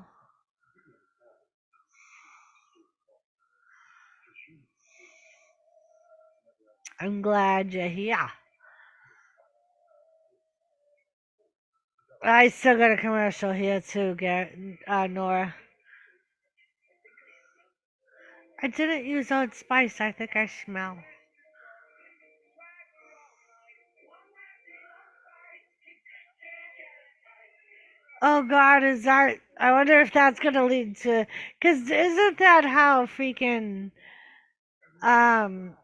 S1: I'm glad you're here. I still got a commercial here too, Nora. I didn't use Old Spice. I think I smell. Oh God, is that? I wonder if that's gonna lead to. Cause isn't that how freaking um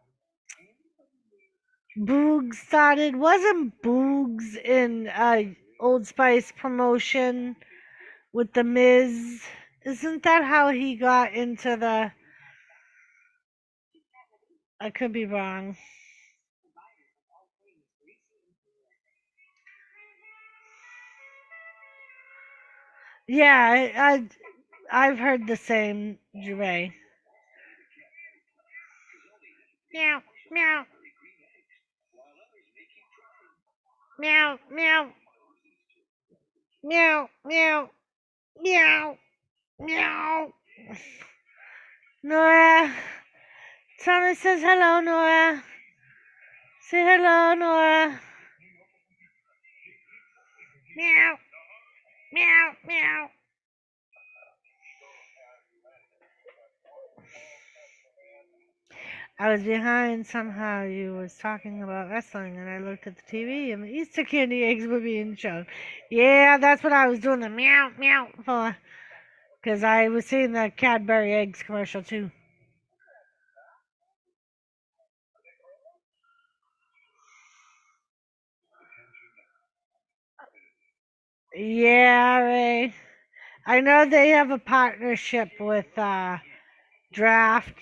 S1: Boogs started? Wasn't Boogs in Old Spice promotion with the Miz? Isn't that how he got into the? I could be wrong. Yeah, I've heard the same, Jure. Meow, meow, meow, meow, meow, meow, meow, meow. Nora, Thomas says hello, Nora. Say hello, Nora. Meow, meow, meow. I was behind somehow. You was talking about wrestling, and I looked at the TV, and the Easter candy eggs were being shown. Yeah, that's what I was doing the meow meow for, because I was seeing the Cadbury eggs commercial too. Yeah, Ray. I know they have a partnership with Draft.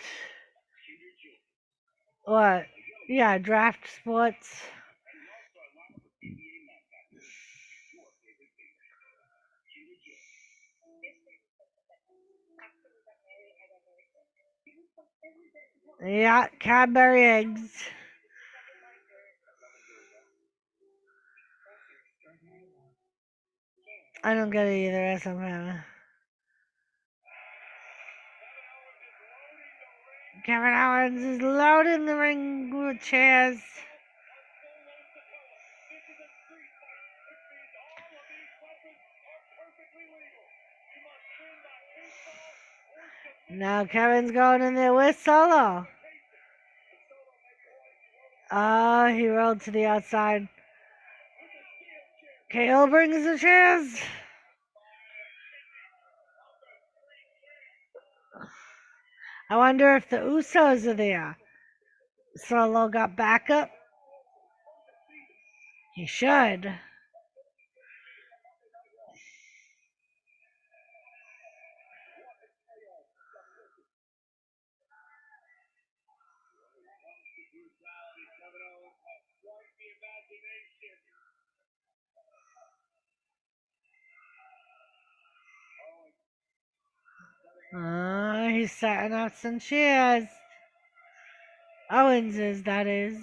S1: What? Yeah, Draft Sports. Yeah, Cadbury eggs. I don't get it either. Somehow. Kevin Owens is loading the ring with chairs. Now Kevin's going in there with Solo. Oh, he rolled to the outside. KO brings the chairs. I wonder if the Usos are there. Solo got backup. He should. He's setting up some chairs. Owens is, that is.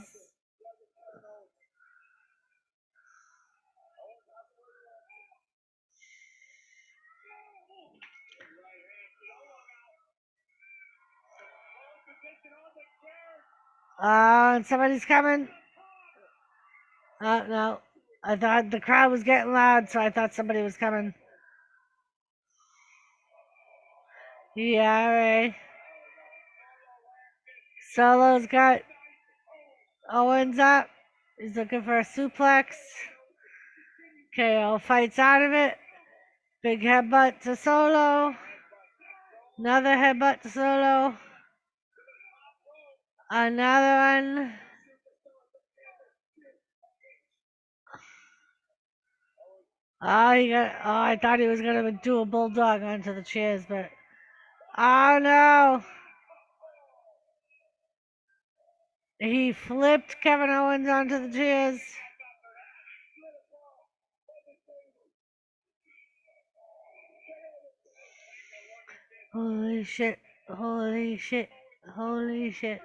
S1: And somebody's coming. Oh, no. I thought the crowd was getting loud, so I thought somebody was coming. Yeah, right. Solo's got Owens up. He's looking for a suplex. KO fights out of it. Big headbutt to Solo. Another headbutt to Solo. Another one. I thought he was gonna do a bulldog onto the chairs, but oh no! He flipped Kevin Owens onto the chairs. Holy shit. Holy shit. Holy shit.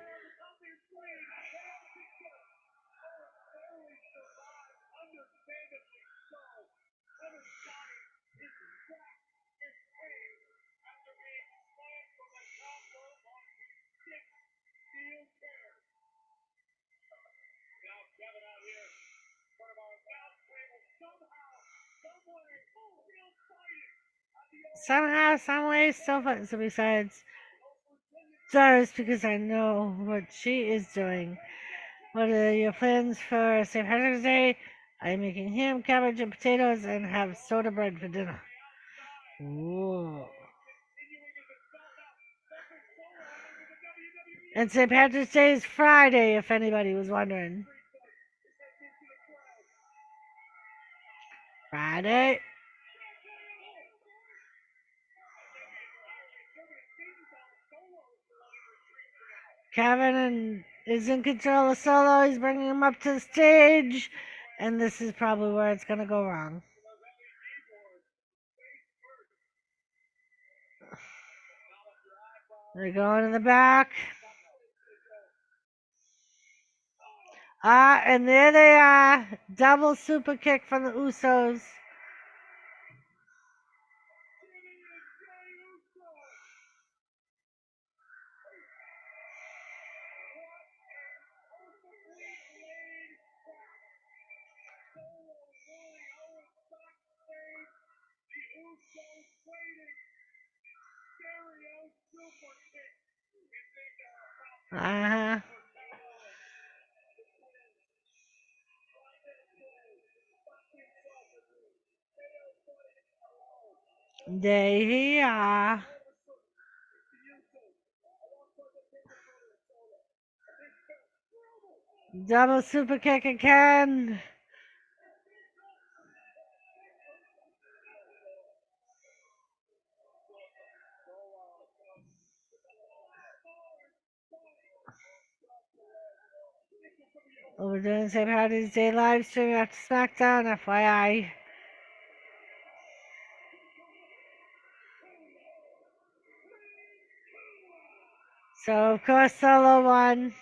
S1: Somehow, some way, still fun. So besides, just because I know what she is doing. What are your plans for St. Patrick's Day? I'm making ham, cabbage, and potatoes, and have soda bread for dinner. Ooh. And St. Patrick's Day is Friday, if anybody was wondering. Friday. Kevin is in control of Solo. He's bringing him up to the stage. And this is probably where it's going to go wrong. They're going in the back. And there they are. Double super kick from the Usos. Uh-huh. There you are. Double super kick again. Well, we're doing St. Patrick's Day live stream after SmackDown, FYI. So, of course, Solo won.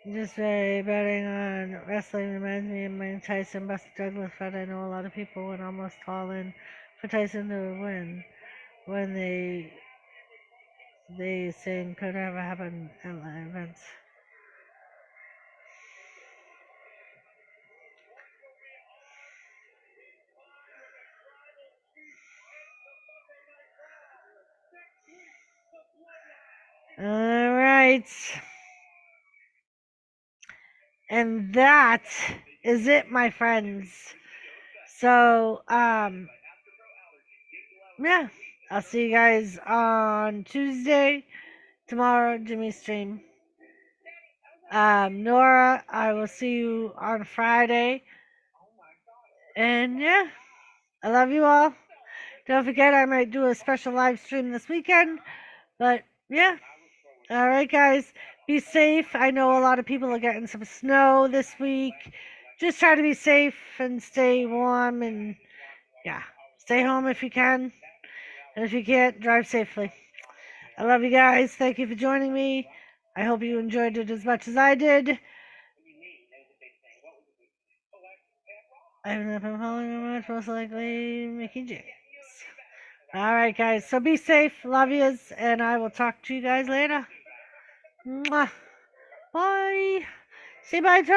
S1: Just betting on wrestling reminds me of Mike Tyson, Buster Douglas fight. I know a lot of people went almost all in for Tyson to win when they saying could ever happen at live events. All right. And that is it, my friends. So, yeah, I'll see you guys on Tuesday. Tomorrow, Jimmy's stream. Nora, I will see you on Friday. And yeah, I love you all. Don't forget, I might do a special live stream this weekend. But yeah, all right, guys, be safe. I know a lot of people are getting some snow this week. Just try to be safe and stay warm, and yeah, stay home if you can. And if you can't, drive safely. I love you guys. Thank you for joining me. I hope you enjoyed it as much as I did. I have not been following much, most likely Mickey James. All right, guys. So be safe. Love yous, and I will talk to you guys later. Mwah. Bye. Say bye, Tom.